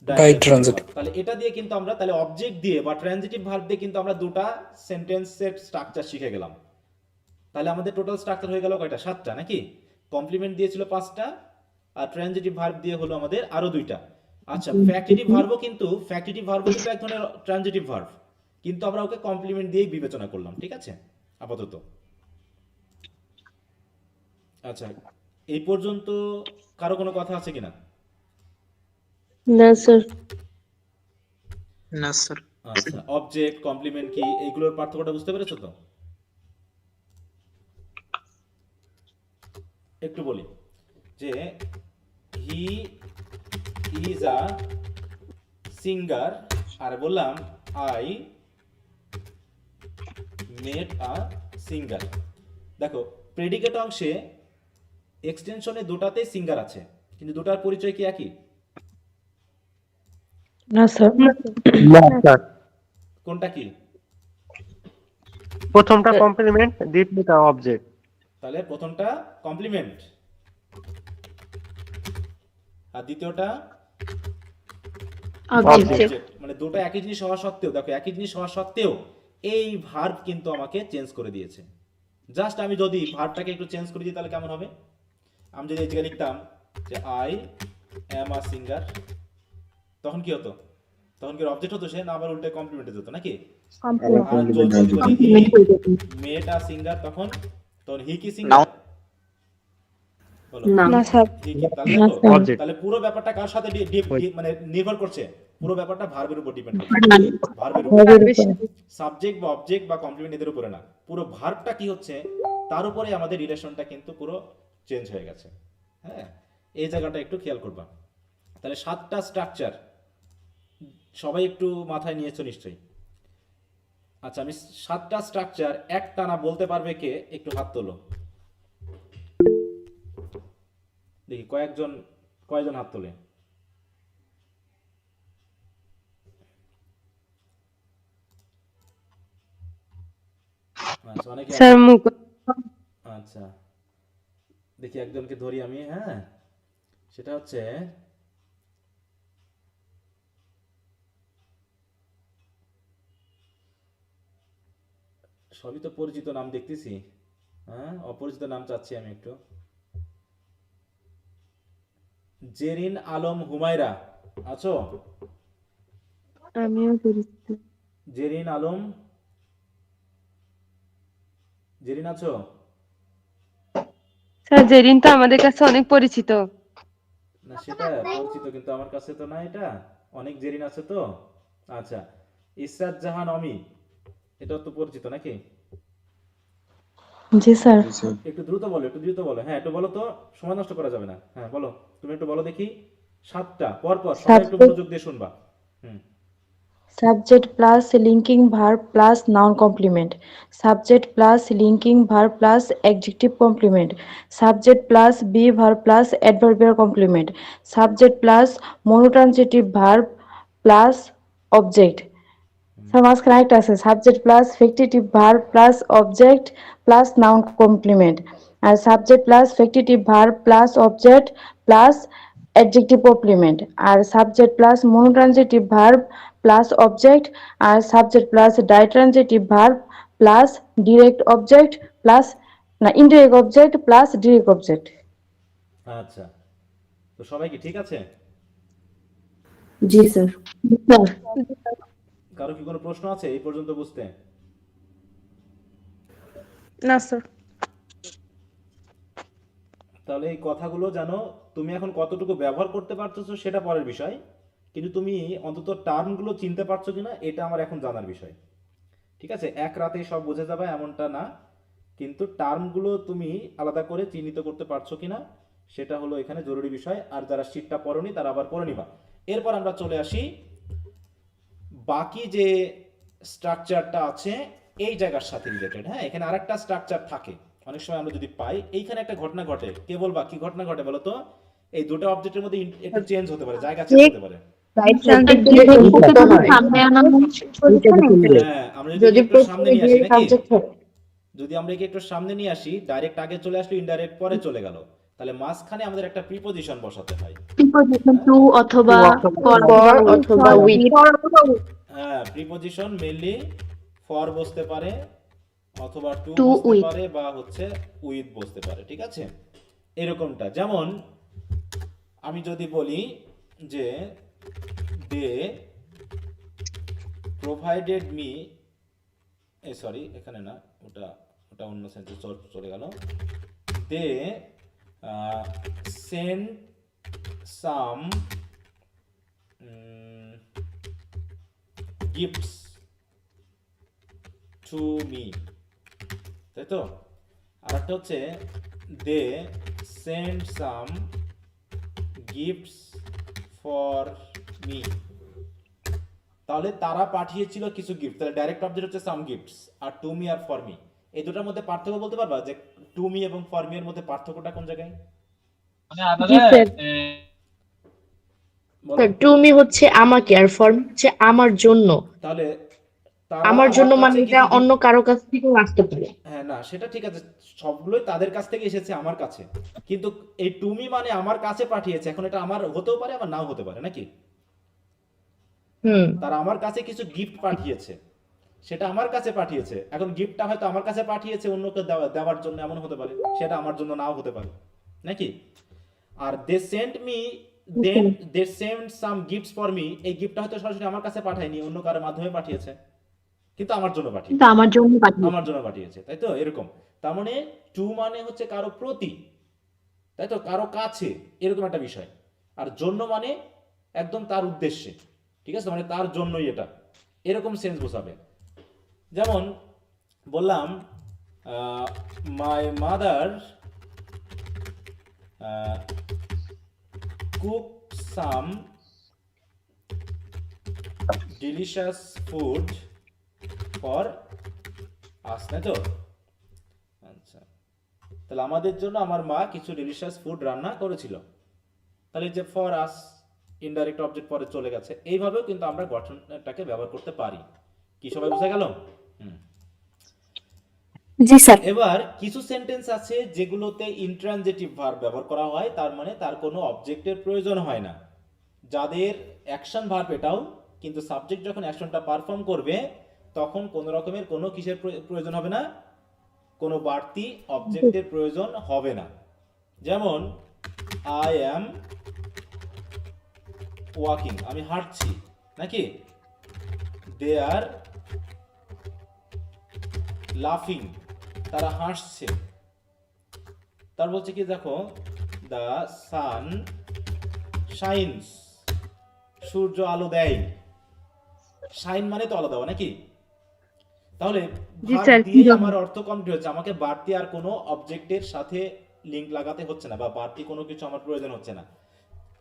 ডাইরেক্ট ট্রানজিটিভ। তাহলে এটা দিয়ে কিন্তু আমরা তাহলে অবজেক্ট দিয়ে বা ট্রানজিটিভ ভার্ব দিয়ে কিন্তু আমরা দুটো সেন্টেন্সের স্ট্রাকচার শিখে গেলাম। তাহলে আমাদের টোটাল স্ট্রাকচার হয়ে গেল কয়টা? 7টা, নাকি? কমপ্লিমেন্ট দিয়েছিল 5টা, আর ট্রানজিটিভ ভার্ব দিয়ে হলো আমাদের আরো 2টা। আচ্ছা, ফ্যাক্টিটিভ ভার্বও কিন্তু এক ধরনের ট্রানজিটিভ ভার্ব, কিন্তু আমরা ওকে কমপ্লিমেন্ট দিয়েই বিবেচনা করলাম, ঠিক আছে? আপাতত। আচ্ছা, এই পর্যন্ত কারো কোনো কথা আছে কিনা? না স্যার। না স্যার। আচ্ছা, অবজেক্ট, কমপ্লিমেন্ট কি, এইগুলোর পার্থক্যটা বুঝতে পেরেছো তো? একটু বলি যে হি ইজ আ সিঙ্গার, আর বললাম আই মেট আ সিঙ্গার। দেখো, প্রেডিকেট অংশে এক্সটেনশনে দুটাতেই সিঙ্গার আছে, কিন্তু দুটার পরিচয় কি একই? না স্যার। না স্যার, কোনটা কি? প্রথমটা কমপ্লিমেন্ট, দ্বিতীয়টা অবজেক্ট। তাহলে প্রথমটা কমপ্লিমেন্ট আর দ্বিতীয়টা অবজেক্ট। object। মানে দুটো একই জিনিস হওয়া সত্ত্বেও, দেখো একই জিনিস হওয়া সত্ত্বেও এই ভার্ব কিন্তু আমাকে চেঞ্জ করে দিয়েছে। জাস্ট আমি যদি ভার্বটাকে একটু চেঞ্জ করে দিই তাহলে কেমন হবে? আমি যদি এই জায়গায় লিখতাম যে আই অ্যাম আ সিঙ্গার, তখন কি হতো? তখন কি অবজেক্ট হতো সে, না আবার উল্টে কমপ্লিমেন্টে যেত নাকি? আর যদি বলি হি মেট আ সিঙ্গার, তখন হি কি সিঙ্গার? বলো। না স্যার। হি কি? তাহলে দেখো, Object। তাহলে পুরো ব্যাপারটা কার সাথে মানে নির্ভর করছে? পুরো ব্যাপারটা ভার্বের উপর ডিপেন্ড করছে। ভার্বের উপর, সাবজেক্ট বা অবজেক্ট বা কমপ্লিমেন্ট এদের উপরে না, পুরো ভার্বটা কি হচ্ছে তার উপরে আমাদের রিলেশনটা কিন্তু পুরো চেঞ্জ হয়ে গেছে। হ্যাঁ, এই জায়গাটা একটু খেয়াল করবা। তাহলে 7টা স্ট্রাকচার সবাই একটু মাথায় নিয়েছো নিশ্চয়ই। আচ্ছা, আমি 7টা স্ট্রাকচার এক টানা বলতে পারবে কে? একটু হাত তোলো দেখি, কয়জন হাত তোলে? আচ্ছা, অনেকে স্যার মুখ। আচ্ছা, দেখি একজনকে ধরি আমি। হ্যাঁ, সেটা হচ্ছে সবই তো পরিচিত নাম দেখতেছি, হ্যাঁ অপরিচিত নাম চাচ্ছি আমি একটু। জেরিন আলম হুমায়রা আছো? আমিও পরিচিত। জেরিন আলম, জেরিন আছো? স্যার জেরিন তো আমাদের কাছে অনেক পরিচিত। না সেটা পরিচিত, কিন্তু আমার কাছে তো না, এটা অনেক জেরিন আছে তো। আচ্ছা, ইসরাত জাহান অমি, এটা তো পরিচিত নাকি? জি স্যার। একটু দ্রুত বলো, একটু দ্রুত বলো। হ্যাঁ, একটু বলো তো, সময় নষ্ট করা যাবে না। হ্যাঁ বলো, তুমি একটু বলো দেখি। 7টা পরপর, সবাই একটু মনোযোগ দিয়ে শুনবা। হুম। Subject plus linking verb plus noun complement. Subject plus linking verb plus adjective complement. Subject plus be verb plus adverbial complement. Subject plus monotransitive verb plus object. মাঝখানে একটা আছে subject plus factitive verb plus object plus noun complement, আর subject plus factitive verb plus object plus adjective complement, আর subject plus monotransitive verb plus object, আর subject plus ditransitive verb plus direct object plus না indirect object plus direct object. আচ্ছা, তো সবাই কি ঠিক আছে? জি স্যার। কারো কি কোনো প্রশ্ন আছে এই পর্যন্ত বুঝতে? না স্যার। তাহলে এই কথাগুলো জানো, তুমি এখন কতটুকু ব্যবহার করতে পারতেছো সেটা পরের বিষয়, কিন্তু তুমি অন্তত টার্মগুলো চিনতে পারছো কিনা এটা আমার এখন জানার বিষয়। ঠিক আছে, এক রাতেই সব বুঝে যাবে এমনটা না, কিন্তু টার্মগুলো তুমি আলাদা করে চিহ্নিত করতে পারছো কিনা সেটা হলো এখানে জরুরি বিষয়। আর যারা শীটটা পড়োনি তারা আবার পড়ে নিবা। এরপর আমরা চলে আসি বাকি যে স্ট্রাকচারটা আছে এই জায়গার সাথে রিলেটেড। হ্যাঁ, এখানে আরেকটা স্ট্রাকচার থাকে, অনেক সময় আমরা যদি পাই এইখানে একটা ঘটনা ঘটে। কে বলবা কি ঘটনা ঘটে বলো তো? এই দুটো অবজেক্টের মধ্যে একটু চেঞ্জ হতে পারে, জায়গা চেঞ্জ হতে পারে। হ্যাঁ, আমরা যদি একটু সামনে নিয়ে আসি নাকি, যদি আমরা একে একটু সামনে নিয়ে আসি, ডাইরেক্ট আগে চলে আসলো, ইনডাইরেক্ট পরে চলে গেল, তাহলে মাঝখানে আমাদের একটা প্রিপজিশন বসাতে হয়। প্রিপজিশন টু অথবা ফর অথবা উইথ। হ্যাঁ, প্রিপজিশন মেইনলি ফর বসতে পারে অথবা টু To বসতে with। পারে বা হচ্ছে উইথ বসতে পারে। ঠিক আছে, এরকমটা। যেমন আমি যদি বলি যে দে প্রোভাইডেড মি, সরি এখানে না, ওটা ওটা অন্য সেন্সে চলে গেল। They send some gifts to me, তাই তো। আর একটা হচ্ছে they send some gifts for me, তাহলে তারা পাঠিয়েছিল কিছু গিফট। তাহলে ডাইরেক্ট অবজেক্ট হচ্ছে সাম গিফটস, আর টু মি আর ফর মি, এই দুটার মধ্যে পার্থক্য বলতে পারবা যে টু মি এবং ফর মি এর মধ্যে পার্থক্যটা কোন জায়গায়? জি স্যার। বলো। স্যার টু মি হচ্ছে আমাকে, আর ফর মি হচ্ছে আমার জন্য। তাহলে তারা আমার জন্য কাছে মানে এটা কিছু gift- অন্য কারো কাছ থেকেও আসতে পারে। হ্যাঁ না সেটা ঠিক আছে, সবগুলোই তাদের কাছ থেকে এসেছে আমার কাছে, কিন্তু এই টু মি মানে আমার কাছে পাঠিয়েছে, এখন এটা আমার হতেও পারে আবার নাও হতে পারে নাকি। হুম। তারা আমার কাছে কিছু গিফট পাঠিয়েছে, সেটা আমার কাছে পাঠিয়েছে, এখন গিফটটা হয়তো আমার কাছে পাঠিয়েছে অন্যকে দেওয়ার জন্য, এমন হতে পারে সেটা আমার জন্য নাও হতে পারে নাকি। আর they send me, then they send some gifts for me, এই গিফটটা হয়তো সরাসরি আমার কাছে পাঠায়নি, অন্য কারোর মাধ্যমে পাঠিয়েছে, কিন্তু আমার জন্য পাঠিয়েছে, কিন্তু আমার জন্য পাঠিয়ে আমার জন্য পাঠিয়েছে, তাই তো। এরকম তার মানে টু মানে হচ্ছে কারো প্রতি, তাই তো, কারো কাছে, এরকম একটা বিষয়। আর জন্য মানে একদম তার উদ্দেশ্যে, ঠিক আছে, মানে তার জন্যই এটা, এরকম সেন্স বোঝাবে। যেমন বললাম my mother cook some delicious food for us, তাই তো। আচ্ছা, তাহলে আমাদের জন্য আমার মা কিছু ডিলিশিয়াস ফুড রান্না করেছিল, তাহলে যে ফর আস ইনডাইরেক্ট অবজেক্ট পরে চলে গেছে, এইভাবেও কিন্তু আমরা গঠনটাকে ব্যবহার করতে পারি। কি সবাই বুঝা গেল? জি স্যার। এবার কিছু সেন্টেন্স আছে যেগুলোতে ইন্ট্রানজিটিভ ভার্ব ব্যবহার করা হয়, তার মানে তার কোনো অবজেক্টের প্রয়োজন হয় না, যাদের অ্যাকশন ভার্ব এটাও, কিন্তু সাবজেক্ট যখন অ্যাকশনটা পারফর্ম করবে তখন কোনো রকমের কোনো কিসের প্রয়োজন হবে না, কোনো বাড়তি অবজেক্টের প্রয়োজন হবে না। যেমন আই অ্যাম ওয়াকিং, আমি হাঁটছি নাকি। দে আর লাফিং, তারা হাসছে। তার বলছে কি দেখো, দ্য সান শাইনস, সূর্য আলো দেয়। শাইন মানে তো আলো দেওয়া নাকি। তাহলে জি ভার্ব স্যার, দিয়ে আমার অর্থ কমপ্লিট হচ্ছে, আমাকে বাড়তি আর কোনো অবজেক্টের সাথে লিংক লাগাতে হচ্ছে না, বা বাড়তি কোনো কিছু আমার প্রয়োজন হচ্ছে না।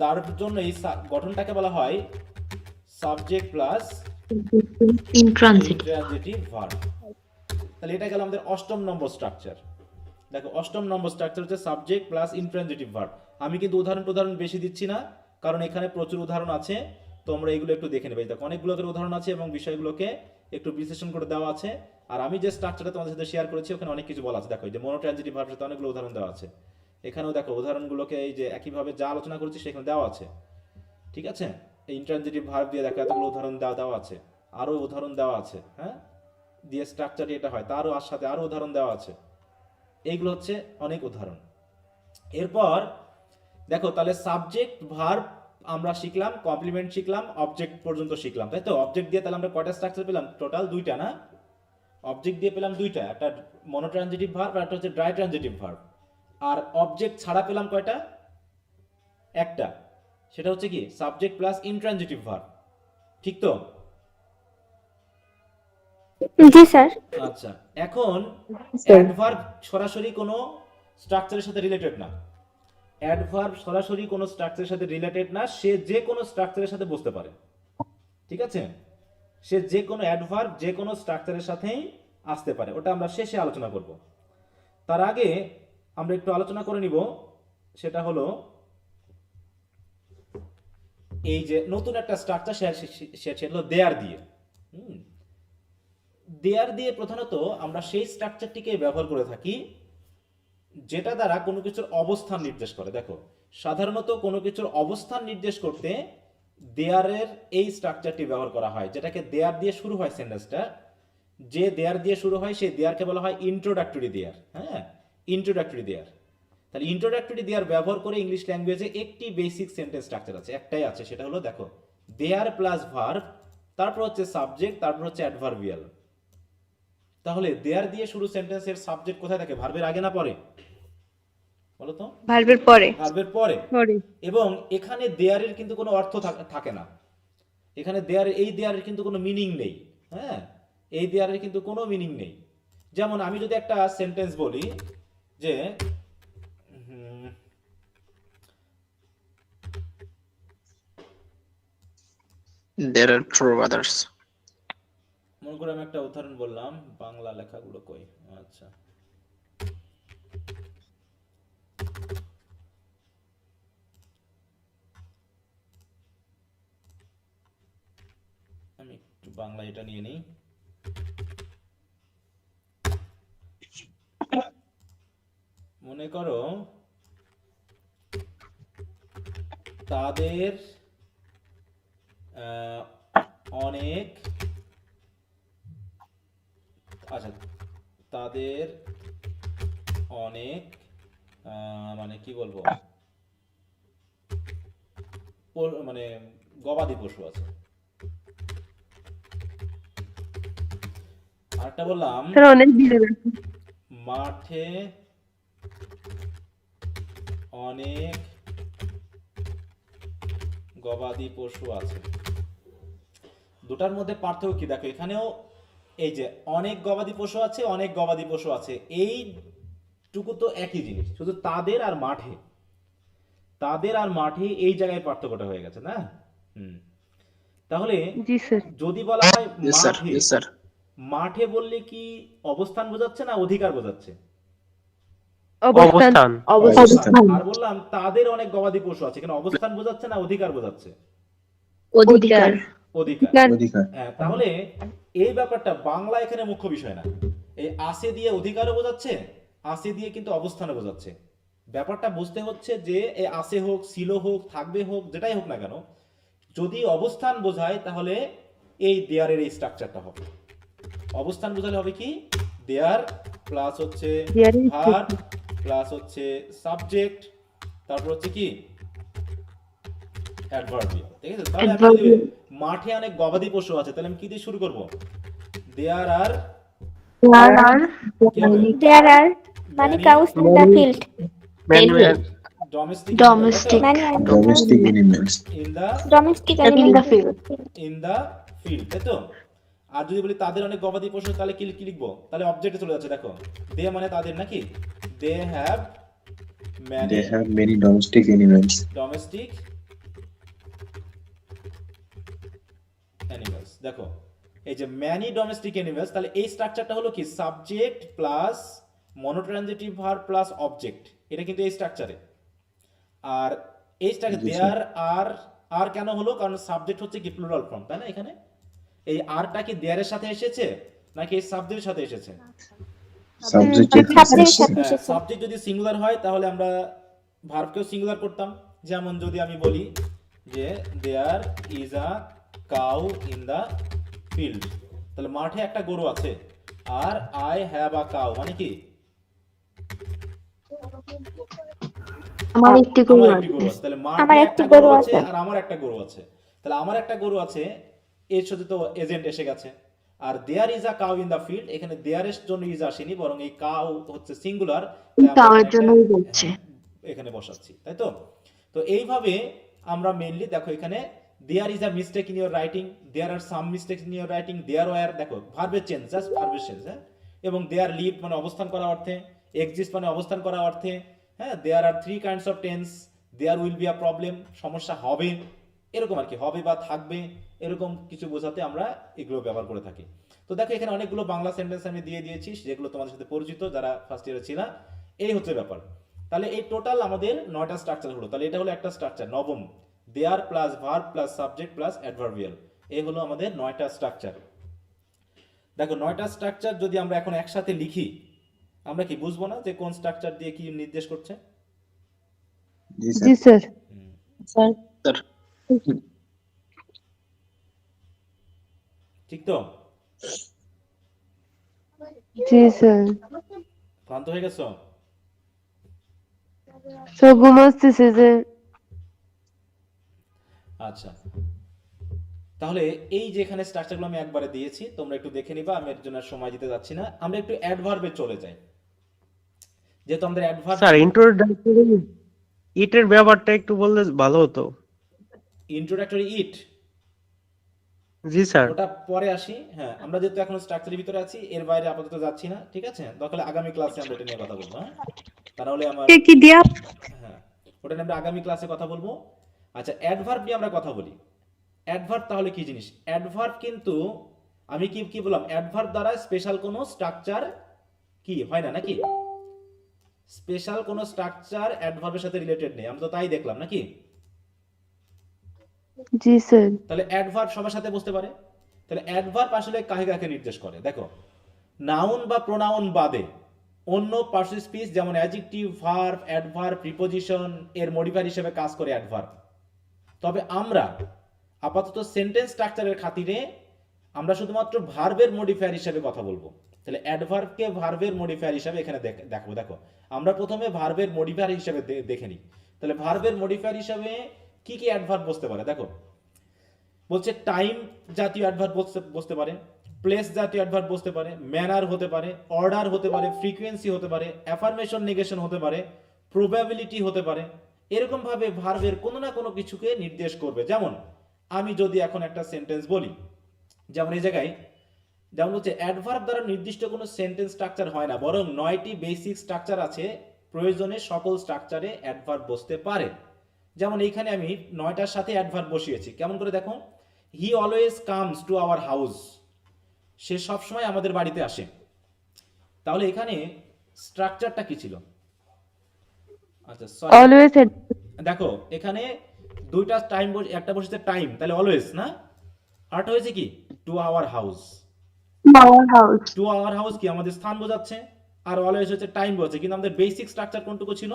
তার জন্য এই গঠনটাকে বলা হয় সাবজেক্ট প্লাস ইন্ট্রানজিটিভ ভার্ব। তাহলে এটা গেল আমাদের অষ্টম নম্বর স্ট্রাকচার। দেখো অষ্টম নম্বর স্ট্রাকচার হচ্ছে সাবজেক্ট প্লাস ইন্ট্রানজিটিভ ভার্ব। আমি কিন্তু উদাহরণ বেশি দিচ্ছি না, কারণ এখানে প্রচুর উদাহরণ আছে, তোমরা এগুলো একটু দেখে নেবে। দেখো অনেকগুলো করে উদাহরণ আছে এবং বিষয়গুলোকে একটু বিশ্লেষণ করে দেওয়া আছে। আর আমি যে স্ট্রাকচারটা তোমাদের সাথে শেয়ার করেছি ওখানে অনেক কিছু বলা আছে। দেখো এই যে মনোট্রানজিটিভ ভার্বের সাথে অনেকগুলো উদাহরণ দেওয়া আছে, এখানেও দেখো উদাহরণগুলোকে এই যে একইভাবে যা আলোচনা করেছি সেখানে দেওয়া আছে, ঠিক আছে। এই ইন্ট্রানজিটিভ ভার্ব দিয়ে দেখো এতগুলো উদাহরণ দেওয়া আছে, আরো উদাহরণ দেওয়া আছে, হ্যাঁ, দিয়ে স্ট্রাকচার এটা হয় তারও আর সাথে আরো উদাহরণ দেওয়া আছে। এইগুলো হচ্ছে অনেক উদাহরণ। এরপর দেখো তাহলে সাবজেক্ট ভার্ব আমরা শিখলাম, কমপ্লিমেন্ট শিখলাম, অবজেক্ট পর্যন্ত শিখলাম, তাই তো। অবজেক্ট দিয়ে তাহলে আমরা কয়টা স্ট্রাকচার পেলাম? টোটাল দুইটা না, অবজেক্ট দিয়ে পেলাম দুইটা, একটা মনোট্রানজিটিভ ভার্ব আর একটা হচ্ছে ড্রাই ট্রানজিটিভ ভার্ব। আর অবজেক্ট ছাড়া পেলাম কয়টা? একটা, সেটা হচ্ছে কি সাবজেক্ট প্লাস ইন্ট্রানজিটিভ ভার্ব, ঠিক তো। জি স্যার। আচ্ছা, এখন অ্যাডভার্ব সরাসরি কোনো স্ট্রাকচারের সাথে রিলেটেড না, অ্যাডভার্ব সরাসরি কোনো স্ট্রাকচারের সাথে রিলেটেড না, সে যে কোনো স্ট্রাকচারের সাথে বসতে পারে, ঠিক আছে। সে যে কোনো অ্যাডভার্ব যে কোনো স্ট্রাকচারের সাথেই আসতে পারে, ওটা আমরা শেষে আলোচনা করব। তার আগে আমরা একটু আলোচনা করে নিব, সেটা হলো এই যে নতুন একটা স্ট্রাকচার সেটা হলো দেয়ার দিয়ে। দেয়ার দিয়ে প্রধানত আমরা সেই স্ট্রাকচারটিকে ব্যবহার করে থাকি যেটা দ্বারা কোনো কিছুর অবস্থান নির্দেশ করে। দেখো সাধারণত কোনো কিছুর অবস্থান নির্দেশ করতে দেয়ারের এই স্ট্রাকচারটি ব্যবহার করা হয়, যেটাকে দেয়ার দিয়ে শুরু হয় সেন্টেন্সটা। যে দেয়ার দিয়ে শুরু হয় সেই দেয়ারকে বলা হয় ইন্ট্রোডাক্টরি দেয়ার। হ্যাঁ, ইন্ট্রোডাক্টরি দেয়ার। তাহলে ইন্ট্রোডাক্টরি দেয়ার ব্যবহার করে ইংলিশ ল্যাঙ্গুয়েজে একটি বেসিক সেন্টেন্স স্ট্রাকচার আছে, একটাই আছে, সেটা হলো দেখো দেয়ার প্লাস ভার্ব, তারপর হচ্ছে সাবজেক্ট, তারপর হচ্ছে অ্যাডভার্বিয়াল। তাহলে দেয়ার দিয়ে শুরু সেন্টেন্সের সাবজেক্ট কোথায় থাকে, ভার্বের আগে না পরে? বলো তো। ভার্বের পরে। ভার্বের পরে। সরি। এবং এখানে দেয়ারের কিন্তু কোনো অর্থ থাকে না। এখানে দেয়ারের কিন্তু কোনো মিনিং নেই। হ্যাঁ, এই দেয়ারের কিন্তু কোনো মিনিং নেই। যেমন আমি যদি একটা সেন্টেন্স বলি যে There are two others. মনে করে আমি একটা উদাহরণ বললাম, বাংলা লেখাগুলো কই, আচ্ছা আমি একটু বাংলা এটা নিয়ে নিই। মনে করো তাদের অনেক, আচ্ছা তাদের অনেক মানে কি বলবো, মানে গবাদি পশু আছে। আরেকটা বললাম স্যার অনেক ভিড় আছে। মাঠে অনেক গবাদি পশু আছে। দুটার মধ্যে পার্থক্য কি দেখো, এখানেও এই যে অনেক গবাদি পশু আছে, অনেক গবাদি পশু আছে, এইটুকু তো একই জিনিস, শুধু তাদের আর মাঠে এই জায়গায় পার্থক্যটা হয়ে গেছে না। তাহলে জি স্যার। যদি বলা হয় Yes, sir. মাঠে, Yes, sir. মাঠে বললে কি অবস্থান বোঝাচ্ছে না অধিকার বোঝাচ্ছে? অবস্থান। অবস্থান। আর বললাম তাদের অনেক গবাদি পশু আছে, এখানে অবস্থান বোঝাচ্ছে না অধিকার বোঝাচ্ছে? অধিকার। অধিকার। অধিকার। হ্যাঁ, তাহলে এই ব্যাপারটা বাংলা এখানে মুখ্য বিষয় না। এই আছে দিয়ে অধিকারও বোঝাচ্ছে, আছে দিয়ে কিন্তু অবস্থানও বোঝাচ্ছে। ব্যাপারটা বুঝতে হচ্ছে যে এই আছে হোক, ছিল হোক, থাকবে হোক, যেটাই হোক না কেন, যদি অবস্থান বোঝায় তাহলে এই দেয়ারের এই স্ট্রাকচারটা হবে। অবস্থান বোঝালে হবে কি, দেয়ার প্লাস হচ্ছে ভার্ব প্লাস হচ্ছে সাবজেক্ট, তারপর হচ্ছে কি অ্যাডভার্বিয়াল। ঠিক আছে, তাহলে আমি যদি মাঠে অনেক গবাদি পশু আছে, তাহলে আমি কি দিয়ে শুরু করব? দেয়ার আর There are many cows in the field. domestic Many Domestic animals. in the domestic animals in the field, তাই তো? আর যদি বলি তাদের অনেক গবাদি পশু, তাহলে কি কি লিখবো? তাহলে অবজেক্টে চলে যাচ্ছে, দেখো দে মানে তাদের নাকি, they have They have many domestic animals. domestic animals। দেখো এই যে ম্যানি ডোমেস্টিক অ্যানিমালস, তাহলে এই স্ট্রাকচারটা হলো কি subject plus monotransitive verb plus object, এটা কিন্তু এই স্ট্রাকচারে। আর এই স্ট্রাকচার দেয়ার আর কেন হলো, কারণ সাবজেক্ট হচ্ছে কি প্লুরাল ফর্ম, তাই না? এখানে এই আরটা কি দেয়ারের সাথে এসেছে নাকি এই সাবজেক্টের সাথে এসেছে? সাবজেক্ট যদি সিঙ্গুলার হয় তাহলে আমরা ভার্বকেও সিঙ্গুলার করতাম। যেমন যদি আমি বলি যে there is a cow in the field, তাহলে মাঠে একটা গরু আছে। আর আই হ্যাভ আ কাউ মানে কি আমার একটি গরু আমার আছে। একটি গরু আছে। তাহলে মাঠে একটা গরু আছে আর আমার একটা গরু আছে। তাহলে আমার একটা গরু আছে, এর সাথে তো এজেন্ট এসে গেছে। আর there is a cow in the field, এখানে দেয়ারের জন্য ইজ আসেনি, বরং এই কাউ হচ্ছে সিঙ্গুলার, কাউয়ের জন্যই বলছে। এখানে বসাচ্ছি, তাই তো? তো এইভাবে আমরা মেইনলি দেখো এখানে there is a mistake in your writing, there are some mistakes in your writing, there were, দেখো ভার্বের চেঞ্জ, জাস্ট ভার্বের চেঞ্জ। হ্যাঁ, এবং দেয়ার লিভ মানে অবস্থান করা অর্থে, এক্সিস্ট মানে অবস্থান করা অর্থে। হ্যাঁ, there are 3 kinds of tense, there will be a problem, সমস্যা হবে, এরকম আর কি, হবে বা থাকবে, এরকম কিছু বোঝাতে আমরা এগুলো ব্যবহার করে থাকি। তো দেখো এখানে অনেকগুলো বাংলা সেন্টেন্স আমি দিয়ে দিয়েছি, যেগুলো তোমাদের সাথে পরিচিত যারা ফার্স্ট ইয়ারে ছিল। এই হচ্ছে ব্যাপার। তাহলে এই টোটাল আমাদের 9টা স্ট্রাকচার হলো। তাহলে এটা হলো একটা স্ট্রাকচার, নবম, there plus verb plus subject plus adverbial, এই হলো আমাদের 9টা স্ট্রাকচার। দেখো 9টা স্ট্রাকচার যদি আমরা এখন একসাথে লিখি, আমরা কি বুঝবো না যে কোন স্ট্রাকচার দিয়ে কি নির্দেশ করছে? জি স্যার। ঠিক তো? জি স্যার। ক্লান্ত হয়ে গেছো? সব ঘুমাচ্তেছে যে। আচ্ছা, তাহলে এই যে এখানে স্ট্রাকচারগুলো আমি একবারে দিয়েছি, তোমরা একটু দেখে নিবা, আমি এর জন্য আর সময় দিতে যাচ্ছি না। আমরা একটু অ্যাডভার্বে চলে যাই, যেহেতু আমাদের অ্যাডভার্ব স্যার ইন্ট্রোডাক্টরি ইটের ব্যাপারটা একটু বললে ভালো হতো। ইন্ট্রোডাক্টরি ইট, জি স্যার। ওটা পরে আসি। হ্যাঁ, আমরা যেহেতু এখন স্ট্রাকচারের ভিতরে আছি, এর বাইরে আপাতত যাচ্ছি না, ঠিক আছে? দরকার হলে আগামী ক্লাসে আমরা এটা নিয়ে কথা বলবো। হ্যাঁ, তাহলে আমার কি দিয়া হ্যাঁ, ওটা নিয়ে আমরা আগামী ক্লাসে কথা বলবো। আচ্ছা, অ্যাডভার্ব নিয়ে আমরা কথা বলি। অ্যাডভার্ব তাহলে কি জিনিস? অ্যাডভার্ব কিন্তু আমি কি কি বললাম, অ্যাডভার্ব দ্বারা স্পেশাল কোনো স্ট্রাকচার কি হয় না, নাকি? স্পেশাল কোনো স্ট্রাকচার অ্যাডভার্বের সাথে রিলেটেড নেই, আমরা তো তাই দেখলাম, নাকি? জি স্যার। তাহলে অ্যাডভার্ব সবার সাথে বসতে পারে। তাহলে অ্যাডভার্ব আসলে কাকে কাকে নির্দেশ করে? দেখো, নাউন বা প্রোনাউন বাদে অন্য পার্সিভ স্পিচ যেমন অ্যাডজেক্টিভ, ভার্ব, অ্যাডভার্ব, প্রিপোজিশন এর মডিফায়ার হিসেবে কাজ করে অ্যাডভার্ব। তবে আমরা আপাতত সেন্টেন্স স্ট্রাকচারের খাতিরে আমরা শুধুমাত্র ভার্বের মডিফায়ার হিসেবে কথা বলবো। তাহলে অ্যাডভার্বকে ভার্বের মডিফায়ার হিসেবে এখানে দেখো। দেখো, আমরা প্রথমে ভার্বের মডিফায়ার হিসেবে দেখে নিই। তাহলে ভার্বের মডিফায়ার হিসেবে কি কি অ্যাডভার্ব বসতে পারে? দেখো, বলছে টাইম জাতীয় অ্যাডভার্ব বসতে পারে, প্লেস জাতীয় অ্যাডভার্ব বসতে পারে, ম্যানার হতে পারে, অর্ডার হতে পারে, ফ্রিকোয়েন্সি হতে পারে, অ্যাফার্মেশন নেগেশন হতে পারে, প্রবাবিলিটি হতে পারে। এরকম ভাবে ভার্বের কোনো না কোনো কিছুকে নির্দেশ করবে। যেমন আমি যদি এখন একটা সেন্টেন্স বলি, যেমন এই জায়গায় যেমন হচ্ছে অ্যাডভার্ব দ্বারা নির্দিষ্ট কোনো সেন্টেন্স স্ট্রাকচার হয় না, বরং 9টি বেসিক স্ট্রাকচার আছে, প্রয়োজনে সকল স্ট্রাকচারে অ্যাডভার্ব বসতে পারে। যেমন এইখানে আমি 9টার সাথে অ্যাডভার্ব বসিয়েছি। কেমন করে দেখো, he always comes to our house, সে সবসময় আমাদের বাড়িতে আসে। তাহলে এখানে স্ট্রাকচারটা কি ছিল? আচ্ছা সরি, অলওয়েজ দেখো এখানে দুইটা টাইম, একটা বসেছে টাইম, তাহলে অলওয়েজ না, আরটা হয়েছে কি two our house. Our house. Two our house কি আমাদের স্থান বোঝাচ্ছে, আর অলওয়েজ হচ্ছে টাইম বোঝাচ্ছে। কিন্তু আমাদের বেসিক স্ট্রাকচার কোনটুকু ছিল?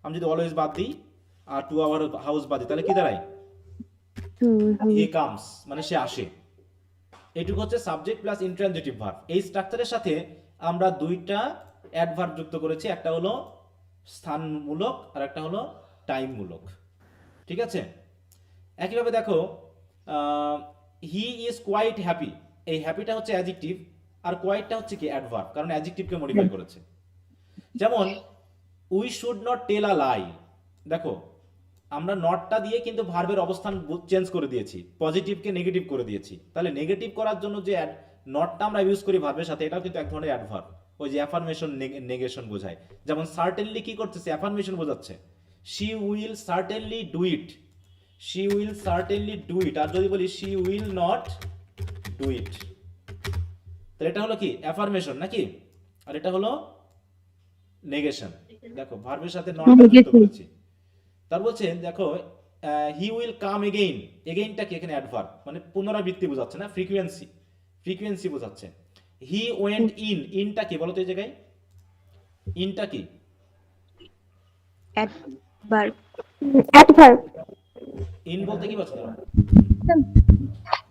আমি যদি অলওয়েজ বাদ দিই আর টু আওয়ার হাউস বাদ দিই, তাহলে কি দাঁড়ায়? হি কামস, মানে সে আসে। এটুকু হচ্ছে সাবজেক্ট প্লাস ইন্ট্রানজিটিভ ভার্ব। এই স্ট্রাকচারের সাথে আমরা দুইটা অ্যাডভার্ব যুক্ত করেছি, একটা হলো স্থানমূলক আর একটা হলো টাইমমূলক, ঠিক আছে? একইভাবে দেখো, হি ইজ কোয়াইট হ্যাপি, এই হ্যাপিটা হচ্ছে অ্যাডজেক্টিভ, আর কোয়াইটটা হচ্ছে কি অ্যাডভার্ব, কারণ অ্যাডজেক্টিভকে মডিফাই করেছে। যেমন উই শুড নট টেল আ লাই, দেখো আমরা নটটা দিয়ে কিন্তু ভার্বের অবস্থান চেঞ্জ করে দিয়েছি, পজিটিভকে নেগেটিভ করে দিয়েছি। তাহলে নেগেটিভ করার জন্য যে নটটা আমরা ইউজ করি ভার্বের সাথে, এটাও কিন্তু এক ধরনের অ্যাডভার্ব, ওই যে অ্যাফার্মেশন নেগেশন বোঝায়। যেমন সার্টেনলি কি করতেছে, অ্যাফার্মেশন বোঝাচ্ছে, she will certainly do it, she will certainly do it. আর যদি বলি she will not do it, তাহলে এটা হলো কি অ্যাফার্মেশন নাকি, আর এটা হলো নেগেশন। দেখো ভার্বের সাথে নটটা যুক্ত করেছি। তার বলছে দেখো, হি উইল কাম এগেইন, এগেইনটা কি এখানে অ্যাডভার্ব, মানে পুনরাবৃত্তি বোঝাচ্ছে না, ফ্রিকোয়েন্সি বোঝাচ্ছে। হি ওয়েন্ট ইন, ইনটা কি বলো তো এই জায়গায়, ইনটা কি? অ্যাডভার্ব। অ্যাডভার্ব। ইন বলতে কি বোঝাচ্ছ?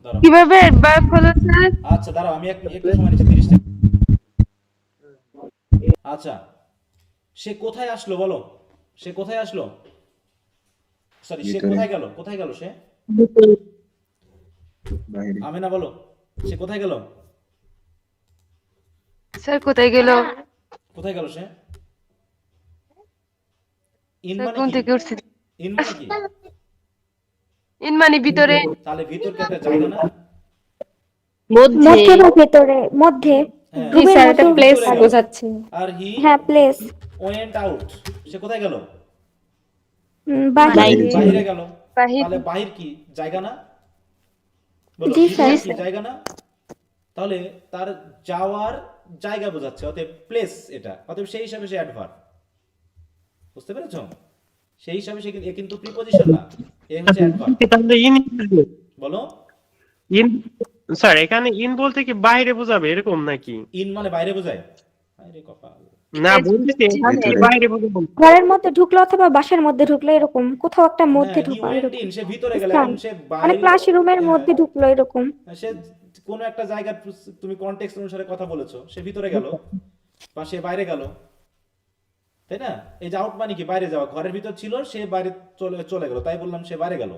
দাঁড়াও, কিভাবে অ্যাডভার্ব হলো স্যার? আচ্ছা দাঁড়াও, আমি একটু সময় নিচ্ছি, 30 সেকেন্ড। আচ্ছা, সে কোথায় আসলো বলো, সে কোথায় আসলো, সরি সে ভিতরে। কোথায় গেল, কোথায় গেল সে? বাইরে। আমেনা বলো, সে কোথায় গেল? স্যার কোথায় গেল? কোথায় গেল সে? ইন স্যার মানে কোন কি? থেকে উঠছে? ইন মানে কি? ইন মানে ভিতরে। তাহলে ভিতর কে একটা জায়গা না? মধ্যে। মধ্যে বা ভেতরে, মধ্যে হ্যাঁ, রুমের স্যার, মধ্যে এটা প্লেস ভিতরে গেল। বোঝাচ্ছে। আর হি হ্যাঁ প্লেস, ওয়েন্ট আউট, সে কোথায় গেল? বাহিরে। বাইরে। বাইরে গেল। বাহির। তাহলে বাহির কি জায়গা না? বলো জি, ভিতর স্যার। কি জায়গা না? তাহলে তার যাওয়ার জায়গা বোঝাচ্ছে, অতএব প্লেস এটা, অতএব সেই হিসাবে সে অ্যাডভার্ব। বুঝতে পেরেছো? সেই হিসাবে সে এ কিন্তু প্রিপজিশন না, এ হচ্ছে অ্যাডভার্ব। তাহলে ইন বলো, ইন স্যার এখানে ইন বলতে কি বাইরে বোঝাবে এরকম নাকি? ইন মানে বাইরে বোঝায়? আরে কপাল। না বলতেছি এখানে ভিতরে। বাইরে বোঝাবে। ঘরের মধ্যে ঢুকলো অথবা বাসার মধ্যে ঢুকলো, এরকম কোথাও একটা মধ্যে হ্যাঁ, he ঢুকা, went এরকম in, সে ভিতরে গেল, স্থান। এখন সে মানে বাইরে, ক্লাসরুমের হ্যাঁ, মধ্যে ঢুকলো, এরকম। সে কোন একটা জায়গার তুমি কনটেক্সট অনুসারে কথা বলেছো, সে ভিতরে গেল বা সে বাইরে গেল, তাই না? এই যে আউট মানে কি বাইরে যাওয়া, ঘরের ভিতর ছিল সে বাইরে চলে গেল, তাই বললাম সে বাইরে গেল।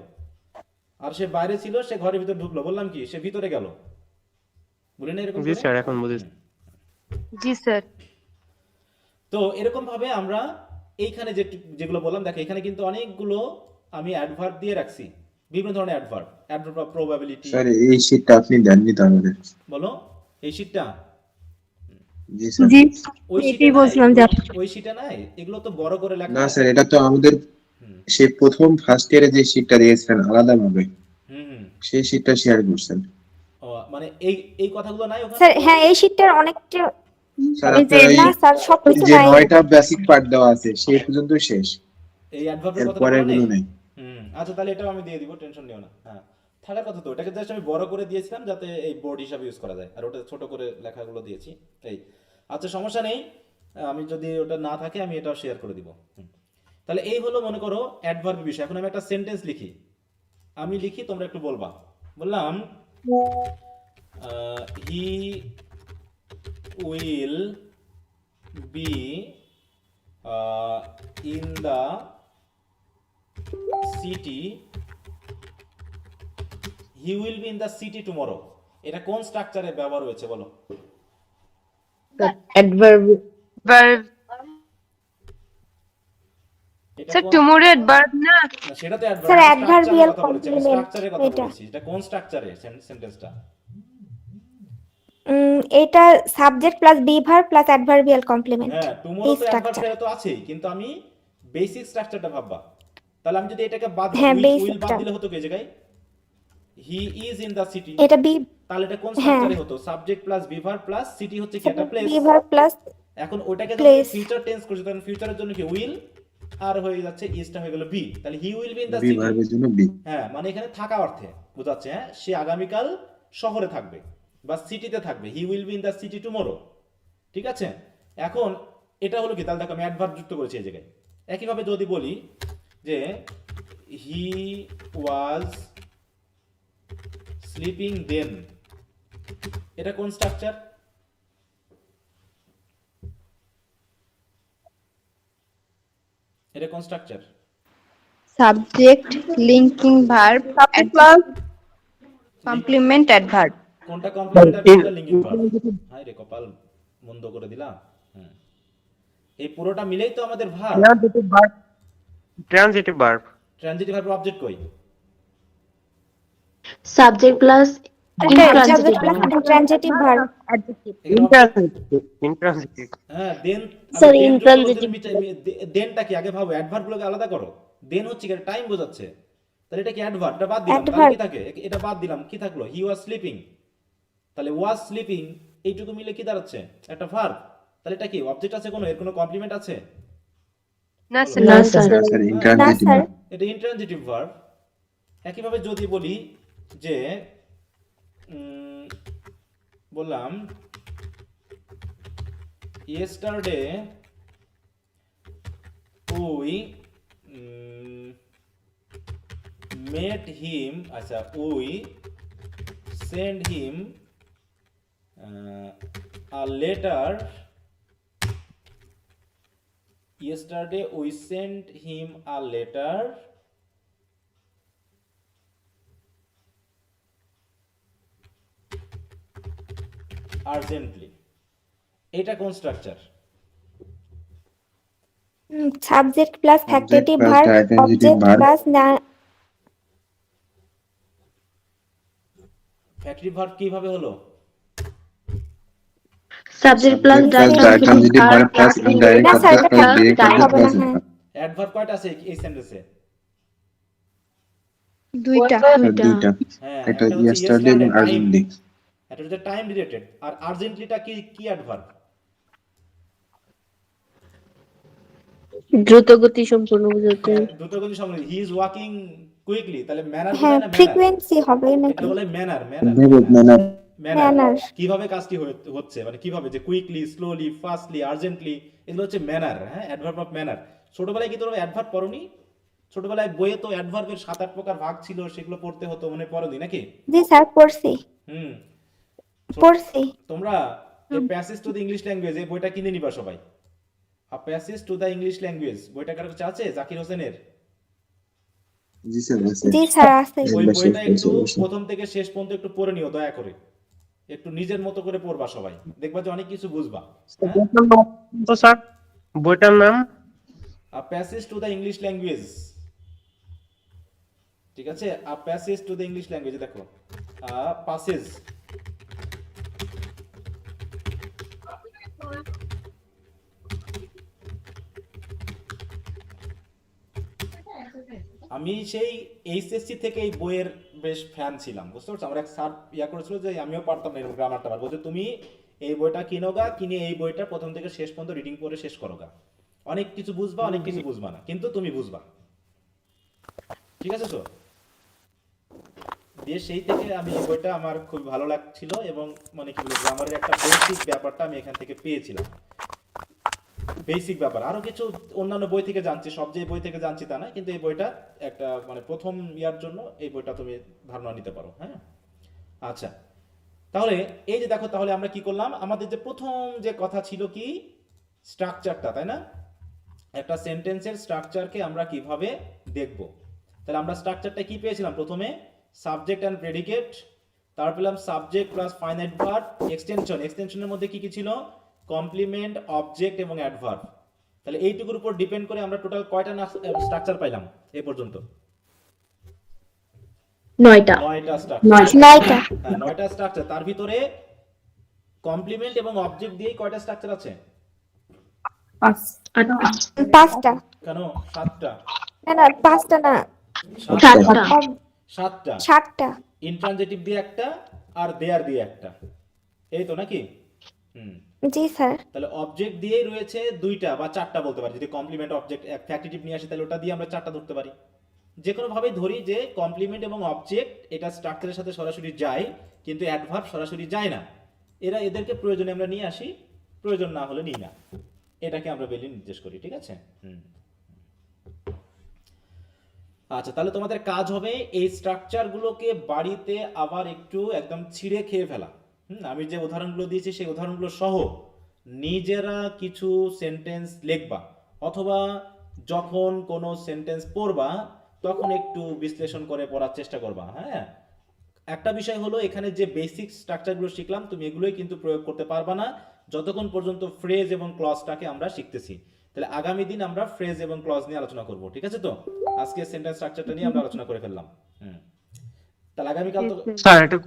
আর সে বাইরে ছিল, সে ঘরের ভিতর ঢুকলো, বললাম কি সে ভিতরে গেল, বলি না এরকম জি করে? স্যার, এখন বুঝেছি। জি স্যার। তো এরকম ভাবে আমরা এইখানে যেগুলো বললাম, দেখো এখানে কিন্তু অনেকগুলো আমি অ্যাডভার্ব দিয়ে রাখছি, বিভিন্ন ধরনের adverb, adverb of probability. Sir এই শীটটা আপনি দেননি তো আমাদের। বলো এই শীটটা, জি স্যার। জি ওই শীটে এটাই নাই, বলছিলাম যে ওই শীটে নাই, এগুলো তো বড় করে লেখা না আছে। স্যার, এটা তো আমাদের হুম সে প্রথম ফার্স্ট ইয়ারে যে শীটটা দিয়েছিলেন আলাদাভাবে, হুম হুম। সেই শীটটা শেয়ার করছেন। ও, মানে এই কথাগুলো নাই ওখানে? স্যার হ্যাঁ এই শীটটার অনেকটা স্যার এই যে আপনার না স্যার সবকিছু যে নাই। 9টা বেসিক পার্ট দেওয়া আছে সেই পর্যন্ত শেষ, এই অ্যাডভার্বের কথা এরপরে বলা নেই? এগুলো নেই। আচ্ছা তাহলে এটাও আমি দিয়ে দিব, টেনশন নিও না। হ্যাঁ থাকার কথা তো, এটাকে জাস্ট আমি বড় করে দিয়েছিলাম যাতে এই বোর্ড হিসাবে ইউজ করা যায়, আর ওটা ছোট করে লেখাগুলো দিয়েছি এই। আচ্ছা সমস্যা নেই, আমি যদি ওটা না থাকে আমি এটাও শেয়ার করে দিব। তাহলে এই হলো মনে করো অ্যাডভার্ব বিষয়। এখন আমি একটা সেন্টেন্স লিখি, আমি লিখি তোমরা একটু বলবা। বললাম হি will be in the city, he will be in the city tomorrow. এটা কোন স্ট্রাকচারে ব্যবহার হয়েছে বলো? অ্যাডভার্ব। ভার্ব। এটা স্যার কোন, টুমোরো অ্যাডভার্ব না? না সেটা তো স্যার অ্যাডভার্ব, অ্যাডভার্বিয়াল কথা বলেছি, কমপ্লিমেন্ট স্ট্রাকচারের কথা এটা। বলেছি। এটা কোন স্ট্রাকচারে সেন্টেন্সটা? এটা subject plus be verb plus adverbial complement, হ্যাঁ টুমরো এই তো অ্যাডভার্ব স্ট্রাকচার। তো আছেই, কিন্তু আমি বেসিক স্ট্রাকচারটা ভাববা। তাহলে আমি যদি এটাকে বাদ দিই, হ্যাঁ উইল বাদ বেসিকটা। দিলে হতো কি এই জায়গায়? হি ইজ ইন দ্য সিটি, এটা বি, তাহলে এটা কোন হ্যাঁ স্ট্রাকচারে হতো? Subject plus be verb plus city হচ্ছে কি একটা প্লেস। বি ভার্ব প্লাস এখন ওটাকে যখন প্লেস। ফিউচার টেন্স করছি, তখন ফিউচারের জন্য কি উইল, আর হয়ে যাচ্ছে ইজটা হয়ে গেল বি, তাহলে he will be in the বি সিটি। ভার্বের জন্য বি। হ্যাঁ মানে এখানে থাকা অর্থে বোঝাচ্ছে, হ্যাঁ সে আগামীকাল শহরে থাকবে বা সিটিতে থাকবে, হি will be in the city tomorrow. ঠিক আছে, এখন এটা হলো কি, তাহলে দেখো আমি অ্যাডভার্ব যুক্ত করেছি এই জায়গায়। একইভাবে যদি বলি যে হি ওয়াজ স্লিপিং দেন, এটা কোন স্ট্রাকচার? এটা কোন structure? Subject linking verb complement adverb. কোনটা কমপ্লিমেন্ট আর কোনটা লিঙ্কিং ভার্ব? হায় রে কপাল, মন্দ করে দিলাম। এই পুরোটা মিলেই তো আমাদের verb. Transitive verb. Transitive verb. Transitive verb object কই? Subject plus subject plus transitive verb. Intransitive. হ্যাঁ দেন, Sir, দেন intransitive দেনটা কি আগে ভাবো, অ্যাডভার্ব গুলোকে আলাদা করো। দেন হচ্ছে কি টাইম বোঝাচ্ছে, তাহলে এটা কি অ্যাডভার্ব? এটা বাদ দিলাম, তাহলে কি থাকে? এটা বাদ দিলাম, কি থাকলো? হি ওয়াজ স্লিপিং, তাহলে ওয়াজ স্লিপিং এইটুকু মিলে কি দাঁড়াচ্ছে? একটা ভার্ব। তাহলে এটা কি অবজেক্ট আছে কোনো, এর কোনো কমপ্লিমেন্ট আছে? না স্যার। না স্যার। স্যার না ইন্ট্রানজিটিভ। স্যার, এটা ইন্ট্রানজিটিভ ভার্ব। একইভাবে যদি বলি যে বললাম yesterday we met him, আচ্ছা we send him a letter, yesterday we sent him a letter urgently, এটা কোন structure? Subject plus factitive plus verb attentive object verb। Plus factory verb কিভাবে হলো? Subject plus transitive verb plus indirect না sir, object এটা plus direct factory object হবে না, plus হ্যাঁ। Adverb কয়টা আছে এই সেন্টেন্সে? দুইটা। দুইটা, হ্যাঁ একটা একটা হচ্ছে ইয়েস্টারডে এবং yesterday, time, আর্জেন্টলি। এটা হচ্ছে টাইম রিলেটেড, আর আর্জেন্টলিটা কি কি অ্যাডভার্ব? দ্রুত গতি সম্পূর্ণ বোঝাতে। দুটো কিন্তু সম্বন্ধে, হি ইজ ওয়াকিং কুইকলি, তাহলে ম্যানার হ্যাঁ বোঝায় না? ম্যানার, ফ্রিকোয়েন্সি হবে এটা নাকি? বলে ম্যানার। ম্যানার। ম্যানার কিভাবে কাজটি হচ্ছে, মানে কিভাবে, যে কুইকলি, স্লোলি, ফাস্টলি, আর্জেন্টলি, এগুলো হচ্ছে ম্যানার। হ্যাঁ অ্যাডভার্ব অফ ম্যানার। ছোটবেলায় কি তোমরা অ্যাডভার্ব পড়োনি? ছোটবেলায় বইয়ে তো অ্যাডভার্বের 7-8 প্রকার ভাগ ছিল, সেগুলো পড়তে হতো, মনে পড়োনি নাকি? জি স্যার পড়ছি হুম পড়ছি। তোমরা এই passage to the English language এই বইটা কিনে নিবা সবাই। আর passage to the English language বইটা কারো কাছে আছে? জাকির হোসেনের? জি স্যার আছে। জি স্যার আছে। ওই একবার শেষ বইটা করেছি একটু অবশ্যই। প্রথম থেকে শেষ পর্যন্ত একটু পড়ে নিও দয়া করে, একটু নিজের মতো করে পড়বা সবাই, দেখবা যে অনেক কিছু বুঝবা। হ্যাঁ, তো স্যার বইটার নাম? A passage to the English language, ঠিক আছে, a passage to the English language, দেখো আ প্যাসেজ, আমি সেই এইচএসসি থেকে এই বইয়ের বেশ ফ্যান ছিলাম, বুঝতে পারছো? আমার এক স্যার করেছিল যে আমিও পারতাম না এরকম গ্রামারটা পারবো, যে তুমি এই বইটা কিনো গা, কিনে এই বইটা প্রথম থেকে শেষ পর্যন্ত রিডিং করে শেষ করো গা, অনেক কিছু বুঝবা, অনেক কিছু বুঝবা না, কিন্তু তুমি বুঝবা, ঠিক আছে তো? দিয়ে সেই থেকে আমি এই বইটা আমার খুব ভালো লাগছিল, এবং মানে কি বলবো, গ্রামারের একটা বেসিক ব্যাপারটা আমি এখান থেকে পেয়েছিলাম, বেসিক ব্যাপার। আরো কিছু অন্যান্য বই থেকে জানছি, সব যে বই থেকে জানছি তা না, কিন্তু এই বইটা একটা মানে প্রথম ইয়ার জন্য এই বইটা তুমি ধারণা নিতে পারো। হ্যাঁ, আচ্ছা, তাহলে এই যে দেখো, তাহলে আমরা কি করলাম, আমাদের যে প্রথম যে কথা ছিল কি, স্ট্রাকচারটা, তাই না? একটা সেন্টেন্সের স্ট্রাকচারকে আমরা কিভাবে দেখব। তাহলে আমরা স্ট্রাকচারটা কি পেয়েছিলাম? প্রথমে সাবজেক্ট অ্যান্ড প্রেডিকেট, তারপর পেলাম subject plus finite verb, extension, এক্সটেনশনের মধ্যে কি কি ছিল? কমপ্লিমেন্ট, অবজেক্ট এবং অ্যাডভার্ব। তাহলে এইটুকুর উপর ডিপেন্ড করে আমরা টোটাল কয়টা স্ট্রাকচার পাইলাম এ পর্যন্ত? 9টা। 9টা স্ট্রাকচার। 9টা। হ্যাঁ, 9টা স্ট্রাকচার। তার ভিতরে কমপ্লিমেন্ট এবং অবজেক্ট দিয়েই কয়টা স্ট্রাকচার আছে? 5টা। কেন 7টা? না না 5টা না, 7টা। 7টা। 7টা। ইন্ট্রানজিটিভ দিয়ে একটা, আর দেয়ার দিয়ে একটা, এই তো নাকি? হুম, জি স্যার। তাহলে অবজেক্ট দিয়েই রয়েছে 2টা বা 4টা বলতে পারি, যদি কমপ্লিমেন্ট অবজেক্ট ফ্যাক্টিটিভ নিয়ে আসি তাহলে ওটা দিয়ে আমরা 4টা ধরতে পারি। যে কোনো ভাবেই ধরি যে কমপ্লিমেন্ট এবং অবজেক্ট এটা স্ট্রাকচারের সাথে সরাসরি যায়, কিন্তু অ্যাডভার্ব সরাসরি যায় না, এদেরকে প্রয়োজনে আমরা নিয়ে আসি, প্রয়োজন না হলে নিই না, এটাকে আমরা বেলি নির্দেশ করি, ঠিক আছে? হুম, আচ্ছা, তাহলে তোমাদের কাজ হবে এই স্ট্রাকচারগুলোকে বাড়িতে আবার একটু একদম ছিঁড়ে খেয়ে ফেলা। আমি যে উদাহরণগুলো দিয়েছি সেই উদাহরণগুলো সহ নিজেরা কিছু সেন্টেন্স লিখবা, অথবা যখন কোনো সেন্টেন্স পড়বা তখন একটু বিশ্লেষণ করে পড়ার চেষ্টা করবা। হ্যাঁ, একটা বিষয় হলো, এখানে যে বেসিক স্ট্রাকচারগুলো শিখলাম তুমি এগুলোই কিন্তু প্রয়োগ করতে পারবা না যতক্ষণ পর্যন্ত ফ্রেজ এবং ক্লজটাকে আমরা শিখতেছি। তাহলে আগামী দিন আমরা ফ্রেজ এবং ক্লজ নিয়ে আলোচনা করব, ঠিক আছে তো? আজকে সেন্টেন্স স্ট্রাকচারটা নিয়ে আমরা আলোচনা করে ফেললাম। তাহলে আগামীকাল তো, স্যার এটা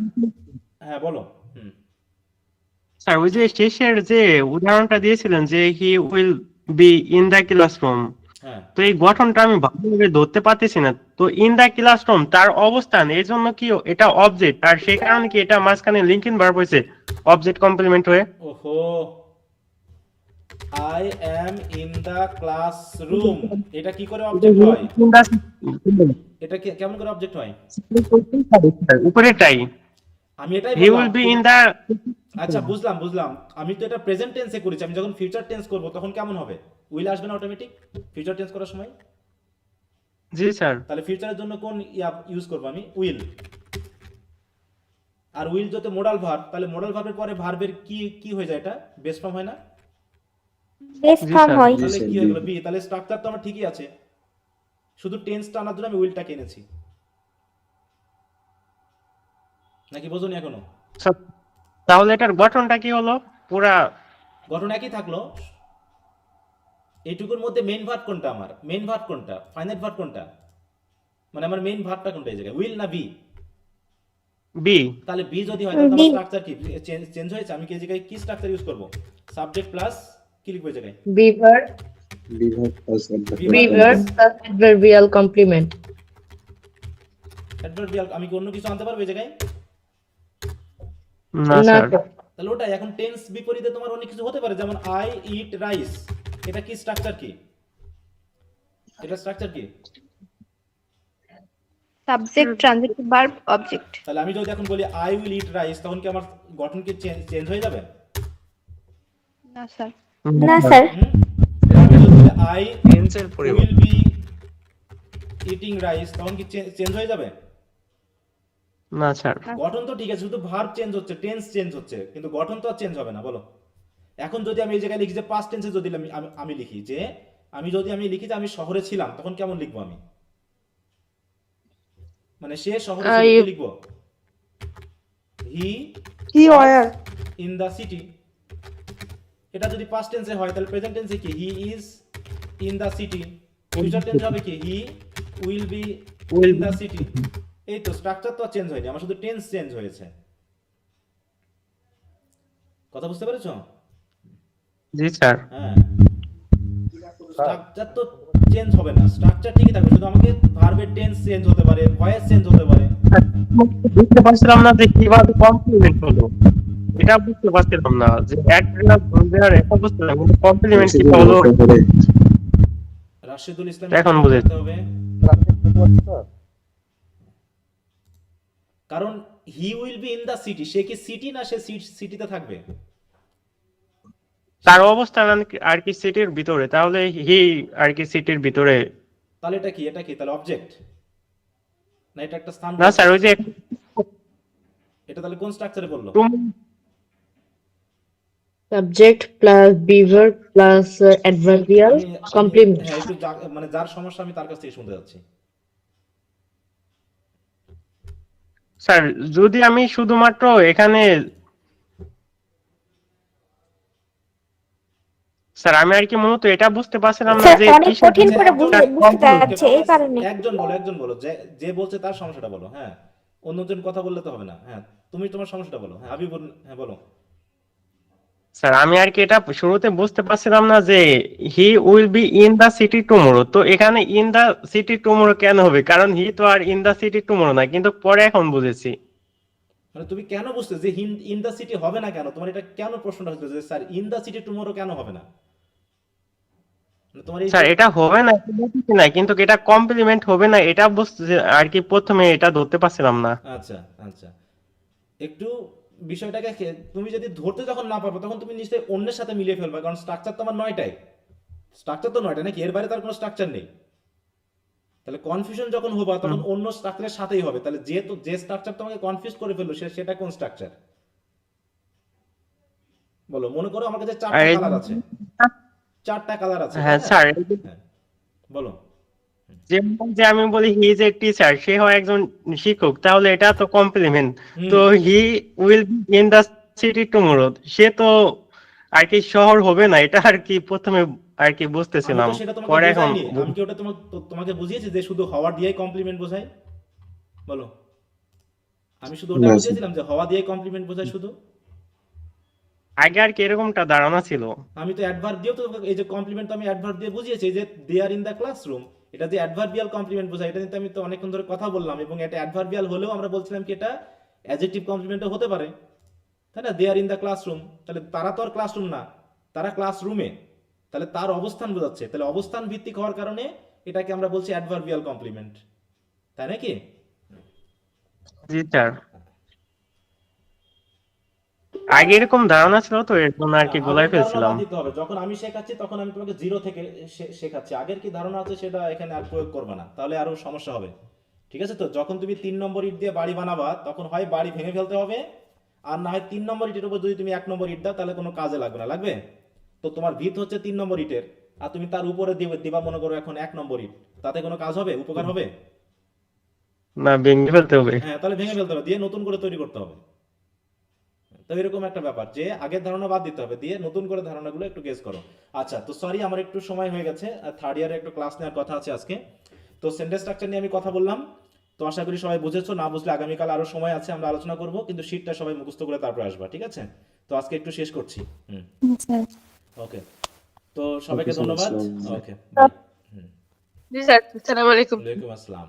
হ্যাঁ বলো। স্যার ওই যে শেষের যে উদাহরণটা দিয়েছিলেন যে he will be in the classroom, হ্যাঁ, তো এই গঠনটা আমি ভালোভাবে ধরতে পারতেছি না। তো ইন দ্য ক্লাসরুম তার অবস্থান, এই জন্য কি এটা অবজেক্ট, আর সেই কারণে কি এটা মাঝখানে লিঙ্কিং ভার্ব হয়েছে অবজেক্ট কমপ্লিমেন্ট হয়ে? ওহো, I am in the classroom, এটা কি করে অবজেক্ট হয়? এটা কেমন করে অবজেক্ট হয়? উপরেরটাই আমি এটাই হি উইল বি ইন দ্য। আচ্ছা, বুঝলাম বুঝলাম, আমি তো এটা প্রেজেন্ট টেন্সে করেছি, আমি যখন ফিউচার টেন্স করব তখন কেমন হবে? উইল আসবে না অটোমেটিক ফিউচার টেন্স করার সময়? জি স্যার। তাহলে ফিউচারের জন্য কোন ইউজ করব আমি? উইল। আর উইল যত মোডাল ভার্ব, তাহলে মোডাল ভার্বের পরে ভার্বের কি কি হয়ে যায়? এটা বেস ফর্ম হয় না? বেস ফর্ম হয়। তাহলে কি হয়ে গেল? বি। তাহলে স্ট্রাকচার তো আমার ঠিকই আছে, শুধু টেন্সটা আনার জন্য আমি উইলটাকে এনেছি, নাকি বোঝোনি এখনো? তাহলে এটার গঠনটা কি হলো? পুরা গঠন একই থাকলো, এইটুকুর মধ্যে মেইন ভার্ব কোনটা, আমার মেইন ভার্ব কোনটা, ফাইনাইট ভার্ব কোনটা, মানে আমার মেইন ভার্বটা কোনটা এই জায়গায়, উইল না বি? বি। তাহলে বি যদি হয় তাহলে আমার স্ট্রাকচার কি চেঞ্জ হয়েছে? আমি কি এই জায়গায় কি স্ট্রাকচার ইউজ করব? সাবজেক্ট প্লাস কি লিখব এই জায়গায়? Be verb, বিভাগ plus be verb plus adverbial complement. Adverbial, আমি কি অন্য কিছু আনতে পারবো এই জায়গায়? না না স্যার। sir. তাহলে ওটাই, এখন টেন্স বিপরীতে তোমার অনেক কিছু হতে পারে, যেমন আই ইট রাইস, এটা কি স্ট্রাকচার কি? এটা স্ট্রাকচার কি? Subject, transitive verb, object. তাহলে আমি যদি এখন বলি আই উইল ইট রাইস, তখন কি আমার গঠন কি চেঞ্জ হয়ে যাবে? না স্যার। না স্যার। আমি যদি বলি আই টেন্সের পরিবর্তন। উইল বি ইটিং রাইস, তখন কি চেঞ্জ হয়ে যাবে? না স্যার। গঠন তো ঠিক আছে, শুধু ভার্ব চেঞ্জ হচ্ছে, টেন্স চেঞ্জ হচ্ছে, কিন্তু গঠন তো আর চেঞ্জ হবে না, বলো? এখন যদি আমি এই জায়গায় লিখি যে পাস্ট টেন্সে যদি আমি লিখি যে আমি লিখি যে আমি শহরে ছিলাম, তখন কেমন লিখবো আমি? মানে সে শহরে আহ, ছিল, কি you- লিখবো? He he were in the city. এটা যদি পাস্ট টেন্সে হয় তাহলে প্রেজেন্ট টেন্সে কি? He is in the city. Future tense হবে কি? He will be in the city. এই তো, স্ট্রাকচার তো চেঞ্জ হয়নি, আমার শুধু টেন্স চেঞ্জ হয়েছে। কথা বুঝতে পেরেছো? জি স্যার। হ্যাঁ, স্ট্রাকচার তো চেঞ্জ হবে না, স্ট্রাকচার ঠিকই থাকবে, শুধু আমাকে ভার্বের টেন্স চেঞ্জ হতে পারে, ভয়েস চেঞ্জ হতে পারে। বুঝতে পারছিলাম না যে কিভাবে কমপ্লিমেন্ট হলো, এটা বুঝতে পারছিলাম না যে অ্যাড এটা বুঝছিলাম কিন্তু কমপ্লিমেন্ট কি হলো রাশিদুল ইসলাম এখন বুঝেছি। করতে হবে, কারণ he will be in the city, সে কি সিটি না সে সিটিতে থাকবে? তার অবস্থান আর কি সিটির ভিতরে, তাহলে হি আর কি সিটির ভিতরে। তাহলে এটা কি? এটা কি তাহলে অবজেক্ট না এটা একটা স্থান? না স্যার, ওই যে এটা তাহলে কোন স্ট্রাকচারে পড়লো? Subject plus be verb plus adverbial complement. হ্যাঁ, একটু মানে যার সমস্যা আমি তার কাছ থেকে শুনতে যাচ্ছি। স্যার যদি আমি শুধুমাত্র এখানে স্যার আমি আর কি মূলত এটা বুঝতে পারছিলাম না স্যার যে অনেক কিসের কঠিন করে বুঝতে যাচ্ছে এই কারণে। একজন বলো, যে বলছে তার সমস্যাটা বলো। হ্যাঁ, অন্যজন কথা বললে তো হবে না। হ্যাঁ, তুমি তোমার সমস্যাটা বলো। হ্যাঁ, হ্যাঁ বলো। স্যার আমি আর কি এটা শুরুতে বুঝতে পারছিলাম না যে he will be in the city tomorrow, তো এখানে ইন দা সিটি টুমরো কেন হবে, কারণ হি তো আর ইন দা সিটি টুমরো না, কিন্তু পরে এখন বুঝেছি। মানে তুমি কেন বুঝতে যে ইন দা সিটি হবে না কেন? তোমার এটা কেন প্রশ্নটা হচ্ছে যে sir in the city tomorrow কেন হবে না? মানে তোমার এই স্যার এটা হবে না এটা বুঝতেছি না, কিন্তু এটা কমপ্লিমেন্ট হবে না এটা বুঝতে আর কি প্রথমে এটা ধরতে পারছিলাম না। আচ্ছা আচ্ছা, একটু বিষয়টাকে তুমি যদি ধরতে যখন না পারবে তখন তুমি নিশ্চয়ই অন্যের সাথে মিলিয়ে ফেলবে, কারণ স্ট্রাকচার তো আমার 9টাই। স্ট্রাকচার তো 9টা নাকি? এর বাইরে তার কোনো স্ট্রাকচার নেই। তাহলে কনফিউশন যখন হবা তখন অন্য স্ট্রাকচারের সাথেই হবে। তাহলে যেহেতু যে স্ট্রাকচার তোমাকে কনফিউজ করে ফেললো সেটা কোন স্ট্রাকচার বলো? মনে করো আমার কাছে 4টা আর কালার আছে, 4টা কালার আছে। হ্যাঁ স্যার, হ্যাঁ, বলো। যেমন যে আমি বলি হি ইজ এ টিচার, সে হয় একজন শিক্ষক, তাহলে এটা তো কমপ্লিমেন্ট। তো he will be in the city tomorrow, সে তো আর কি শহর হবে না, এটা আর কি প্রথমে আর কি আমি বুঝতেছিলাম, তো সেটা তোমাকে পরে এখন বোঝাইনি। আমি কি ওটা তোমাকে বুঝিয়েছি যে শুধু হওয়া দিয়েই কমপ্লিমেন্ট বোঝায়? বলো, আমি শুধু ওটা না, বুঝিয়েছিলাম যে হওয়া দিয়ে কমপ্লিমেন্ট বোঝায় শুধু? আগে আর কি এরকমটা ধারণা ছিল। আমি তো অ্যাডভার্ব দিয়েও তো এই যে কমপ্লিমেন্ট তো আমি অ্যাডভার্ব দিয়ে বুঝিয়েছি যে দে আর ইন দা ক্লাসরুম, এটা যে অ্যাডভার্বিয়াল কমপ্লিমেন্ট বোঝায় এটা নিয়ে আমি তো অনেকক্ষণ ধরে কথা বললাম, এবং এটা অ্যাডভার্বিয়াল হলেও আমরা বলছিলাম কি এটা অ্যাডজেক্টিভ কমপ্লিমেন্টও হতে পারে, তাই না? দে আর ইন দা ক্লাসরুম, তাহলে তারা তো আর ক্লাসরুম না, তারা ক্লাসরুমে, তাহলে তার অবস্থান বোঝাচ্ছে। তাহলে অবস্থান ভিত্তিক হওয়ার কারণে এটাকে আমরা বলছি অ্যাডভার্বিয়াল কমপ্লিমেন্ট, তাই নাকি? জি স্যার, আগে এরকম ধারণা ছিল তো এর জন্য আর কি গোলাই আগের ধারণা ফেলছিলাম। বাদ দিতে হবে। যখন আমি শেখাচ্ছি তখন আমি তোমাকে জিরো থেকে শেখাচ্ছি, আগের কি ধারণা আছে সেটা এখানে আর প্রয়োগ করবে না, তাহলে আরো সমস্যা হবে। ঠিক আছে? তো যখন তুমি 3 নম্বর ইট দিয়ে বাড়ি বানাবা তখন হয় বাড়ি ভেঙে ফেলতে হবে, আর না হয় 3 নম্বর ইটের উপর যদি তুমি 1 নম্বর ইট দাও তাহলে কোনো কাজে লাগবে না। লাগবে তো? তোমার ভিত হচ্ছে 3 নম্বর ইটের, আর তুমি তার উপরে দিবা মনে করো এখন 1 নম্বর ইট, তাতে কোনো কাজ হবে? উপকার হবে না, ভেঙে ফেলতে হবে। হ্যাঁ, তাহলে ভেঙে ফেলতে হবে, দিয়ে নতুন করে তৈরি করতে হবে। তো এরকম একটা ব্যাপার যে আগের ধারণা বাদ দিতে হবে, দিয়ে নতুন করে ধারণাগুলো একটু গেস করো। আচ্ছা, তো সরি আমার একটু সময় হয়ে গেছে, থার্ড ইয়ারে একটু ক্লাস নেওয়ার কথা আছে আজকে। তো সেন্টেন্স স্ট্রাকচার নিয়ে আমি কথা বললাম, তো আশা করি সবাই বুঝেছো। না বুঝলে আগামীকাল আরো সময় আছে, আমরা আলোচনা করব, কিন্তু শীটটা সবাই মুখস্থ করে তারপর আসবা, ঠিক আছে? তো আজকে একটু শেষ করছি। ওকে, তো সবাইকে ধন্যবাদ। ওকে, জি স্যার, আসসালামু আলাইকুম। ওয়ালাইকুম আসসালাম।